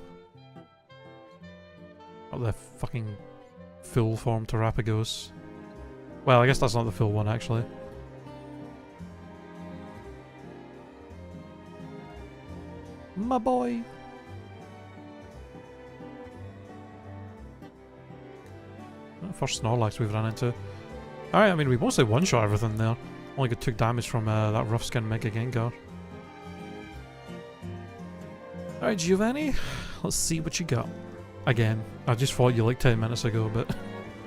Not the fucking full form Terrapagos. Well, I guess that's not the full one actually. My boy! First Snorlax we've run into. Alright, I mean we mostly one-shot everything there. Only got 2 damage from that rough skin Mega Gengar. Alright Giovanni, let's see what you got. Again, I just fought you like 10 minutes ago, but...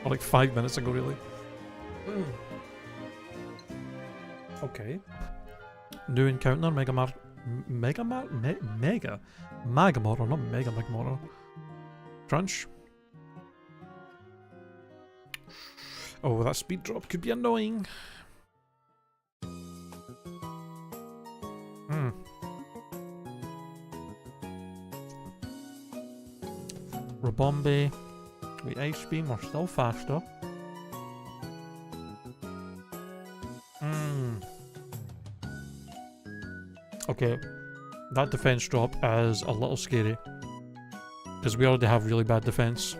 or like 5 minutes ago really. Okay. New encounter, Magamor, or not Mega Magmortar. Crunch. Oh, that speed drop could be annoying. Rabombe. We Ice Beam, we're still faster. Okay. That defense drop is a little scary. Because we already have really bad defense.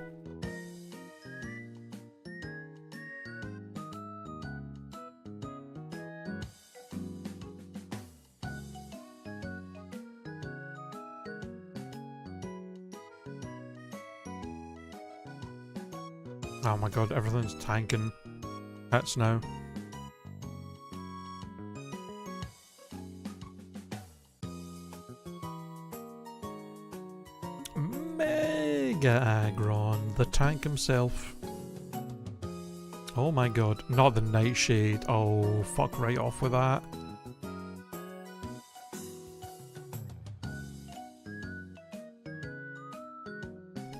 Oh my god, everything's tanking hits now. Mega Aggron, the tank himself. Oh my god, not the Nightshade. Oh, fuck right off with that.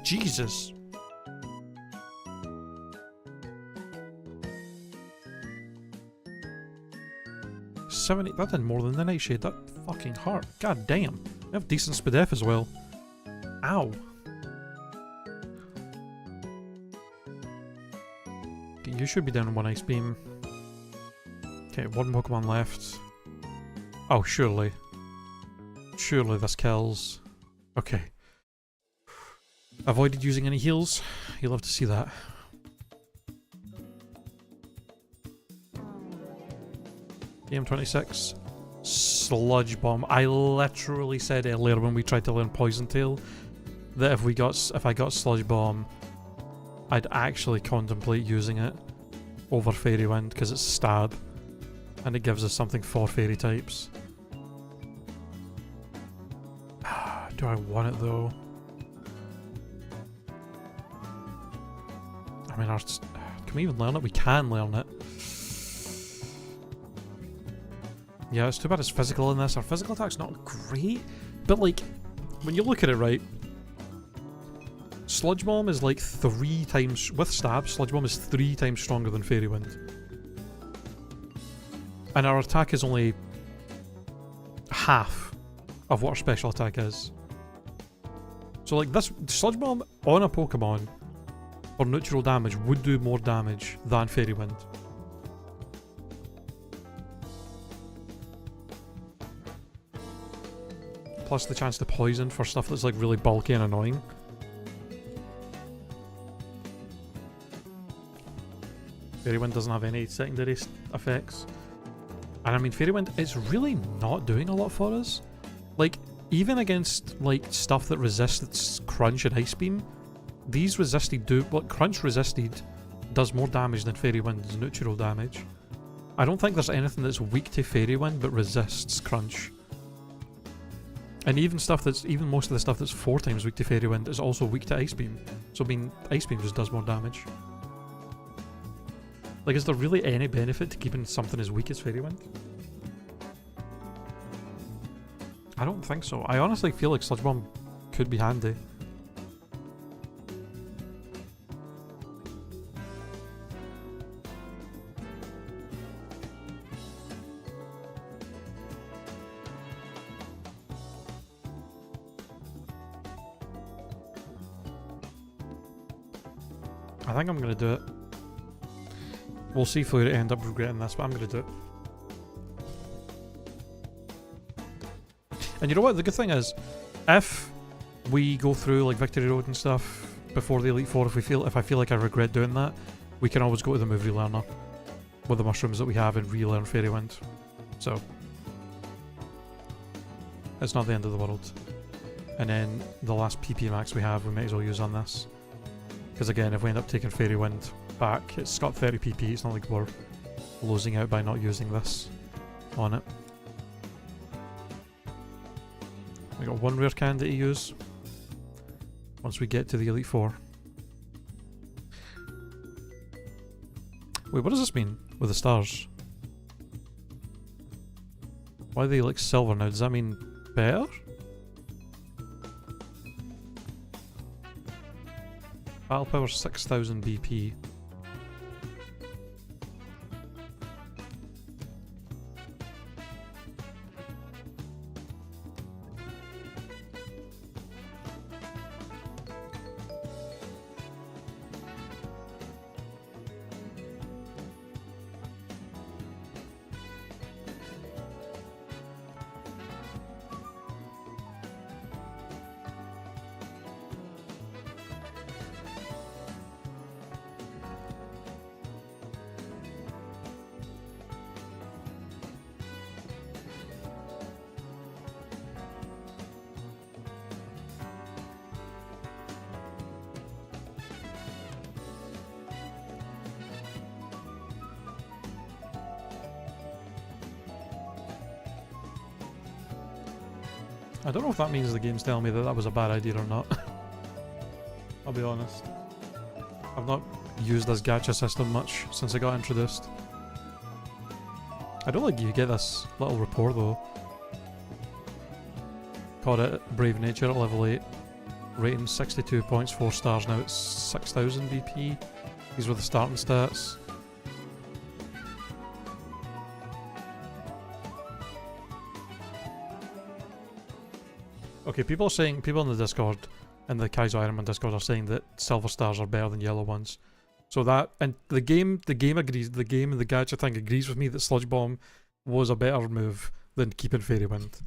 Jesus. 70, that did more than the Nightshade, that fucking hurt. God damn. We have decent SPDF as well. Ow. Okay, you should be down in one Ice Beam. Okay, one Pokemon left. Oh, surely. Surely this kills. Okay. Avoided using any heals. You'll love to see that. Game 26. Sludge Bomb. I literally said earlier when we tried to learn Poison Tail that if I got Sludge Bomb, I'd actually contemplate using it over Fairy Wind because it's stab and it gives us something for fairy types. Do I want it though? I mean, can we even learn it? We can learn it. Yeah, it's too bad it's physical in this. Our physical attack's not great, but like, when you look at it right, Sludge Bomb is like 3 times, with stab, Sludge Bomb is 3 times stronger than Fairy Wind. And our attack is only half of what our special attack is. So like this, Sludge Bomb on a Pokemon for neutral damage would do more damage than Fairy Wind. Plus the chance to poison for stuff that's like really bulky and annoying. Fairy Wind doesn't have any secondary effects. And I mean, Fairy Wind is really not doing a lot for us. Like, even against like stuff that resists Crunch and Ice Beam, these resisted do what Crunch resisted does more damage than Fairy Wind's neutral damage. I don't think there's anything that's weak to Fairy Wind but resists Crunch. And even most of the stuff that's 4 times weak to Fairy Wind is also weak to Ice Beam. So I mean, Ice Beam just does more damage. Like, is there really any benefit to keeping something as weak as Fairy Wind? I don't think so. I honestly feel like Sludge Bomb could be handy. I think I'm gonna do it. We'll see if we end up regretting this, but I'm gonna do it. And you know what? The good thing is, if we go through like Victory Road and stuff before the Elite Four, if I feel like I regret doing that, we can always go to the move relearner with the mushrooms that we have and relearn Fairy Wind. So it's not the end of the world. And then the last PP max we have, we might as well use on this. Because again, if we end up taking Fairy Wind back, it's got 30 PP, it's not like we're losing out by not using this on it. We got 1 rare candy to use once we get to the Elite Four. Wait, what does this mean with the stars? Why are they like silver now? Does that mean better? Battle power 6000 BP. I don't know if that means the game's telling me that that was a bad idea or not. I'll be honest. I've not used this gacha system much since it got introduced. I don't think you get this little report though. Caught it Brave Nature at level 8. Rating 62 points, 4 stars, now it's 6000 BP. These were the starting stats. Okay, people in the Discord, in the Kaizo IronMON Discord, are saying that silver stars are better than yellow ones. So that, and the game agrees, the game and the gacha thing agrees with me that Sludge Bomb was a better move than keeping Fairy Wind.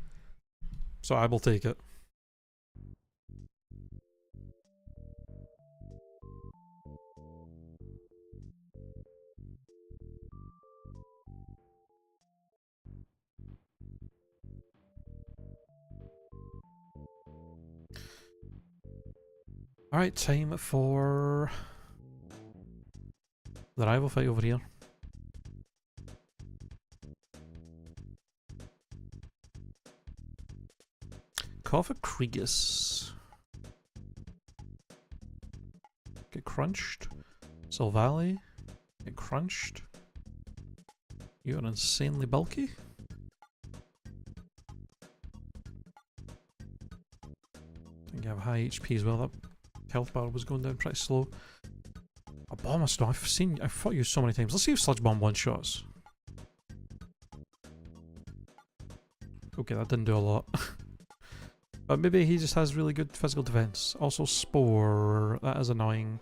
So I will take it. Alright, time for the rival fight over here. Cough of Kriegus. Get crunched. Sylvally. Get crunched. You are insanely bulky. I think you have high HP as well. That health bar was going down pretty slow. Abomasnow, I've fought you so many times. Let's see if Sludge Bomb one-shots. Okay, that didn't do a lot. But maybe he just has really good physical defense. Also Spore, that is annoying.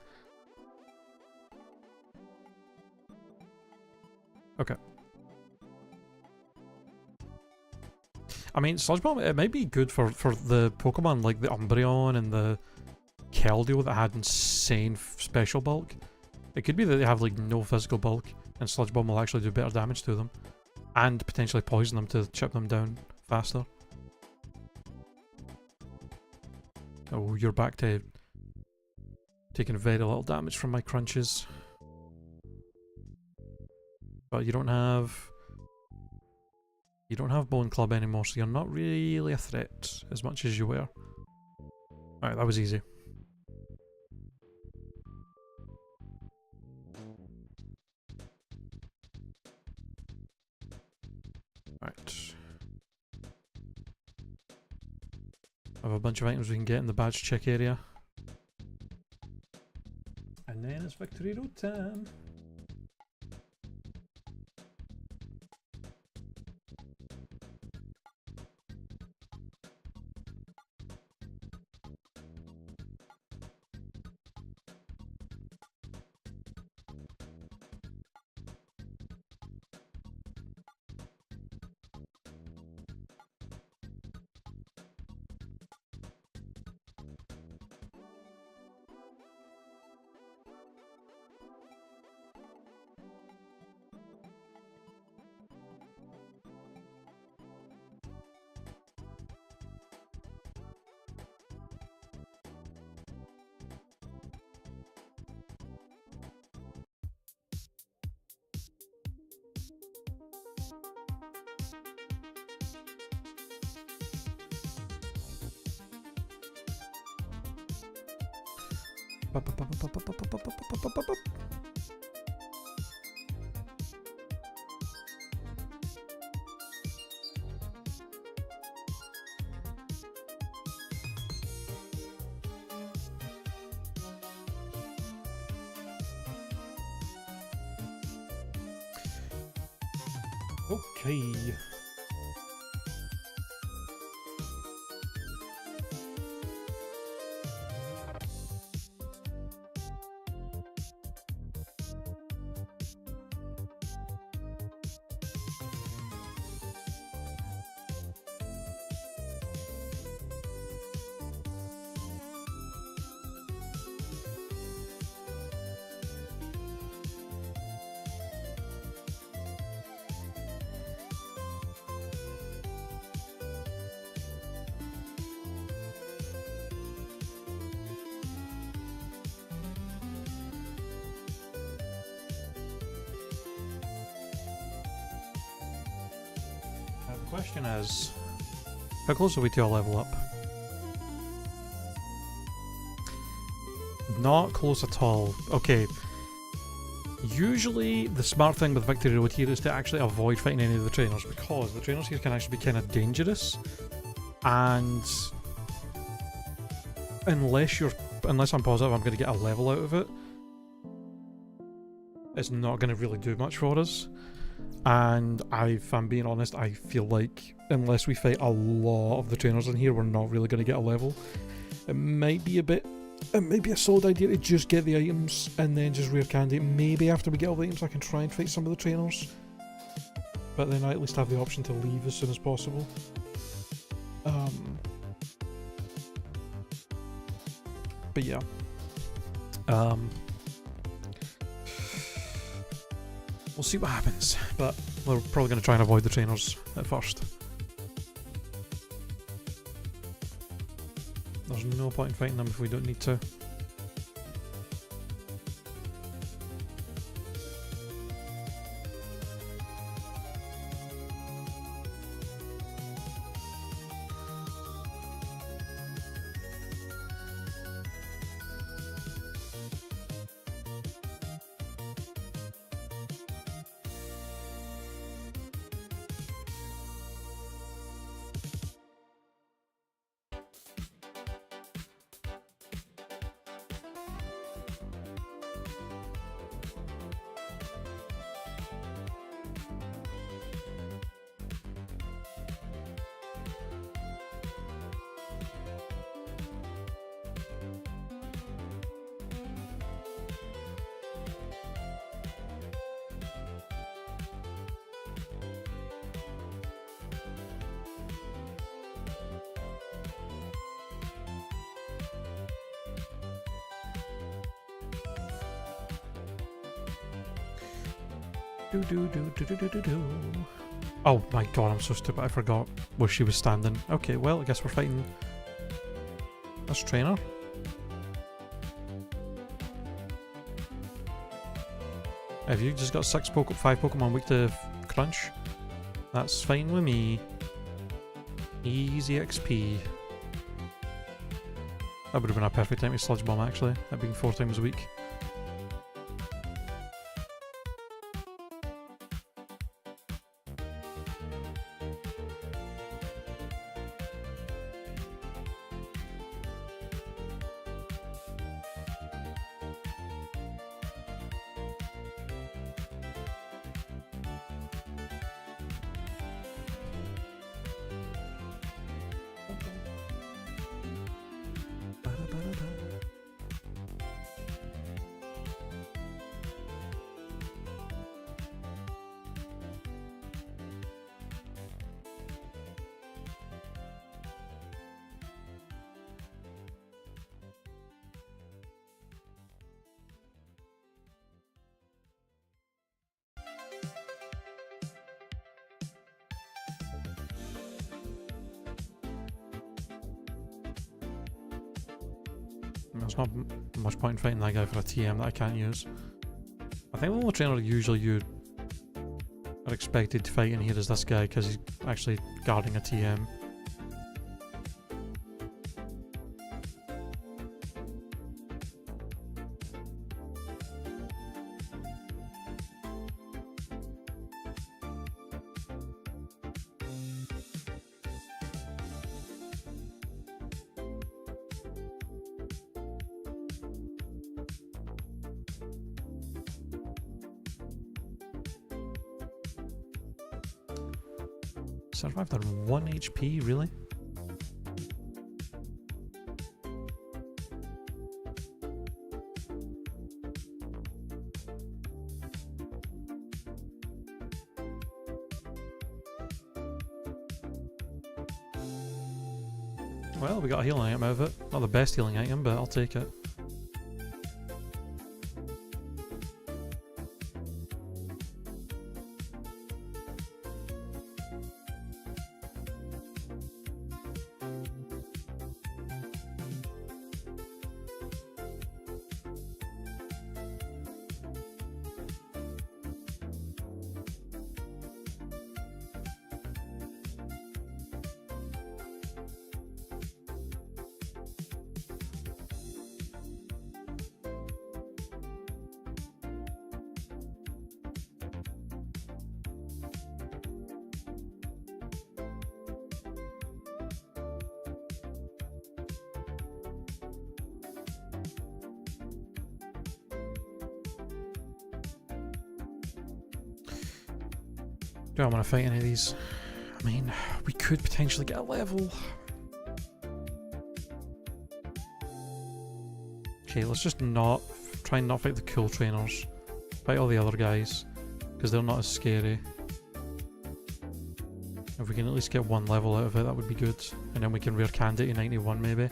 Okay. I mean, Sludge Bomb, it might be good for the Pokemon like the Umbreon and the Keldeo that had insane special bulk. It could be that they have like no physical bulk and Sludge Bomb will actually do better damage to them. And potentially poison them to chip them down faster. Oh, you're back to taking very little damage from my crunches. But you don't have Bone Club anymore, so you're not really a threat as much as you were. Alright, that was easy. Right. I have a bunch of items we can get in the badge check area. And then it's Victory Road time. Okay. The question is, How close are we to a level up? Not close at all. Okay. Usually, the smart thing with Victory Road here is to actually avoid fighting any of the trainers, because the trainers here can actually be kind of dangerous, and unless I'm positive I'm going to get a level out of it, it's not going to really do much for us. And if I'm being honest, I feel like unless we fight a lot of the trainers in here, we're not really going to get a level. It might be a solid idea to just get the items and then just rare candy. Maybe after we get all the items I can try and fight some of the trainers, but then I at least have the option to leave as soon as possible. But yeah. We'll see what happens, but we're probably going to try and avoid the trainers at first. There's no point in fighting them if we don't need to. Oh my god, I'm so stupid, I forgot where she was standing. Okay, well, I guess we're fighting this trainer. Have you just got 5 Pokemon weak to crunch? That's fine with me. Easy XP. That would have been a perfect time to Sludge Bomb actually, that being 4 times a week. There's not much point in fighting that guy for a TM that I can't use. I think the only trainer usually you are expected to fight in here is this guy because he's actually guarding a TM. Survived on 1 HP, really? Well, we got a healing item out of it. Not the best healing item, but I'll take it. Do I want to fight any of these? I mean, we could potentially get a level. Okay, let's just try and not fight the cool trainers. Fight all the other guys, because they're not as scary. If we can at least get one level out of it, that would be good. And then we can rare candy to 91 maybe.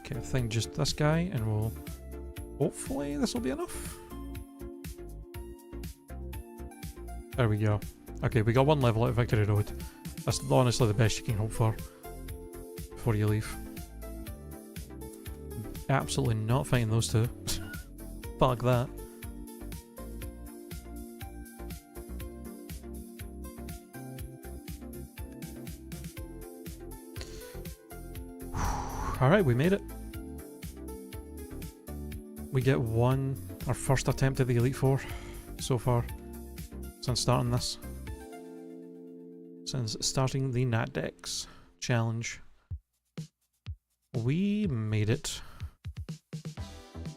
Okay, I think just this guy, and we'll... Hopefully this will be enough. There we go. Okay, we got one level at Victory Road. That's honestly the best you can hope for before you leave. Absolutely not fighting those two. Fuck that. Alright, we made it. We get our first attempt at the Elite Four so far since starting this. Since starting the NatDex challenge. We made it.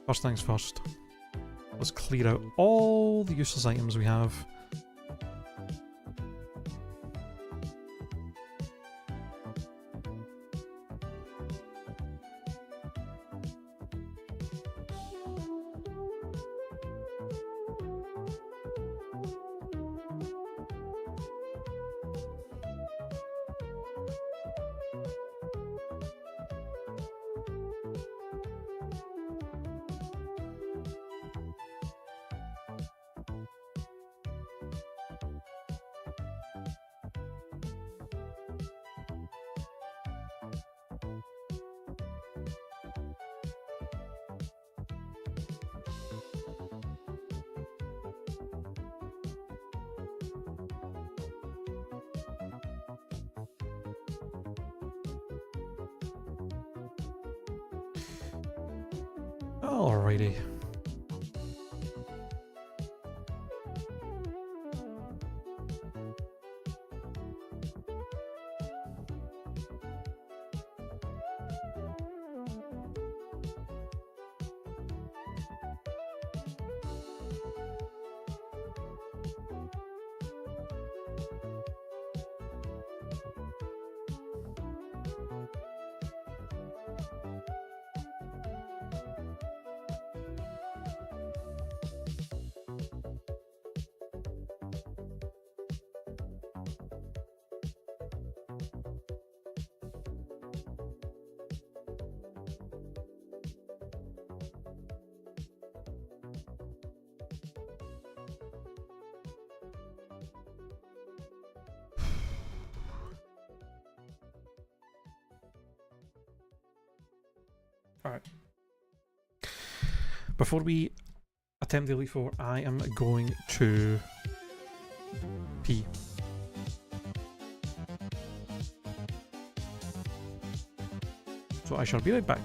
First things first. Let's clear out all the useless items we have. Alrighty. Alright. Before we attempt the Elite Four, I am going to pee. So I shall be right back.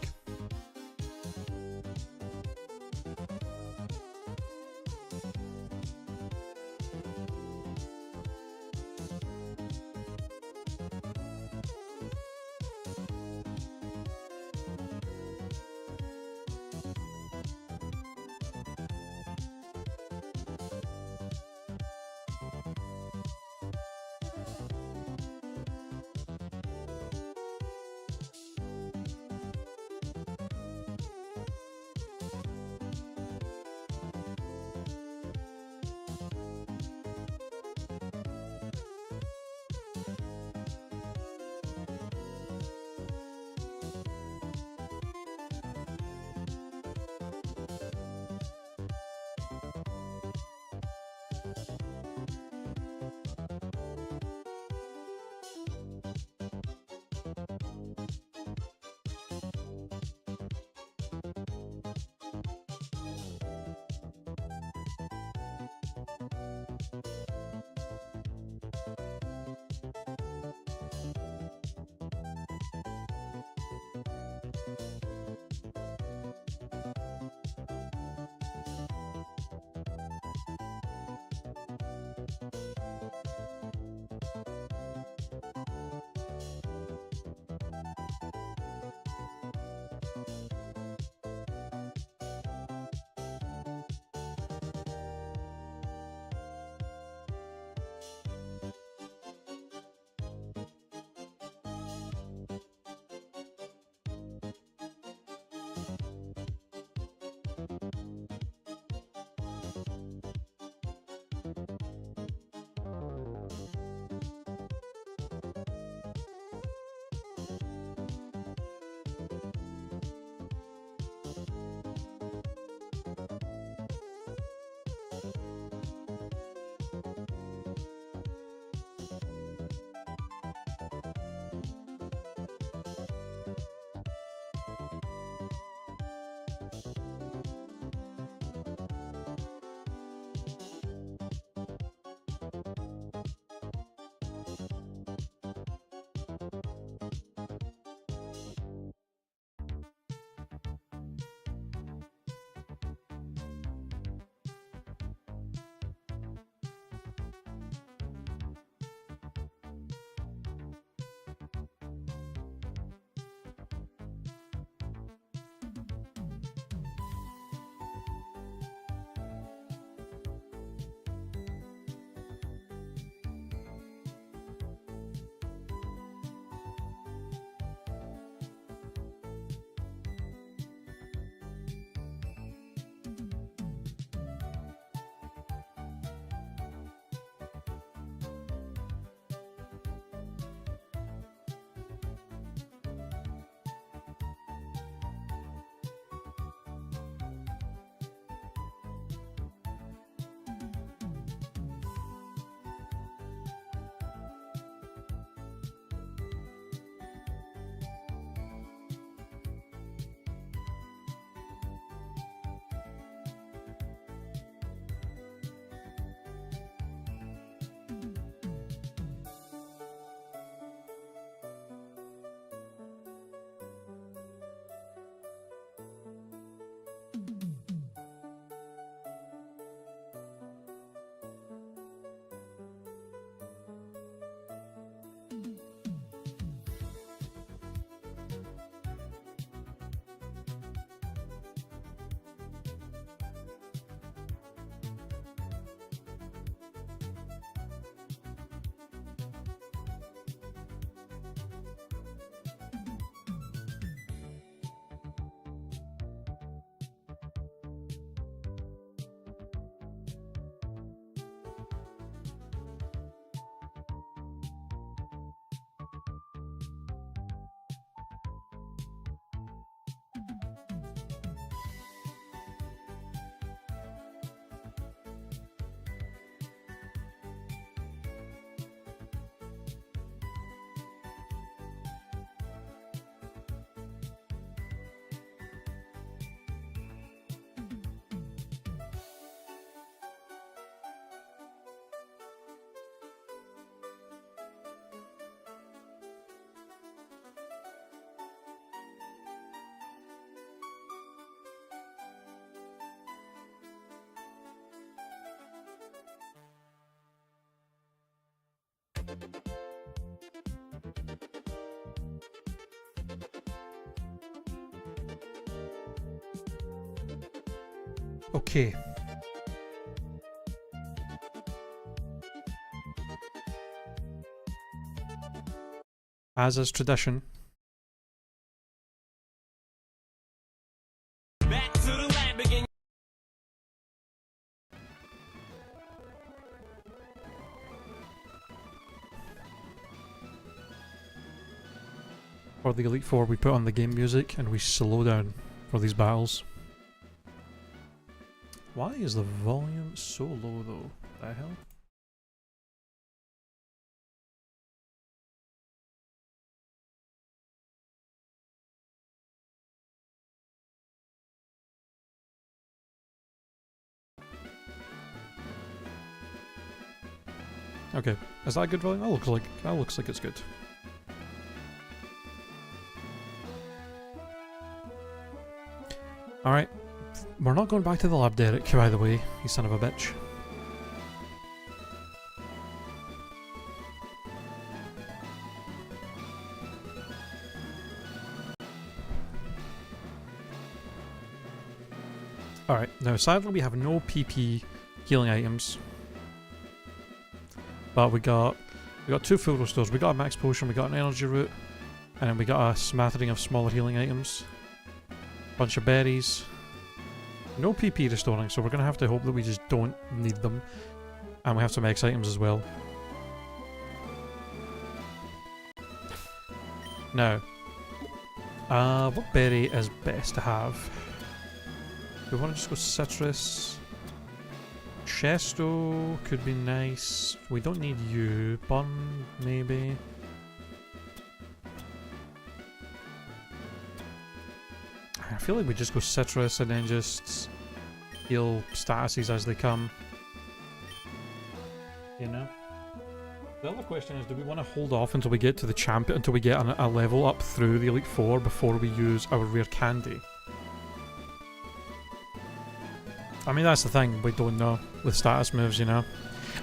Okay. As is tradition. Back to the lab again. For the Elite Four, we put on the game music and we slow down for these battles. Why is the volume so low though? The hell? Okay, is that a good volume? That looks like it's good. Alright. We're not going back to the lab, Derek, by the way, you son of a bitch. Alright, now sadly we have no PP healing items. But we got 2 full restores. We got a max potion, we got an energy root, and then we got a smattering of smaller healing items. Bunch of berries. No PP restoring, so we're gonna have to hope that we just don't need them. And we have some X items as well. Now, what berry is best to have? Do we want to just go citrus? Chesto could be nice. We don't need you. Bun, maybe. I feel like we just go citrus and then just heal statuses as they come. You know? The other question is, do we want to hold off until we get to the champion, until we get a level up through the Elite Four before we use our rare candy? I mean, that's the thing, we don't know with status moves, you know?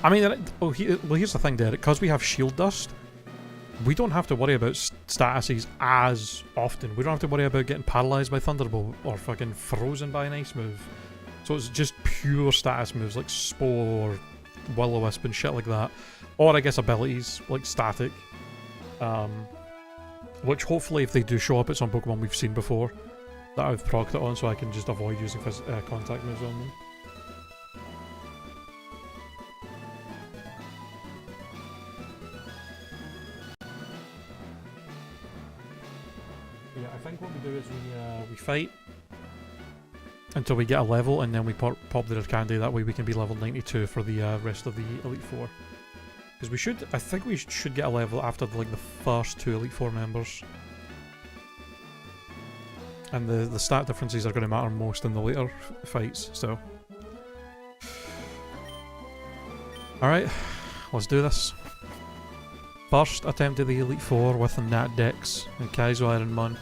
I mean, well, here's the thing, Derek, because we have shield dust, we don't have to worry about statuses as often. We don't have to worry about getting paralyzed by Thunderbolt or fucking frozen by an ice move. So it's just pure status moves like Spore, Will-O-Wisp and shit like that. Or I guess abilities like Static. Which hopefully if they do show up, it's on Pokemon we've seen before that I've procced it on, so I can just avoid using contact moves on them. Yeah, I think what we do is we fight until we get a level, and then we pop the rare candy. That way we can be level 92 for the rest of the Elite Four. Because we should, I think we should get a level after like the first 2 Elite Four members. And the stat differences are going to matter most in the later fights, so. Alright, let's do this. First attempt at the Elite Four with the NatDex and Kaizo IronMON.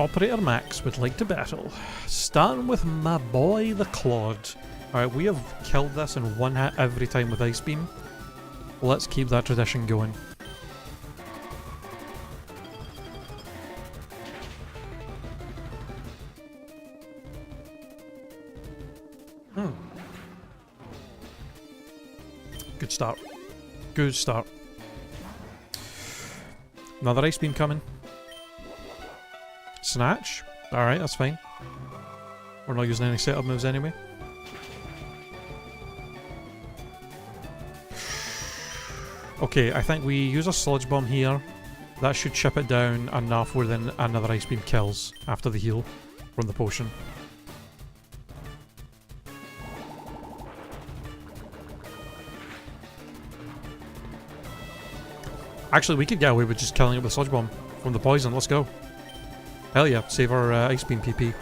Operator Max would like to battle. Starting with my boy the Claude. Alright, we have killed this in one hit every time with Ice Beam. Let's keep that tradition going. Good start. Good start. Another Ice Beam coming. Snatch? Alright, that's fine. We're not using any setup moves anyway. Okay, I think we use a Sludge Bomb here. That should chip it down enough where then another Ice Beam kills after the heal from the potion. Actually, we could get away with just killing it with Sludge Bomb from the poison. Let's go. Hell yeah, save our Ice Beam PP.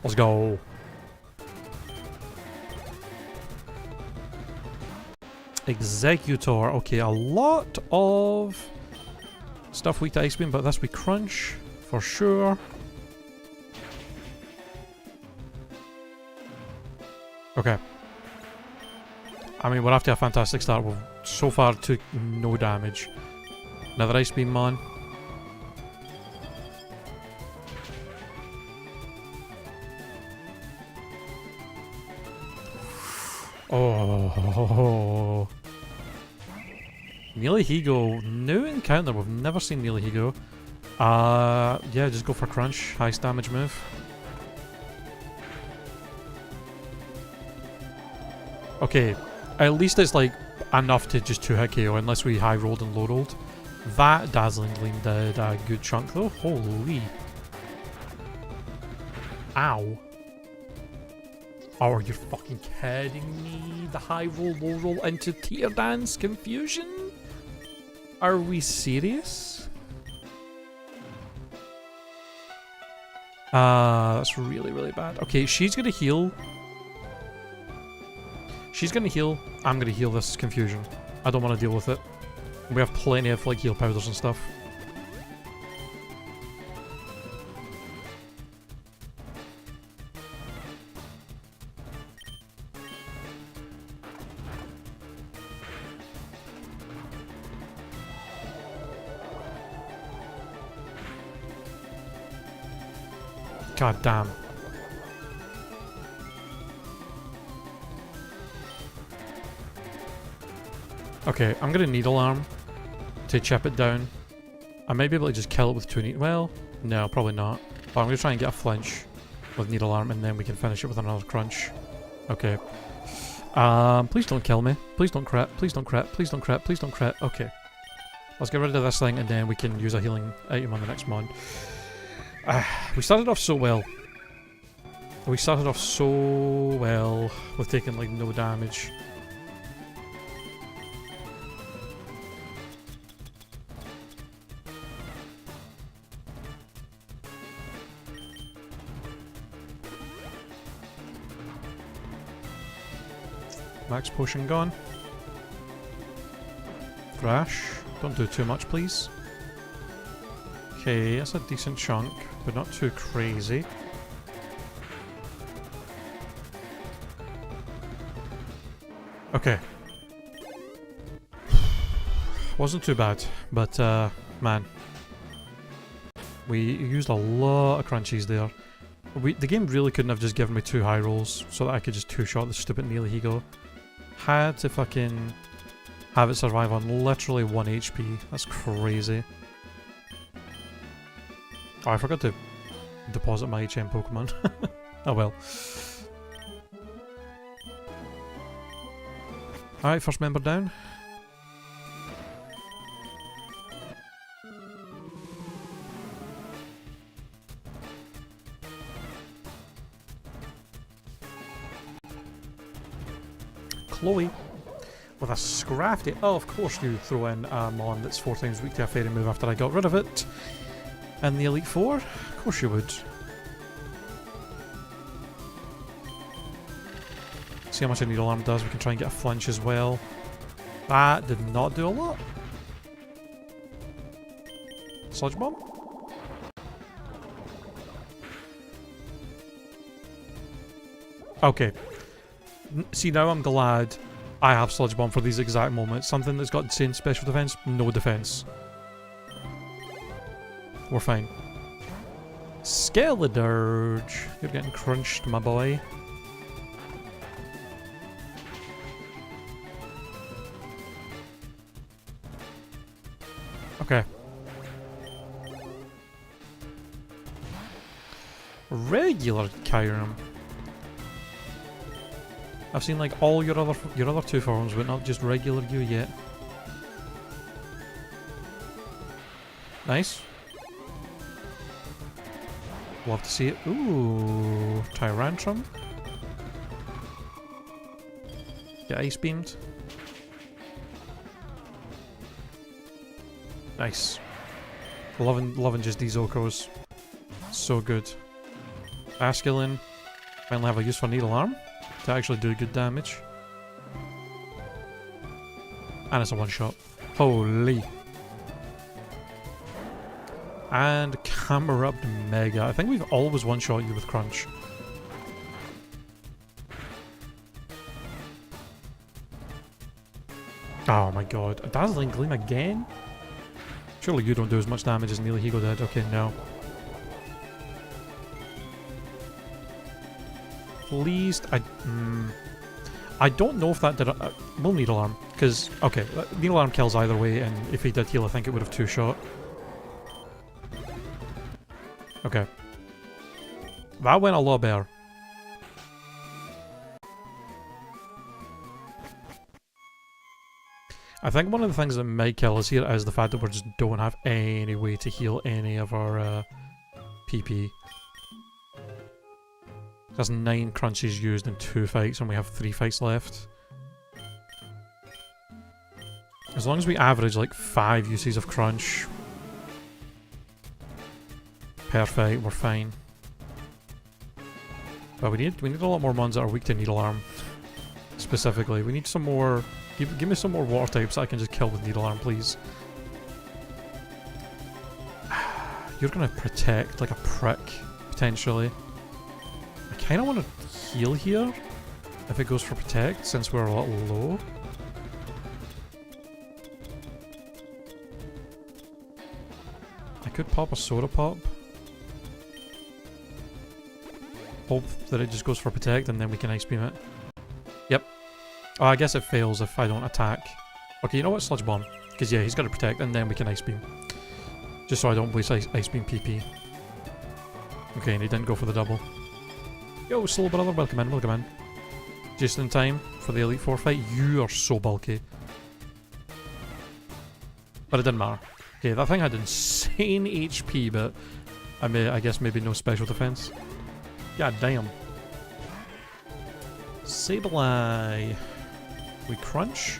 Let's go. Executor. Okay, a lot of stuff weak to Ice Beam, but this we crunch. For sure. Okay. I mean, we're after a fantastic start. We've so far took no damage. Another Ice Beam, man. Oh. Mealy-Higo. New encounter. We've never seen Mealy-Higo. Yeah, just go for crunch. Highest damage move. Okay, at least it's like enough to just 2-hit KO unless we high rolled and low rolled. That Dazzling Gleam did a good chunk though. Holy. Ow. Oh, are you fucking kidding me? The high roll, low roll into tear dance confusion? Are we serious? That's really, really bad. Okay, she's gonna heal. She's gonna heal. I'm gonna heal this confusion. I don't want to deal with it. We have plenty of like heal powders and stuff. God damn. Okay, I'm gonna Needle Arm to chip it down. I might be able to just kill it with 2 needles. Well, no, probably not. But I'm gonna try and get a flinch with Needle Arm and then we can finish it with another crunch. Okay. Please don't kill me. Please don't crit. Please don't crit. Please don't crit. Please don't crit. Okay. Let's get rid of this thing and then we can use a healing item on the next mon. We started off so well. We started off so well with taking like no damage. Max potion gone. Thrash. Don't do too much, please. Okay, that's a decent chunk, but not too crazy. Okay. Wasn't too bad, but man. We used a lot of crunchies there. The game really couldn't have just given me 2 high rolls so that I could just 2-shot the stupid Mealy-Higo. Had to fucking have it survive on literally 1 HP. That's crazy. Oh, I forgot to deposit my HM Pokemon. Oh well. Alright, first member down. Chloe with a Scrafty. Oh, of course you throw in a Mon that's 4 times weak to a fairy move after I got rid of it. And the Elite Four? Of course you would. See how much a Needle Arm does. We can try and get a flinch as well. That did not do a lot. Sludge Bomb? Okay. See, now I'm glad I have Sludge Bomb for these exact moments. Something that's got insane special defense, no defense. We're fine. Skeledirge. You're getting crunched, my boy. Okay. Regular Kyurem. I've seen like all your other 2 forms, but not just regular you yet. Nice. Love to see it. Ooh, Tyrantrum. Get Ice Beamed. Nice. Loving just these Okros. So good. Asculin. Finally have a use for Needle Arm to actually do good damage. And it's a one-shot. Holy. And Camera Up Mega. I think we've always one-shot you with Crunch. Oh my god. A Dazzling Gleam again? Surely you don't do as much damage as Neely Higo did. Okay, no. Please, I don't know if that did we'll Needle Arm, because, okay, Needle Arm kills either way, and if he did heal, I think it would have two-shot. Okay. That went a lot better. I think one of the things that might kill us here is the fact that we just don't have any way to heal any of our PP. There's 9 crunches used in 2 fights and we have 3 fights left. As long as we average like 5 uses of crunch. Per fight, we're fine. But we need a lot more mons that are weak to Needle Arm. Specifically. We need some more... Give me some more water types that I can just kill with Needle Arm, please. You're gonna protect like a prick, potentially. I kinda wanna heal here, if it goes for protect, since we're a lot low. I could pop a Soda Pop. Hope that it just goes for protect and then we can Ice Beam it. Yep. Oh, I guess it fails if I don't attack. Okay, you know what? Sludge Bomb. Because yeah, he's got to protect and then we can Ice Beam. Just so I don't waste Ice Beam PP. Okay, and he didn't go for the double. Yo, Slow Brother, welcome in, welcome in. Just in time for the Elite Four fight. You are so bulky. But it didn't matter. Okay, that thing had insane HP, but I guess maybe no special defense. God damn. Sableye. We crunch.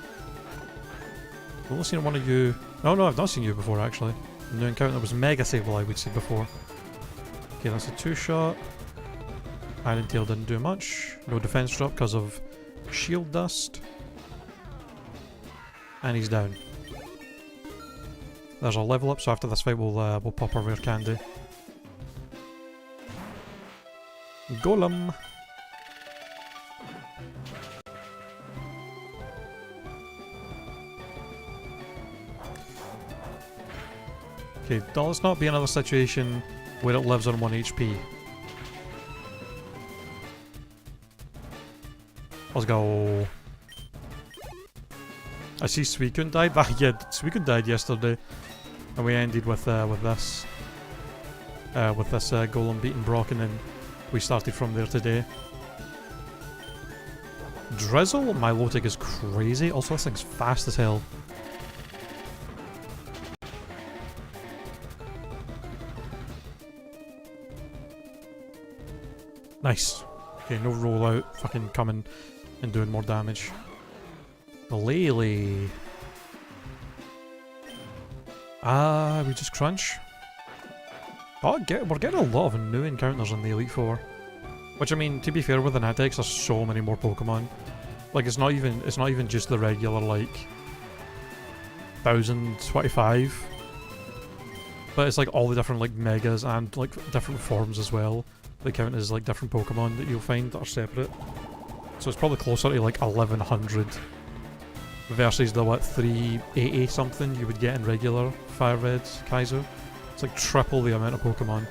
I've only seen one of you. No, I've not seen you before actually. The new encounter was Mega Sableye we'd seen before. Okay, that's a 2-shot. Iron Tail didn't do much. No defense drop because of shield dust. And he's down. There's our level up, so after this fight we'll pop our rare candy. Golem. Okay, let's not be another situation where it lives on 1 HP. Let's go. I see Suicune died. Yeah, Suicune died yesterday, and we ended with this Golem beating Brock, and then we started from there today. Drizzle, Milotic is crazy. Also, this thing's fast as hell. Nice. Okay, no rollout. Fucking coming and doing more damage. Lele. We just crunch. Oh, we're getting a lot of new encounters in the Elite Four. Which, I mean, to be fair, with the NatDex, there's so many more Pokemon. Like, it's not even just the regular, like, 1025. But it's like all the different, like, megas and, like, different forms as well. They count as, like, different Pokemon that you'll find that are separate. So it's probably closer to, like, 1100 versus the, what, 380 something you would get in regular Fire Red Kaizo. It's like triple the amount of Pokemon.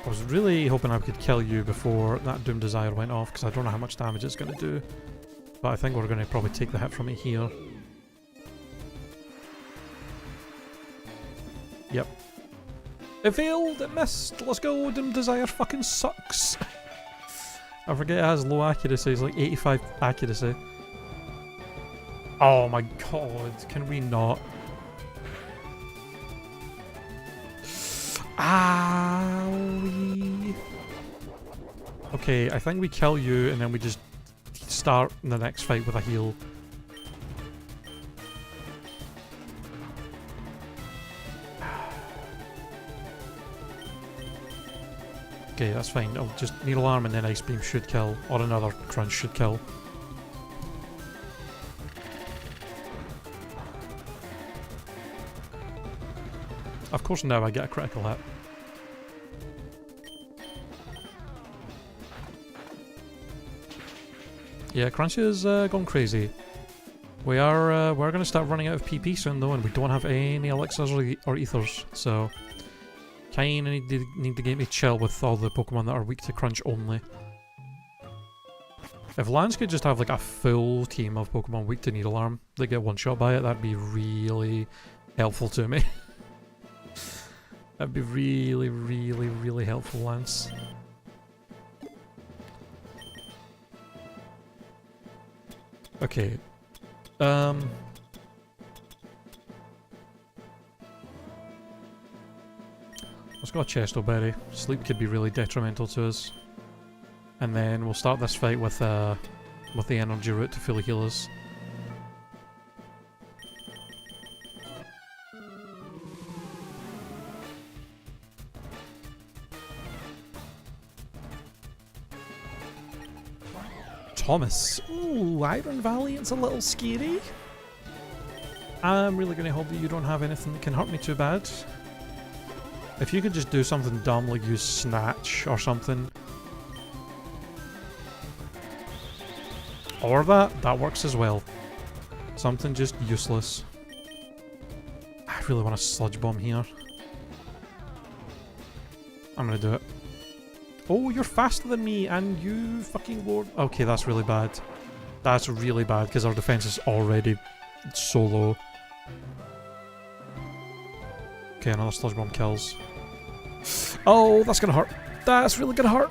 I was really hoping I could kill you before that Doom Desire went off, because I don't know how much damage it's going to do. But I think we're going to probably take the hit from it here. Yep. It failed! It missed! Let's go! Doom Desire fucking sucks! I forget it has low accuracy, it's like 85 accuracy. Oh my god, can we not? Owie. Okay, I think we kill you and then we just start the next fight with a heal. Okay, that's fine. I'll just Needle Arm and then Ice Beam should kill, or another Crunch should kill. Of course now I get a critical hit. Yeah, Crunchy is gone crazy. We're going to start running out of PP soon though, and we don't have any elixirs or ethers, so kind of need the game to chill with all the Pokemon that are weak to Crunch only. If Lance could just have like a full team of Pokemon weak to Needle Arm that get one shot by it, that'd be really helpful to me. That'd be really, really, really helpful, Lance. Okay. Let's go Chesto Berry. Sleep could be really detrimental to us. And then we'll start this fight with the energy route to fully heal us. Thomas. Ooh, Iron Valiant's a little scary. I'm really going to hope that you don't have anything that can hurt me too bad. If you could just do something dumb like use Snatch or something. Or that works as well. Something just useless. I really want a Sludge Bomb here. I'm gonna do it. Oh, you're faster than me, and you fucking lord. Okay, that's really bad. That's really bad, because our defense is already so low. Okay, another Sludge Bomb kills. Oh, that's gonna hurt. That's really gonna hurt.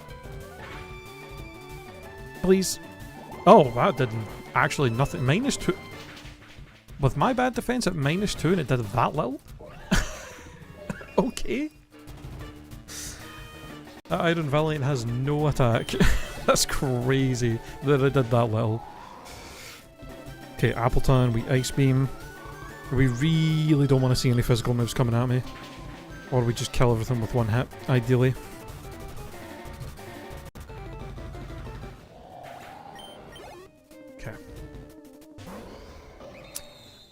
Please. Oh, that didn't actually nothing. -2. With my bad defense at -2 and it did that little? Okay. That Iron Valiant has no attack. That's crazy that it did that little. Okay, Appleton, we Ice Beam. We really don't want to see any physical moves coming at me. Or we just kill everything with one hit, ideally.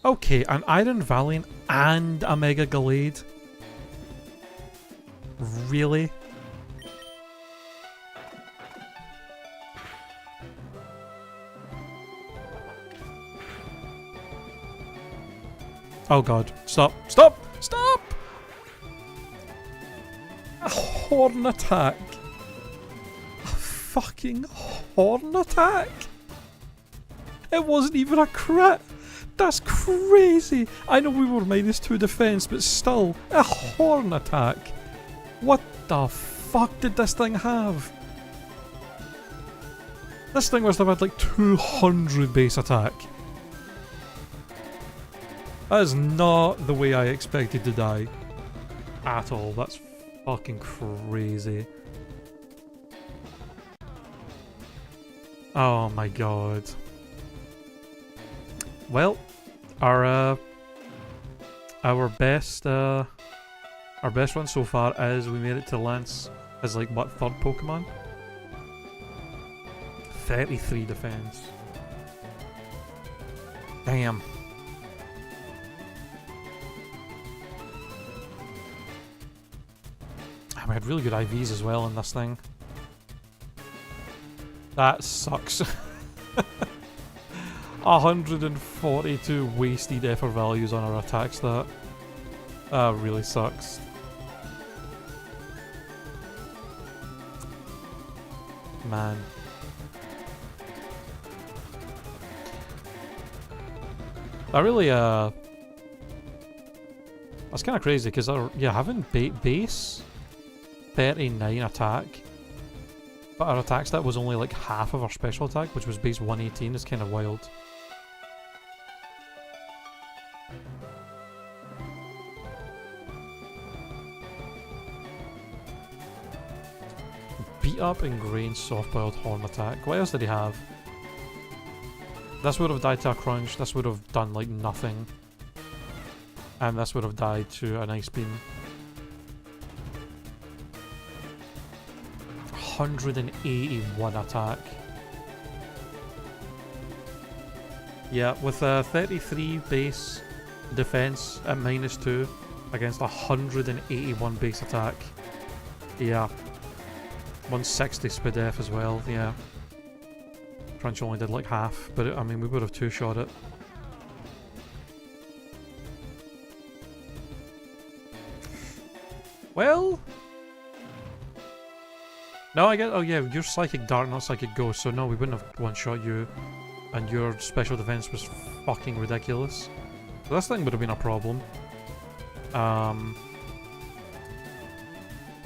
Okay, an Iron Valiant and a Mega Gallade? Really? Oh god. Stop. Stop! Stop! A Horn Attack! A fucking Horn Attack! It wasn't even a crit! That's crazy! I know we were -2 defense, but still, a Horn Attack! What the fuck did this thing have? This thing must have had like 200 base attack. That is not the way I expected to die. At all. That's fucking crazy. Oh my god. Well, our best one so far is we made it to Lance as like what, third Pokemon? 33 defense. Damn. We had really good IVs as well in this thing. That sucks. 142 wasted effort values on our attack stat. That really sucks. Man. That really, that's kind of crazy, because, yeah, having base 39 attack, but our attack stat was only like half of our special attack, which was base 118, is kind of wild. Beat up, Ingrained, Soft-Boiled, Horn Attack. What else did he have? This would have died to a Crunch, this would have done like nothing. And this would have died to an Ice Beam. 181 attack. Yeah, with a 33 base defense at -2 against 181 base attack. Yeah. 160 speed F as well, yeah. Crunch only did like half, but I mean, we would have two-shot it. Well... No, I get... Oh yeah, you're Psychic Dart, not Psychic Ghost, so no, we wouldn't have one-shot you. And your special defense was fucking ridiculous. So this thing would have been a problem.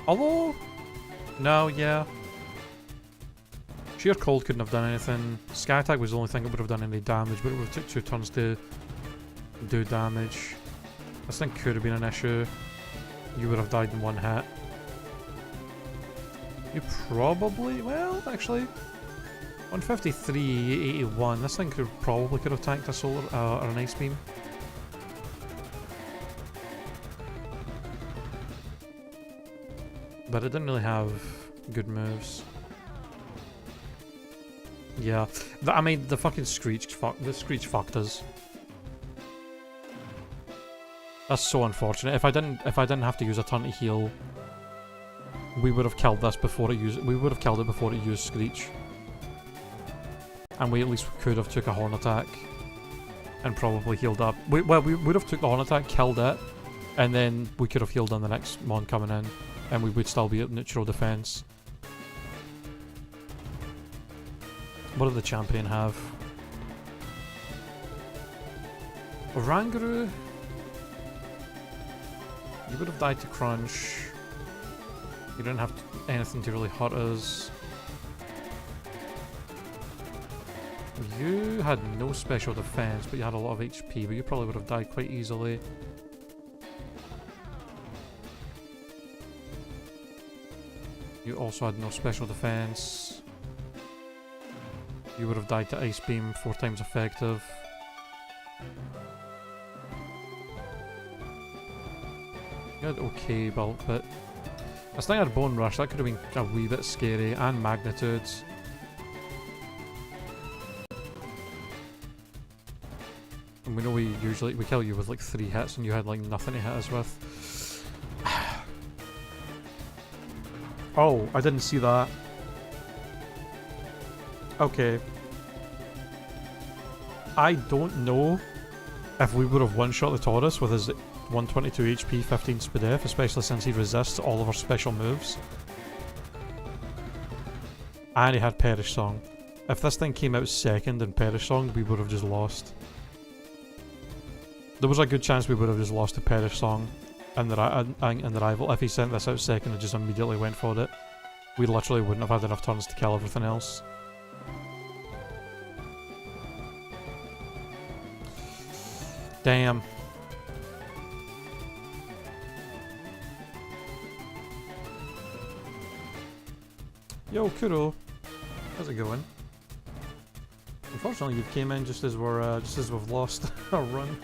Although... No, yeah. Sheer Cold couldn't have done anything. Sky Attack was the only thing that would have done any damage, but it would have took 2 turns to do damage. This thing could have been an issue. You would have died in 1 hit. You probably... Well, actually... 153, 81. This thing probably could have tanked a solar or an Ice Beam. But it didn't really have good moves. Yeah, I mean the fucking Screech fucked us. That's so unfortunate. If I didn't have to use a turn to heal, we would have killed this before it used. We would have killed it before it used Screech, and we at least could have took a Horn Attack, and probably healed up. We would have took the Horn Attack, killed it, and then we could have healed on the next Mon coming in, and we would still be at neutral defense. What did the champion have? Oranguru? You would have died to Crunch. You didn't have anything to really hurt us. You had no special defense, but you had a lot of HP, but you probably would have died quite easily. You also had no special defense. You would have died to Ice Beam, 4 times effective. You had okay bulk, but this thing had Bone Rush, that could have been a wee bit scary, and Magnitudes. And we know we kill you with like 3 hits and you had like nothing to hit us with. Oh, I didn't see that. Okay. I don't know if we would have one-shot the Taurus with his 122 HP, 15 speed F, especially since he resists all of our special moves. And he had Perish Song. If this thing came out second in Perish Song, we would have just lost. There was a good chance we would have just lost to Perish Song and the rival. If he sent this out second and just immediately went for it, we literally wouldn't have had enough turns to kill everything else. Damn. Yo, Kuro. How's it going? Unfortunately, you came in just as we've lost our run.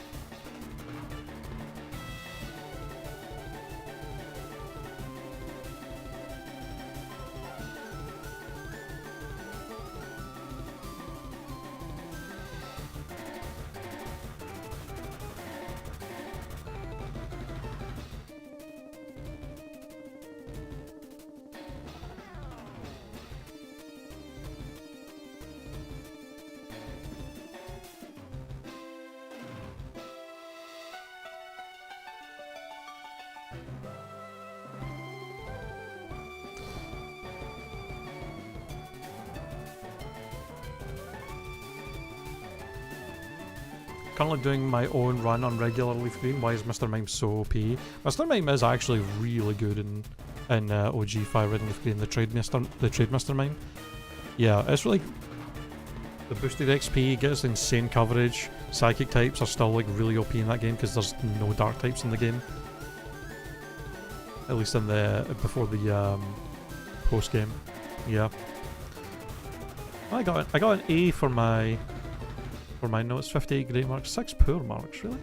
Currently doing my own run on regular Leaf Green. Why is Mr. Mime so OP? Mr. Mime is actually really good in OG Fire Red and Leaf Green, the trade Mr. Mime. Yeah, it's really... The boosted XP gets insane coverage. Psychic types are still like really OP in that game because there's no dark types in the game. At least in the... before the post game. Yeah. I got an A for my... No, it's 58 great marks, 6 poor marks, really?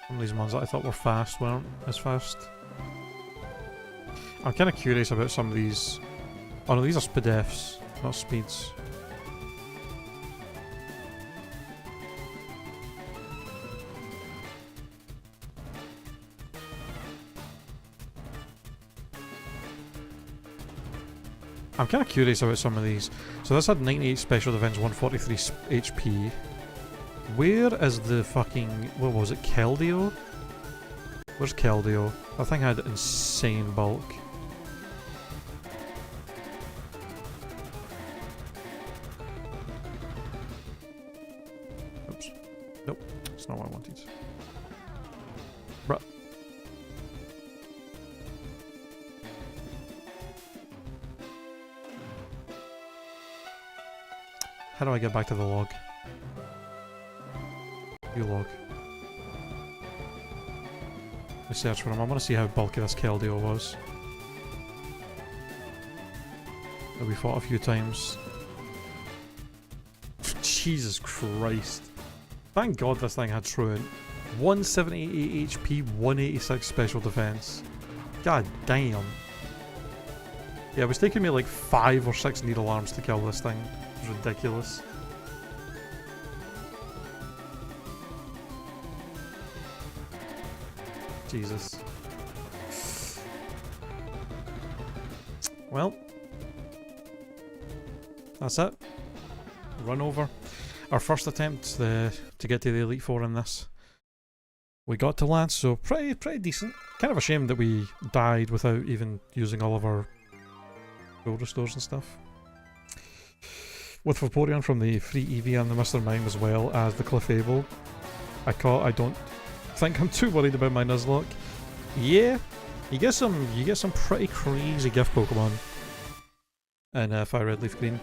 Some of these ones that I thought were fast weren't as fast. I'm kind of curious about some of these Oh no, these are Spidefs, not Speeds. I'm kind of curious about some of these. So this had 98 special defense, 143 HP. Where is the fucking... what was it? Keldeo? Where's Keldeo? That thing had insane bulk. Oops. Nope. That's not what I wanted. Bruh. How do I get back to the log? You log. Let me search for him. I want to see how bulky this Keldeo was. We fought a few times. Jesus Christ. Thank God this thing had Truant. 178 HP, 186 special defense. God damn. Yeah, it was taking me like 5 or 6 needle arms to kill this thing. It was ridiculous. Jesus. Well, that's it. Run over. Our first attempt to get to the Elite Four in this. We got to Lance, so pretty decent. Kind of a shame that we died without even using all of our gold restores and stuff. With Vaporeon from the free Eevee and the Mr. Mime as well as the Clefable. I don't think I'm too worried about my Nuzlocke. Yeah, you get some pretty crazy gift Pokemon in Fire Red Leaf Green.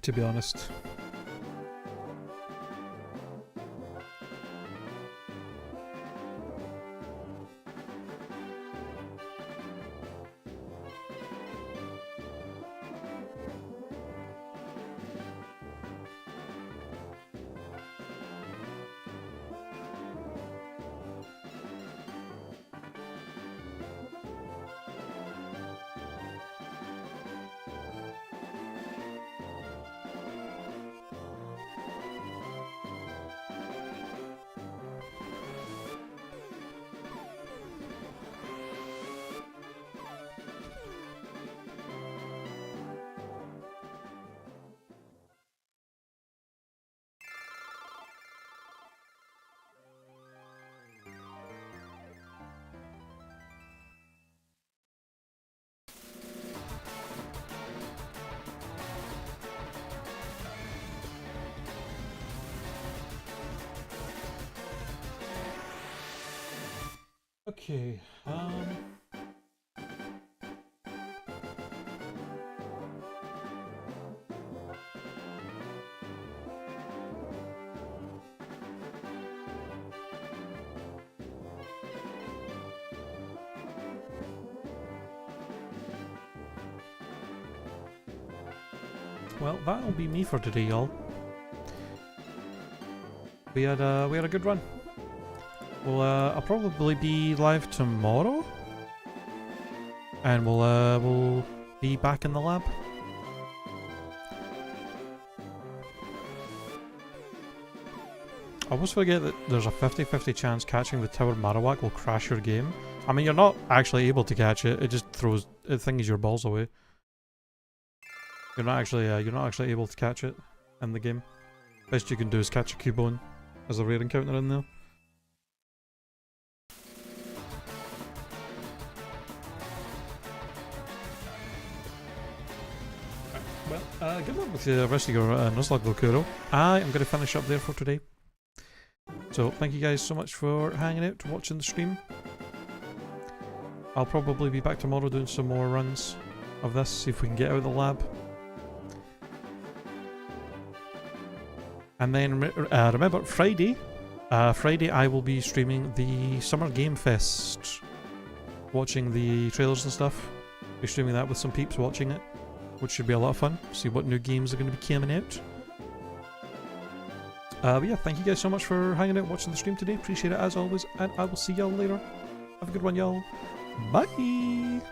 To be honest. Okay, well, that'll be me for today, y'all. We had a good run. Well, I'll probably be live tomorrow, and we'll be back in the lab. I always forget that there's a 50-50 chance catching the Tower Marowak will crash your game. I mean, you're not actually able to catch it; it just throws thingies your balls away. You're not actually able to catch it in the game. Best you can do is catch a Cubone as a rare encounter in there. Well, good luck with the rest of your Nuzlocke though, Kuro. I am going to finish up there for today. So, thank you guys so much for hanging out, watching the stream. I'll probably be back tomorrow doing some more runs of this, see if we can get out of the lab. And then, remember, Friday I will be streaming the Summer Game Fest. Watching the trailers and stuff. Be streaming that with some peeps watching it, which should be a lot of fun. See what new games are going to be coming out. But yeah, thank you guys so much for hanging out, watching the stream today. Appreciate it as always, and I will see y'all later. Have a good one, y'all. Bye!